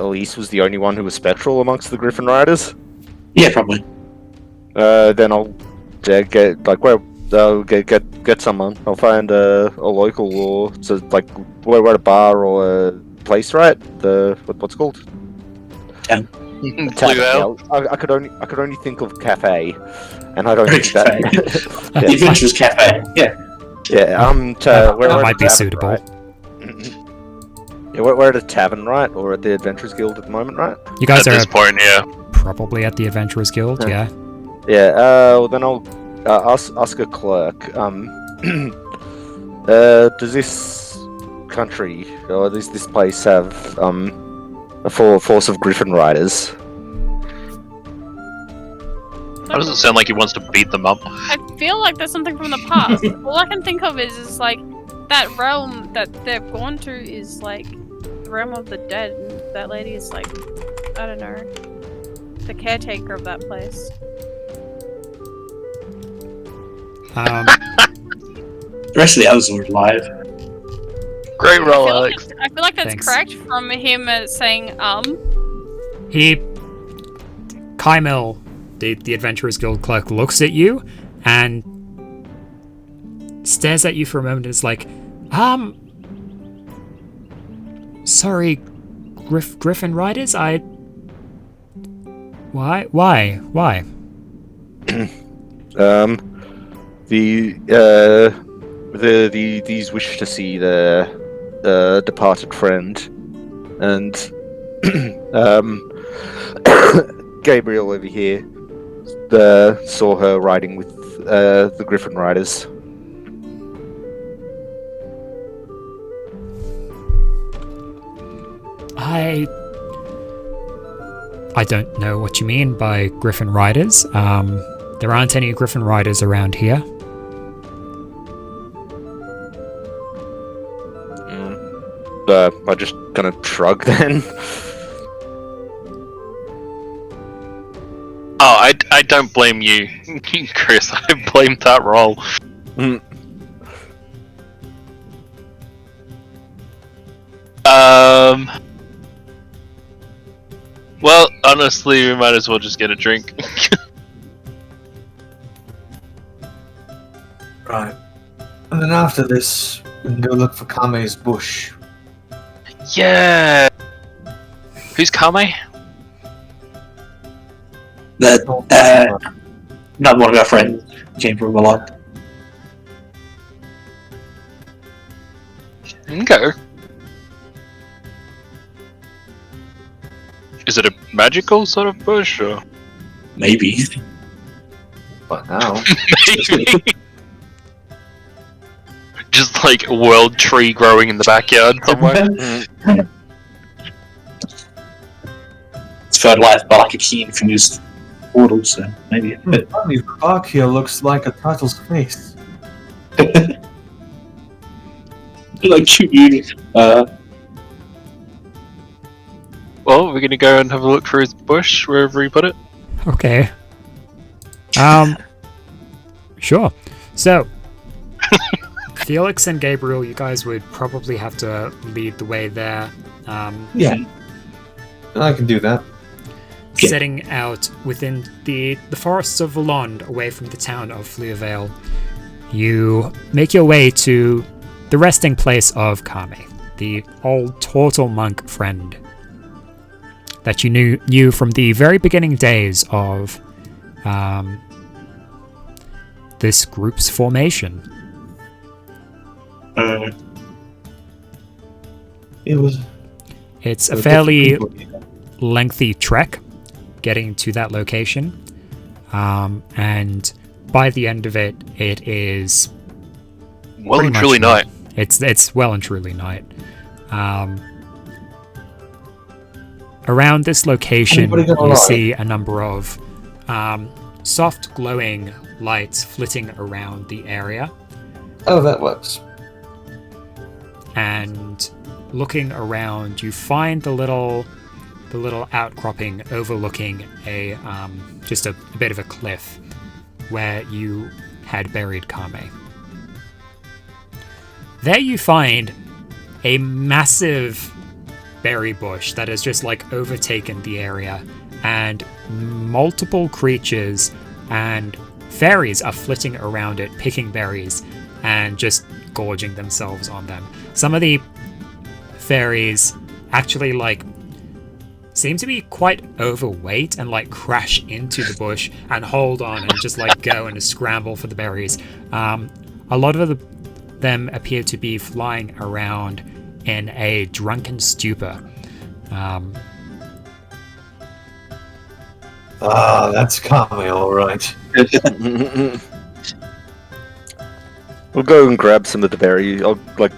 Elise was the only one who was spectral amongst the Griffin Riders? yeah, probably. Then I'll get someone. I'll find a local or so like we're at a bar or a place, right? What's it called? Tavern, Blue Ale. yeah, I could only think of cafe, and I don't think that. The Adventurers Cafe. Yeah. Yeah. That we're at might the be tavern, suitable. right? Yeah, we're at a tavern, right? Or at the Adventurers Guild at the moment, right? You guys At are this point, yeah. probably at the Adventurers Guild, yeah. Yeah. Well, then I'll ask a clerk. Does this country or this place have a full force of Griffin riders? How does it sound like he wants to beat them up? I feel like there's something from the past. All I can think of is like that realm that they've gone to is like the realm of the dead. And that lady is like, I don't know, the caretaker of that place. The rest of the others are alive. Great roll, Alex. I feel like that's Thanks. correct from him saying Kymel, the Adventurers Guild clerk, looks at you and stares at you for a moment and is like, sorry, Griffin Riders? Why? These wish to see the departed friend, and Gabriel over here saw her riding with the Griffin Riders. I don't know what you mean by Griffin Riders. There aren't any Griffin Riders around here. I just kind of shrug then. Oh, I don't blame you, Chris. I blame that roll. Well, honestly, we might as well just get a drink. Right. And then after this, we can go look for Kame's bush. Yeah. Who's Kame? Not one of our friends came from Milan. Okay. Is it a magical sort of bush, or Maybe. But now, maybe just like a world tree growing in the backyard somewhere? It's fertilized by like a key infused portal, so maybe. But funny, the bark here looks like a turtle's face. like cute unit. Well, we're gonna go and have a look for his bush wherever he put it. Okay. Sure. So, Felix and Gabriel, you guys would probably have to lead the way there. Yeah. I can do that. Yeah. Setting out within the forests of Volond, away from the town of Fleurvale, you make your way to the resting place of Kame, the old turtle monk friend that you knew from the very beginning days of this group's formation. It's a fairly lengthy trek getting to that location, and by the end of it, it is Well pretty and much truly night. It's well and truly night. Around this location, Anybody got a you light? see a number of soft glowing lights flitting around the area, Oh, that works. and looking around, you find the little outcropping overlooking a just a bit of a cliff where you had buried Kame. There you find a massive berry bush that has just like overtaken the area, and multiple creatures and fairies are flitting around it, picking berries and just gorging themselves on them. Some of the fairies actually like seem to be quite overweight and like crash into the bush and hold on and just like go and scramble for the berries. A lot of them appear to be flying around in a drunken stupor. That's Kami, alright. We'll go and grab some of the berries. I'll like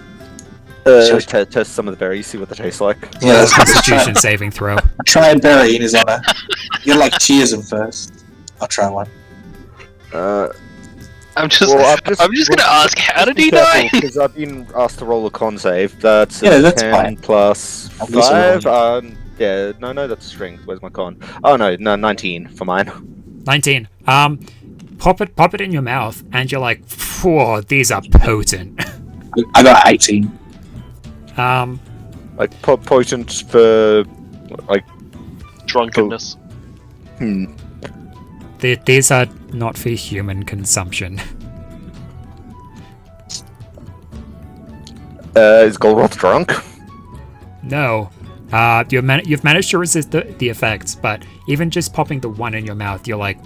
test some of the berries, see what they taste like. Yeah, that's Constitution saving throw. try a berry in his honor. You gotta like cheers him first. I'll try one. I'm just gonna ask, how did he careful, die? Because I've been asked to roll a con save. That's Yeah, that's 10 fine. plus At least a 5. Yeah, no, that's strength. Where's my con? Oh no, 19 for mine. 19. Pop it in your mouth, and you're like, whoa, these are potent. I got 18. Like potent for like Drunkenness. These are not for human consumption. Is Golroth drunk? No. You've managed to resist the effects, but even just popping the one in your mouth, you're like,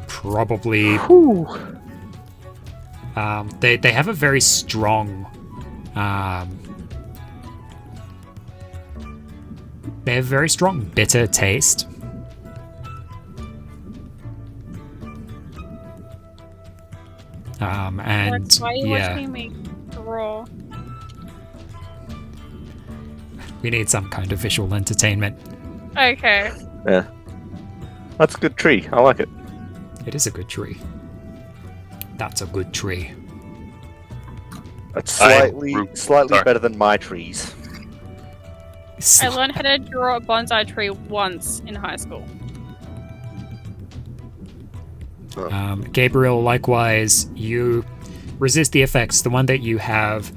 probably. They have a very strong. They have a very strong bitter taste. And Why are you yeah, watching me draw? we need some kind of visual entertainment. Okay. Yeah. That's a good tree. I like it. It is a good tree. That's a good tree. That's Sorry. slightly better than my trees. I learned how to draw a bonsai tree once in high school. Gabriel, likewise, you resist the effects. The one that you have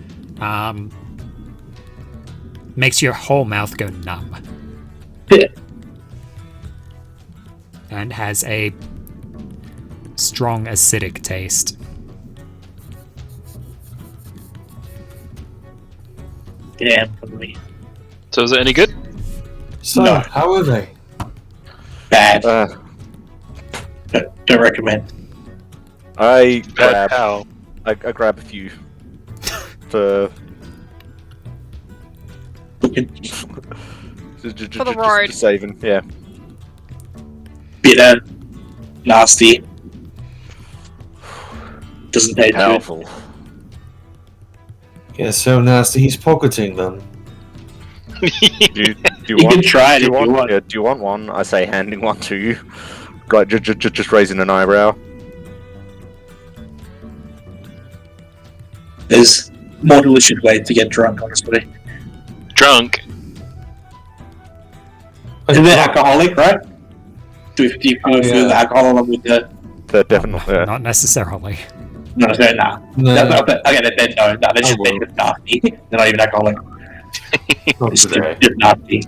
makes your whole mouth go numb. And has a strong acidic taste. Yeah, probably. So is it any good? So, No. how are they? Bad. Uh, Don't recommend. I Bad grab pal. I grab a few for For the road. just saving. Yeah. Bitter. Nasty. Doesn't taste good. Powerful. Yeah, so nasty, he's pocketing them. Do you You want? can try it do if you want? you want. Yeah, do you want one? I say handing one to you. Right, just raising an eyebrow. There's more delicious ways to get drunk, honestly. Drunk. Is it alcoholic, right? Do you go through the alcohol along with the... They're definitely. Yeah. Not necessarily. No, no. No. Okay, they're just nasty. They're not even alcoholic. Not It's today. just nasty.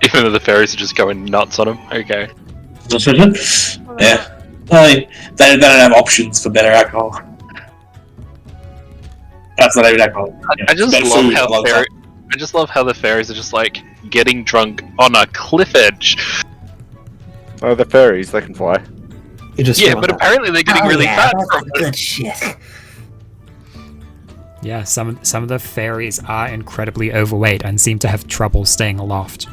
Even though the fairies are just going nuts on him. Okay. Yeah. I mean, they don't have options for better alcohol. That's not even alcohol. I just Better love food how alongside. I just love how the fairies are just like getting drunk on a cliff edge. Oh, the fairies. They can fly. You just Yeah, but apparently they're getting really fat from it. Good shit. Yeah, some of the fairies are incredibly overweight and seem to have trouble staying aloft.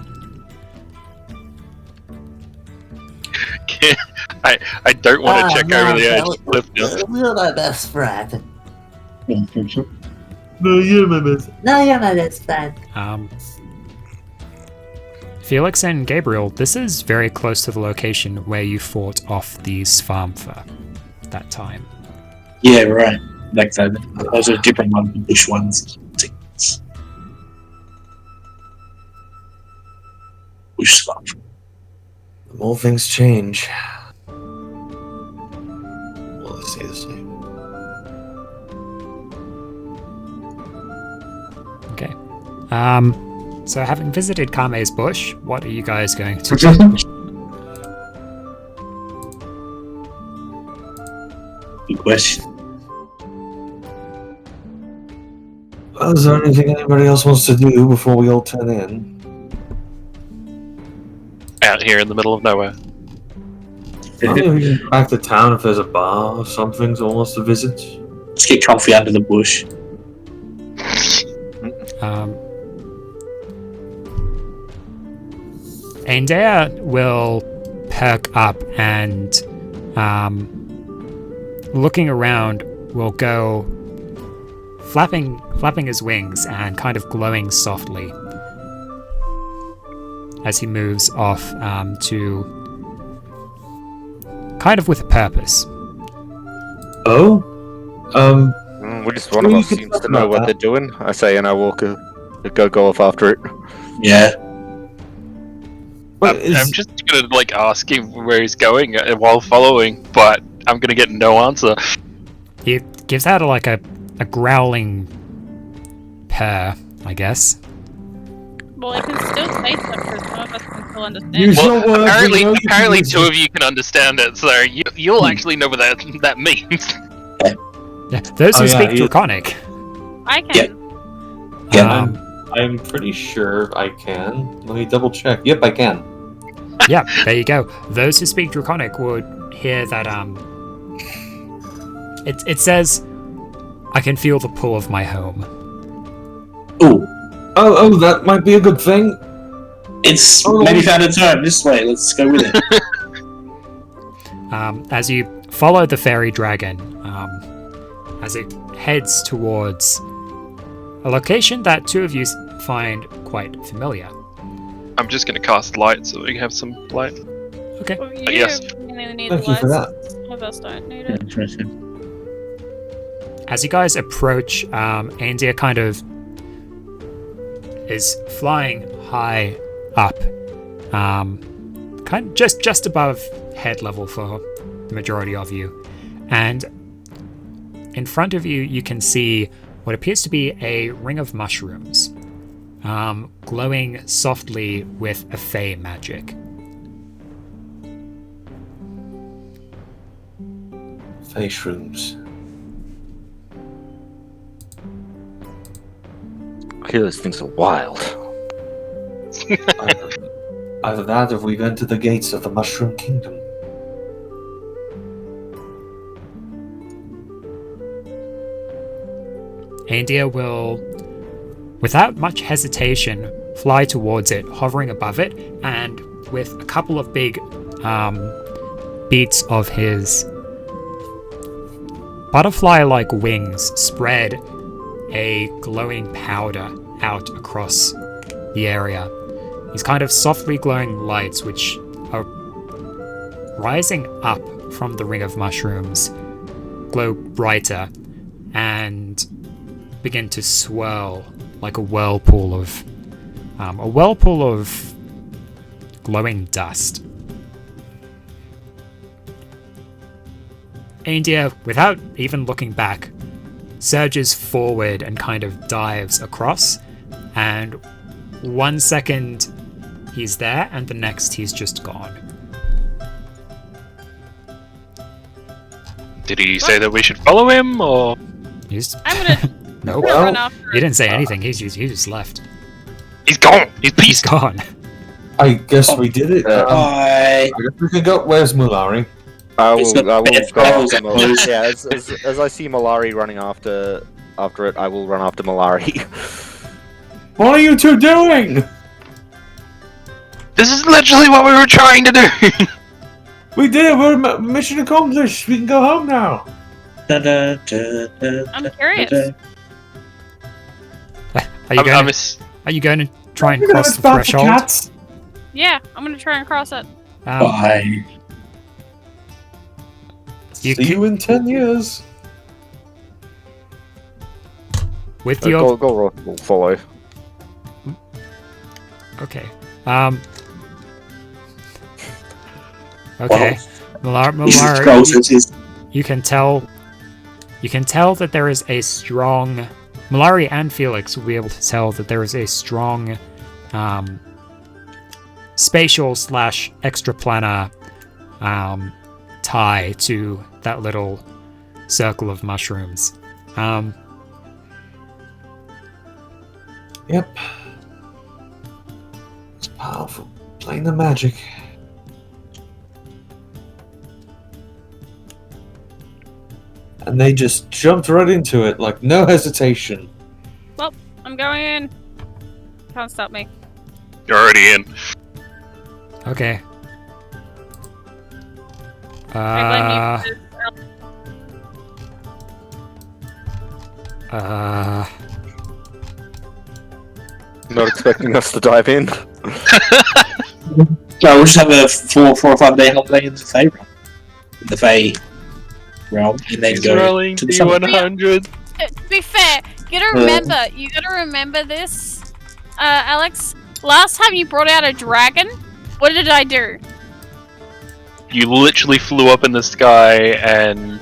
I don't want to check over the edge of the cliff now. You're my best friend. No, you're my best. No, you're my best friend. Felix and Gabriel, this is very close to the location where you fought off the Svärmfa that time. Yeah, right. Like that. Those are different ones, bush ones. Bush stuff. All things change. Well, they stay the same. Okay. So having visited Kame's bush, what are you guys going to do? Good question. Is there anything anybody else wants to do before we all turn in? out here in the middle of nowhere. Maybe we can go back to town if there's a bar or something to wants to visit. Let's get comfy under the bush. Aindea will perk up and, looking around, will go flapping his wings and kind of glowing softly as he moves off to kind of with a purpose. Oh? We just one of us seems to know what they're doing. I say, and I walk go off after it. Yeah. I'm just gonna ask him where he's going while following, but I'm gonna get no answer. He gives out a growling purr, I guess. Well, I can still say stuff because some of us can still understand. Use your words, Apparently, two of you can understand it, so you'll actually know what that means. Yeah, those who speak Draconic. I can. Yeah. I'm pretty sure I can. Let me double check. Yep, I can. Yeah, there you go. Those who speak Draconic would hear that, It says, I can feel the pull of my home. Ooh. Oh, that might be a good thing. It's maybe found its home this way. Let's go with it. As you follow the fairy dragon, as it heads towards a location that two of you find quite familiar. I'm just gonna cast light so we can have some light. Okay. Well, yes. Need Thank you for that. Some of us don't need it. Interesting. As you guys approach, Andia kind of is flying high up, kind of just above head level for the majority of you, and in front of you you can see what appears to be a ring of mushrooms, glowing softly with a fey magic. Fey shrooms. Okay, those things are wild. Either that or we've entered the gates of the Mushroom Kingdom. Andia will, without much hesitation, fly towards it, hovering above it, and with a couple of big beats of his butterfly-like wings, spread a glowing powder out across the area. These kind of softly glowing lights which are rising up from the ring of mushrooms glow brighter and begin to swirl like a whirlpool of glowing dust. India, without even looking back, surges forward and kind of dives across, and 1 second he's there and the next he's just gone. Did he say that we should follow him, or...? I'm gonna Nope. run after He didn't say anything, he just left. He's gone! He's He's peaced! gone. I guess we did it. Bye. I guess we can go. Where's Mulari? I will It's not go bad after fellows. Malari. Yeah, as I see Malari running after it, I will run after Malari. What are you two doing? This is literally what we were trying to do! We did it. We're mission accomplished. We can go home now. I'm curious. Are you going to try and We're gonna cross the adopt threshold? cats. Yeah, I'm gonna try and cross it. Bye. You See you in 10 years. with your Go will follow. okay. Okay. Malari, you can tell that there is a strong Malari and Felix will be able to tell that there is a strong spatial / extraplanar tie to that little circle of mushrooms. Yep. It's powerful. Playing the magic. And they just jumped right into it, like no hesitation. Well, I'm going in. Can't stop me. You're already in. Okay. I blame you for Not expecting us to dive in. So we'll just have a 4 or 5 day holiday in the Fae realm. In the Fae realm, and then He's go rolling to the summer. D100. To be fair, you gotta remember this, Alex. Last time you brought out a dragon, what did I do? You literally flew up in the sky and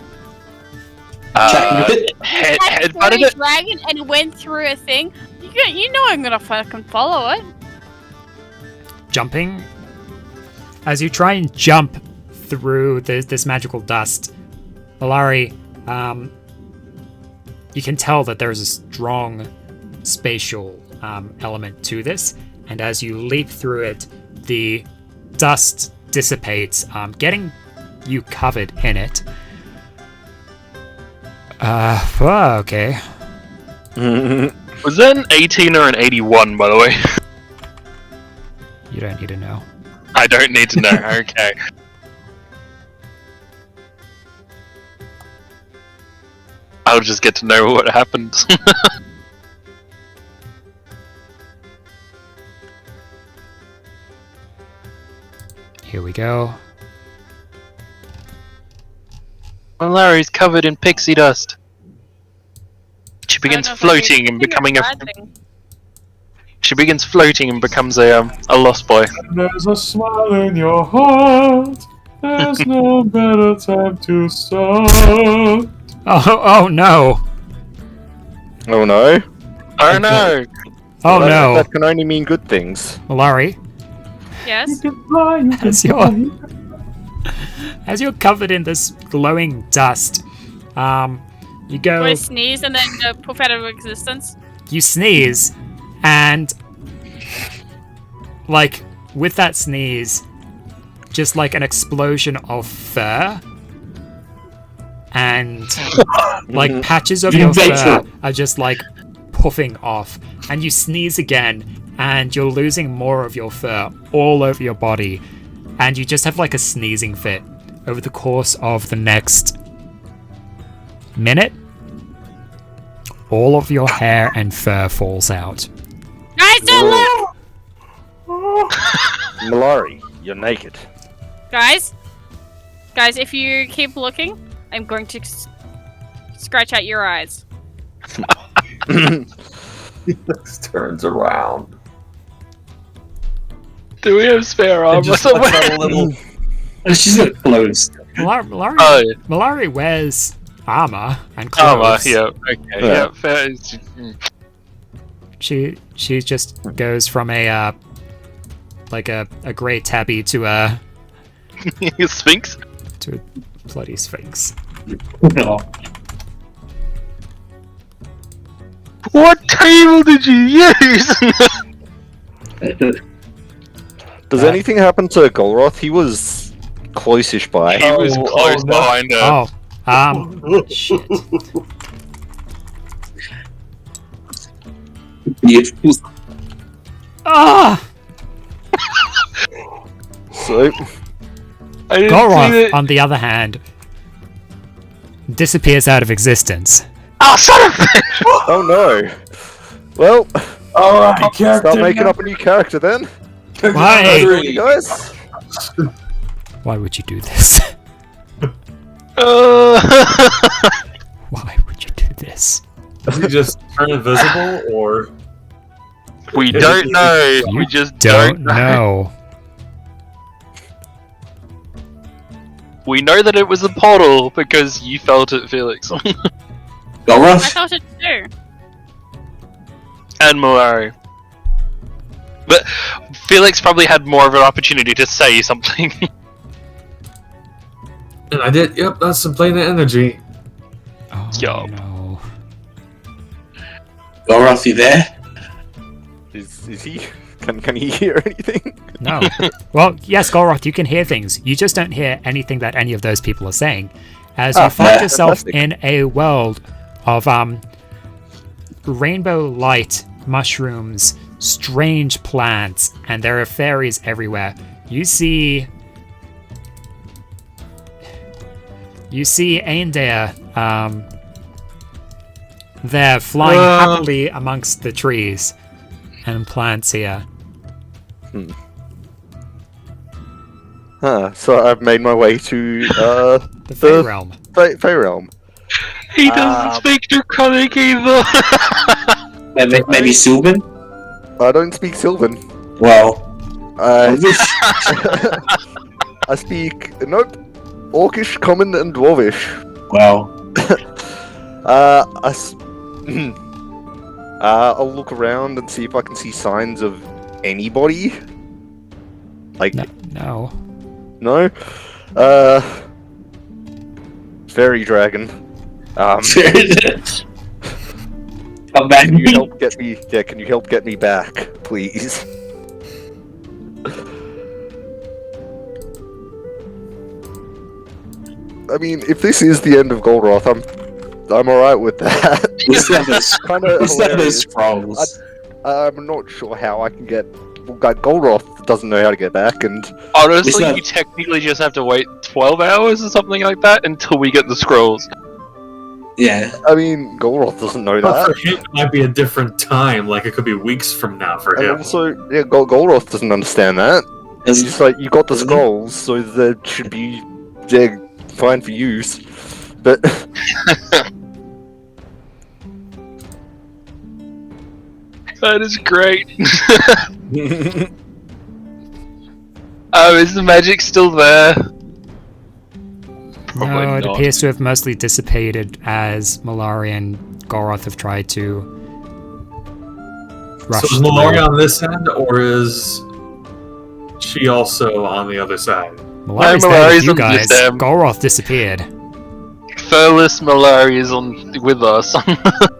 headbutted a it. dragon and it went through a thing. You know I'm gonna fucking follow it. Jumping. As you try and jump through this magical dust, Malari, you can tell that there's a strong spatial element to this, and as you leap through it, the dust dissipates, getting you covered in it. Okay. Was that an 18 or an 81, by the way? You don't need to know. I don't need to know. Okay. I'll just get to know what happened. Here we go. Well, Larry's covered in pixie dust. She begins floating and becoming a. She begins floating and becomes a lost boy. There's a smile in your heart. There's no better time to start. Oh no! Oh no. Oh no! Oh no! That can only mean good things. Malari, Yes. as you're covered in this glowing dust, you go. Do I sneeze and then poof out of existence? You sneeze, and like with that sneeze, just like an explosion of fur, and like patches of your fur are just like puffing off, and you sneeze again, and you're losing more of your fur all over your body, and you just have like a sneezing fit over the course of the next minute. All of your hair and fur falls out. Guys, don't look! Malari, you're naked. Guys, if you keep looking, I'm going to scratch out your eyes. He turns around. Do we have spare armor somewhere? She's got clothes. Malari wears armor and clothes. Armor, yeah, okay, yeah, fair. She just goes from a like a grey tabby to a Sphinx? to a bloody sphinx. No. What table did you use? Does anything happen to Golroth? He was close-ish by. He was close behind her. Shit. Ah! So, I didn't see Golroth, that. on the other hand, disappears out of existence. Oh, son of a bitch! oh no. Well, Alright, start making up a new character then. Why? You guys. Why would you do this? Why would you do this? Does he just turn invisible, or...? We don't know. We just Don't know. We know that it was a portal because you felt it, Felix. I Golroth? thought it too. And Malari. But Felix probably had more of an opportunity to say something. And I did, yep, that's some planar energy. Oh, Yup. no. Golroth, you there? Is he? Can you hear anything? No. Well, yes, Golroth, you can hear things. You just don't hear anything that any of those people are saying. As you find yourself fantastic. in a world of rainbow light, mushrooms, strange plants, and there are fairies everywhere. You see Aindair there flying happily amongst the trees and plants here. So I've made my way to The Fey Realm. Fey Realm. He doesn't speak Draconic either. Maybe Sylvan? I don't speak Sylvan. Well, I I speak Orcish, Common, and Dwarvish. well, I'll look around and see if I can see signs of anybody. Like No. no, fairy dragon. come back. Can you help get me? Yeah, can you help get me back, please? I mean, if this is the end of Golroth, I'm alright with that. Who's that those Kinda hilarious. scrolls? I'm not sure how I can get. Well, Golroth doesn't know how to get back, and Honestly, that- you technically just have to wait 12 hours or something like that until we get the scrolls. Yeah. I mean, Golroth doesn't know But that. for him, it might be a different time. Like, it could be weeks from now for And him. also, yeah, Golroth doesn't understand that. He's just like, you got the Doesn't he? scrolls, so that should be fine for use. But That is great. Oh, is the magic still there? Probably No, it not. appears to have mostly dissipated as Malari and Golroth have tried to rush So is through. Malaria on this end, or is she also on the other side? Malari's No, there with Malari's you on this guys. end. Golroth disappeared. Furless Malari is on with us.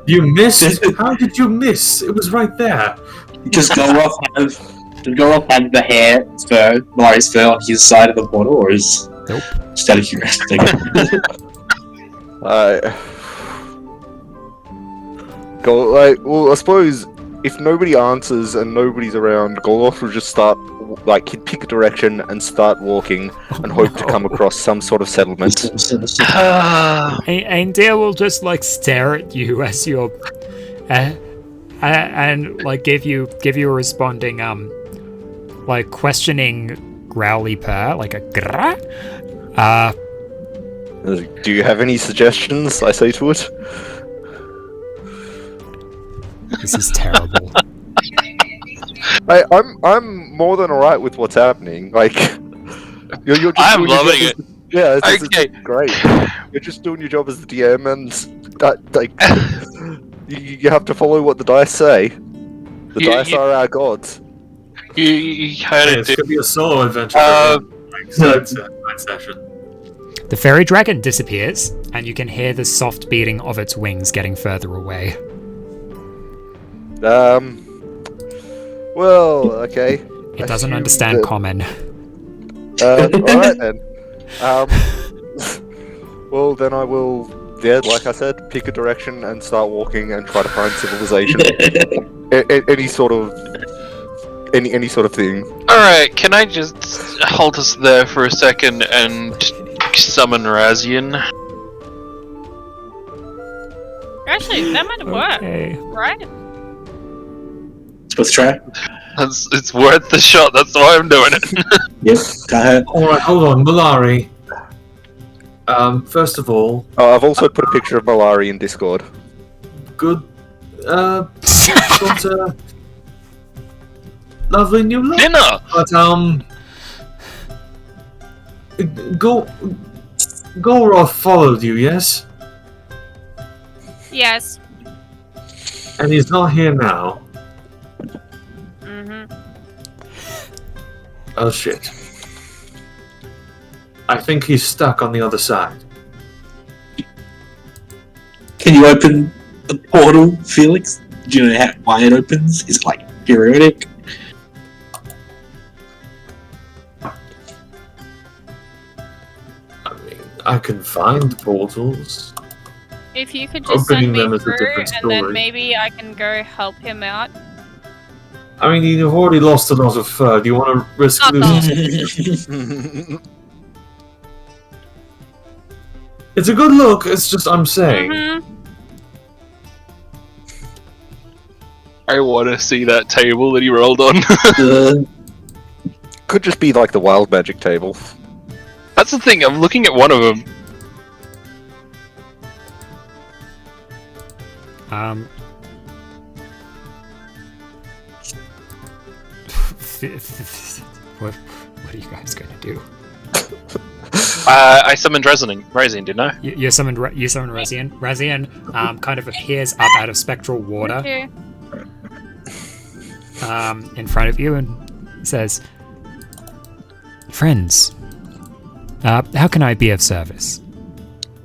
You missed? How did you miss? It was right there. Does Golroth have the hair fur, Mari's fur on his side of the bottle, or is Nope. just out of curiosity? well, I suppose if nobody answers and nobody's around, Golroth will just start, like, he'd pick a direction and start walking and hope to come across some sort of settlement. Aindair will just like stare at you as you're, and like give you a responding like questioning growly purr, like a grrr. Do you have any suggestions? I say to it. This is terrible. I'm more than alright with what's happening. Like, you're just I'm doing your loving job it. Yeah, it's Okay. great. You're just doing your job as the DM, and like, you have to follow what the dice say. The dice are our gods. You heard Hey, it, this dude. could be a solo adventure. Like, side session. The fairy dragon disappears, and you can hear the soft beating of its wings getting further away. Well, okay. It doesn't Assume understand that- common. Alright then. Well, then I will, yeah, like I said, pick a direction and start walking and try to find civilization. Any sort of thing. Alright, can I just hold us there for a second and summon Razian? Actually, that might work, Okay. right? Let's try. It's worth the shot, that's why I'm doing it. Yep, can't hurt. Alright, hold on, Malari. First of all, Oh, I've also put a picture of Malari in Discord. good, got a lovely new look. Dinner! But, Golroth followed you, yes? Yes. And he's not here now. Mm-hmm. Oh shit. I think he's stuck on the other side. Can you open the portal, Felix? Do you know why it opens? Is it like periodic? I can find portals. If you could just Opening send me them is a through, different and then story. maybe I can go help him out. I mean, you've already lost a lot of fur. Do you want to risk Not losing? It's a good look. It's just I'm saying. Mm-hmm. I want to see that table that he rolled on. Could just be like the wild magic table. That's the thing. I'm looking at one of them. What are you guys going to do? I summoned Rising, didn't I? You summoned Razian. Razian kind of appears up out of spectral water in front of you and says, "Friends, how can I be of service?"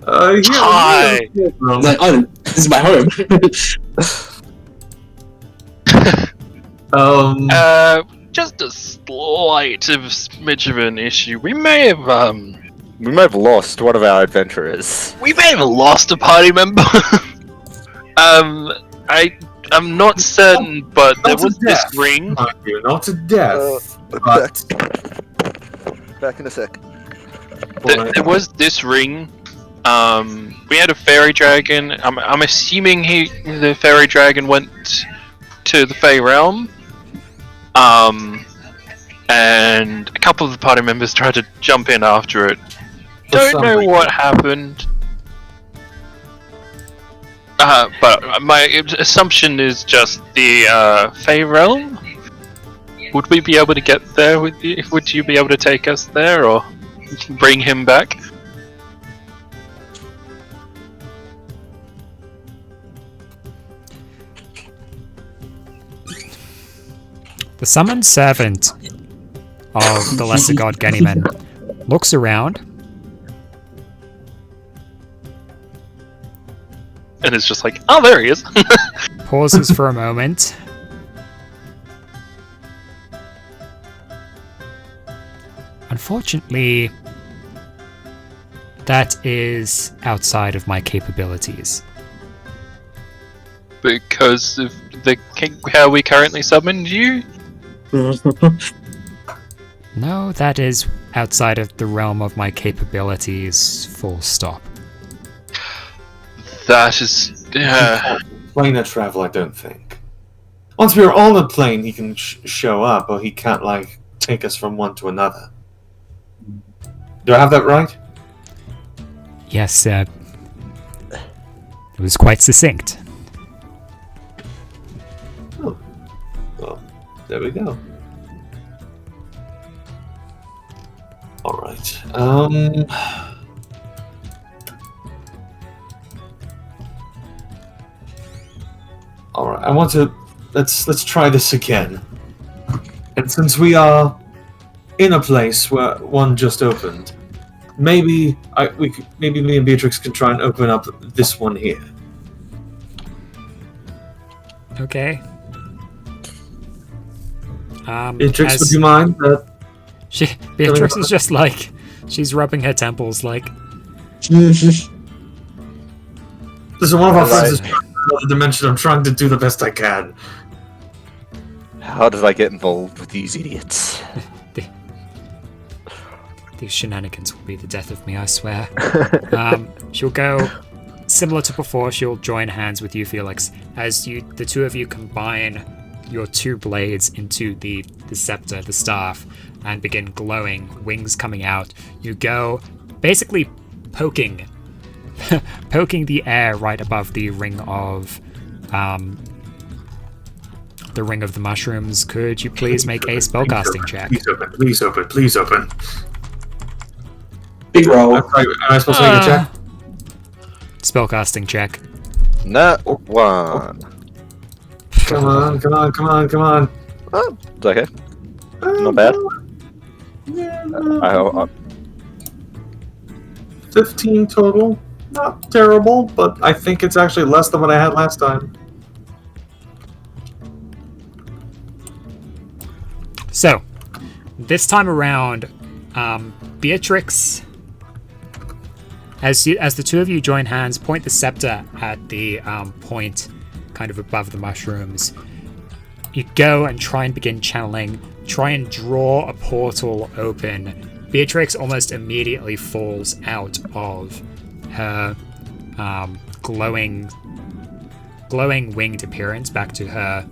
Hi. Like, oh, this is my home. Just a slight smidge of an issue. We may have lost one of our adventurers. We may have lost a party member. I'm not certain, but there was this ring. Not to death, but back in a sec. There was this ring. We had a fairy dragon. I'm assuming the fairy dragon went to the Fey realm. And a couple of the party members tried to jump in after it. Don't know what happened. But my assumption is just the Fey realm. Would we be able to get there with you? Would you be able to take us there or bring him back? The summoned servant of the lesser god Ganymen looks around and it's just like, oh, there he is. pauses for a moment, unfortunately, that is outside of my capabilities. Because of how we currently summoned you? No, that is outside of the realm of my capabilities, full stop. That is... plane of travel, I don't think. Once we're on the plane, he can show up, but he can't, like, take us from one to another. Do I have that right? Yes, it was quite succinct. Oh. Well, there we go. Alright, Alright, I want to... Let's try this again. And since we are in a place where one just opened, maybe me and Beatrix can try and open up this one here. Okay. Beatrix, would you mind? Beatrix is just like, she's rubbing her temples like... Listen, one of our friends is trying to another dimension. I'm trying to do the best I can. How did I get involved with these idiots? These shenanigans will be the death of me, I swear. She'll go, similar to before, she'll join hands with you, Felix, as the two of you combine your two blades into the scepter, the staff, and begin glowing, wings coming out. You go basically poking the air right above the ring of the mushrooms. Could you please make a spellcasting check? Please open. Big roll. Am I supposed to make a check? Spellcasting check. Nat one. Come on. Oh, it's okay. Not bad. 15 total. Not terrible, but I think it's actually less than what I had last time. So, this time around, Beatrix As the two of you join hands, point the scepter at the point kind of above the mushrooms. You go and try and begin channeling, try and draw a portal open. Beatrix almost immediately falls out of her glowing winged appearance back to her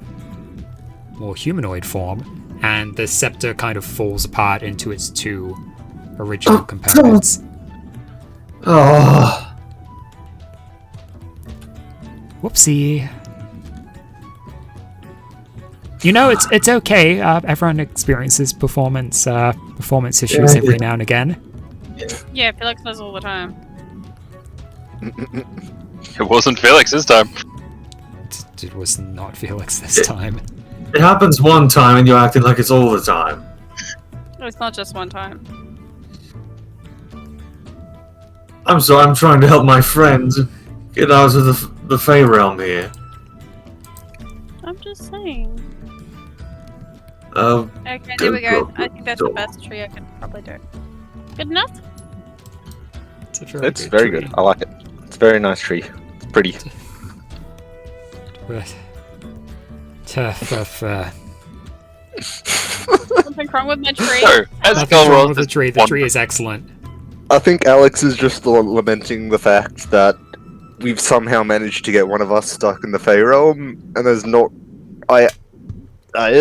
more humanoid form, and the scepter kind of falls apart into its two original components. Oh. Whoopsie. You know, it's okay. Everyone experiences performance issues every now and again. Yeah, Felix does all the time. It wasn't Felix this time. It was not Felix this time. It happens one time and you're acting like it's all the time. It's not just one time. I'm sorry, I'm trying to help my friends get out of the Fey realm here. I'm just saying. Okay, there we go. I think that's the best tree I could probably do. Good enough? It's very good. I like it. It's a very nice tree. It's pretty. Something wrong with my tree? No, as Nothing's wrong with the tree. The tree is excellent. I think Alex is just lamenting the fact that we've somehow managed to get one of us stuck in the Fey realm, and there's not. Yeah. I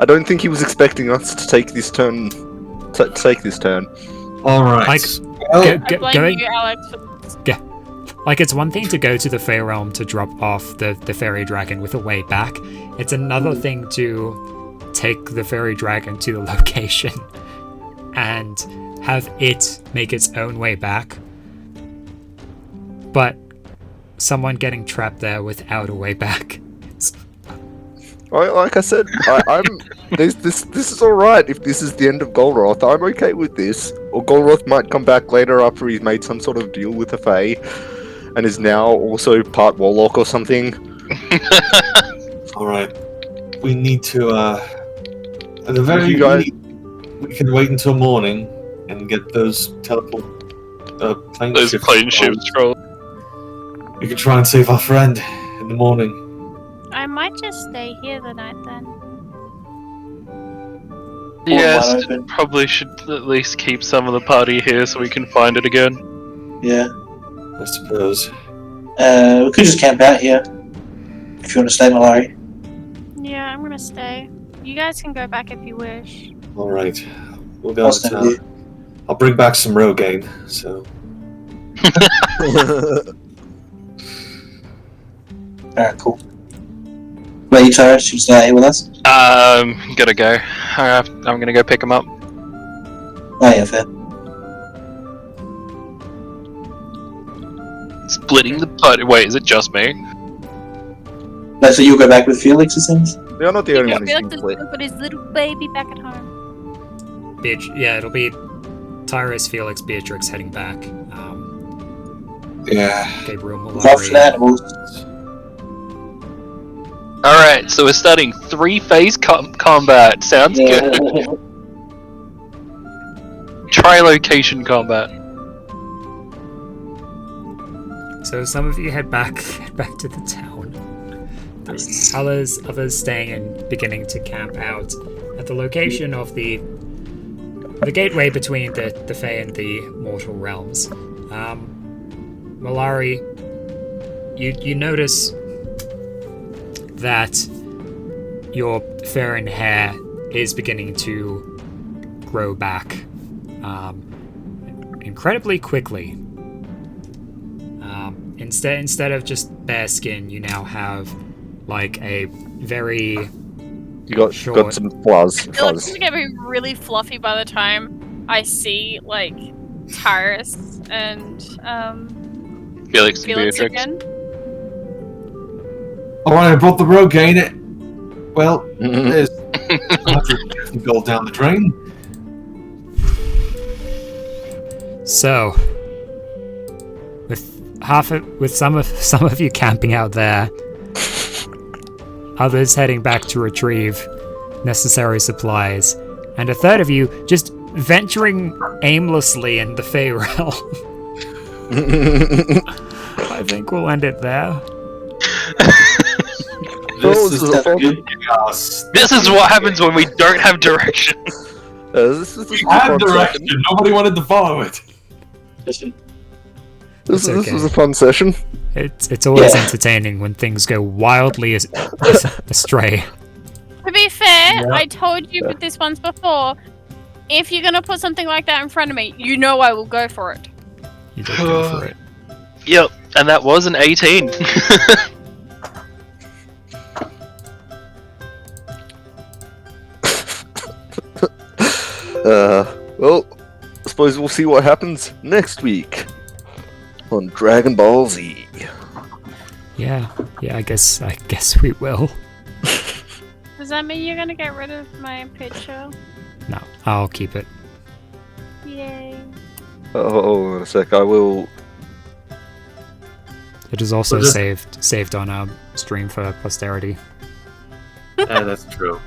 don't think he was expecting us to take this turn. Take this turn. All right. I blame you, Alex. Yeah. Like, it's one thing to go to the Fey realm to drop off the fairy dragon with a way back. It's another thing to take the fairy dragon to the location and have it make its own way back. But someone getting trapped there without a way back. Like I said, this is all right. If this is the end of Golroth, I'm okay with this. Or Golroth might come back later after he's made some sort of deal with the Fae, and is now also part Warlock or something. All right, we need to. At the very least, we can wait until morning and get those plane ships scrolls. We can try and save our friend in the morning. I might just stay here the night then. Yes, probably should at least keep some of the party here so we can find it again. Yeah. I suppose. We could just camp out here. If you want to stay, Malari. Yeah, I'm gonna stay. You guys can go back if you wish. Alright. We'll go to town. I'll bring back some Rogaine, so. Alright, cool. Wait, Tyrus, you stay here with us? Gotta go. I'm gonna go pick him up. Oh, yeah, fair. Splitting the party. Wait, is it just me? No, so you'll go back with Felix, it seems? They're not the only one Felix who's has split. got his little baby back at home. Yeah, it'll be Tyrus, Felix, Beatrix heading back. Yeah. Gabriel, Lots of animals. Alright, so we're starting 3-phase combat. Sounds good. Tri-location combat. So some of you head back to the town. Others staying and beginning to camp out at the location of the gateway between the Fae and the mortal realms. Malari, you notice that your Farron hair is beginning to grow back incredibly quickly. Instead of just bare skin, you now have like a very got some fuzz. It looks like it'll be really fluffy by the time I see like Tyrus and Felix and Beatrix again. Alright, I brought the Rogaine. Well, there's 150 gold down the drain. So, with some of you camping out there, others heading back to retrieve necessary supplies, and a third of you just venturing aimlessly in the Fey realm. I think we'll end it there. This is chaos. This is what happens when we don't have direction. This is We a had fun direction. session. Nobody wanted to follow it. This okay. was a fun session. It's always entertaining when things go wildly astray. To be fair, Yeah. I told you with this once before, if you're gonna put something like that in front of me, you know I will go for it. You did go for it. Yep, and that was an 18. Well, I suppose we'll see what happens next week on Dragon Ball Z. Yeah, I guess we will. Does that mean you're gonna get rid of my picture? No, I'll keep it. Yay. Hold on a sec, I will... It is also Well, just- saved on our stream for posterity. Yeah, that's true.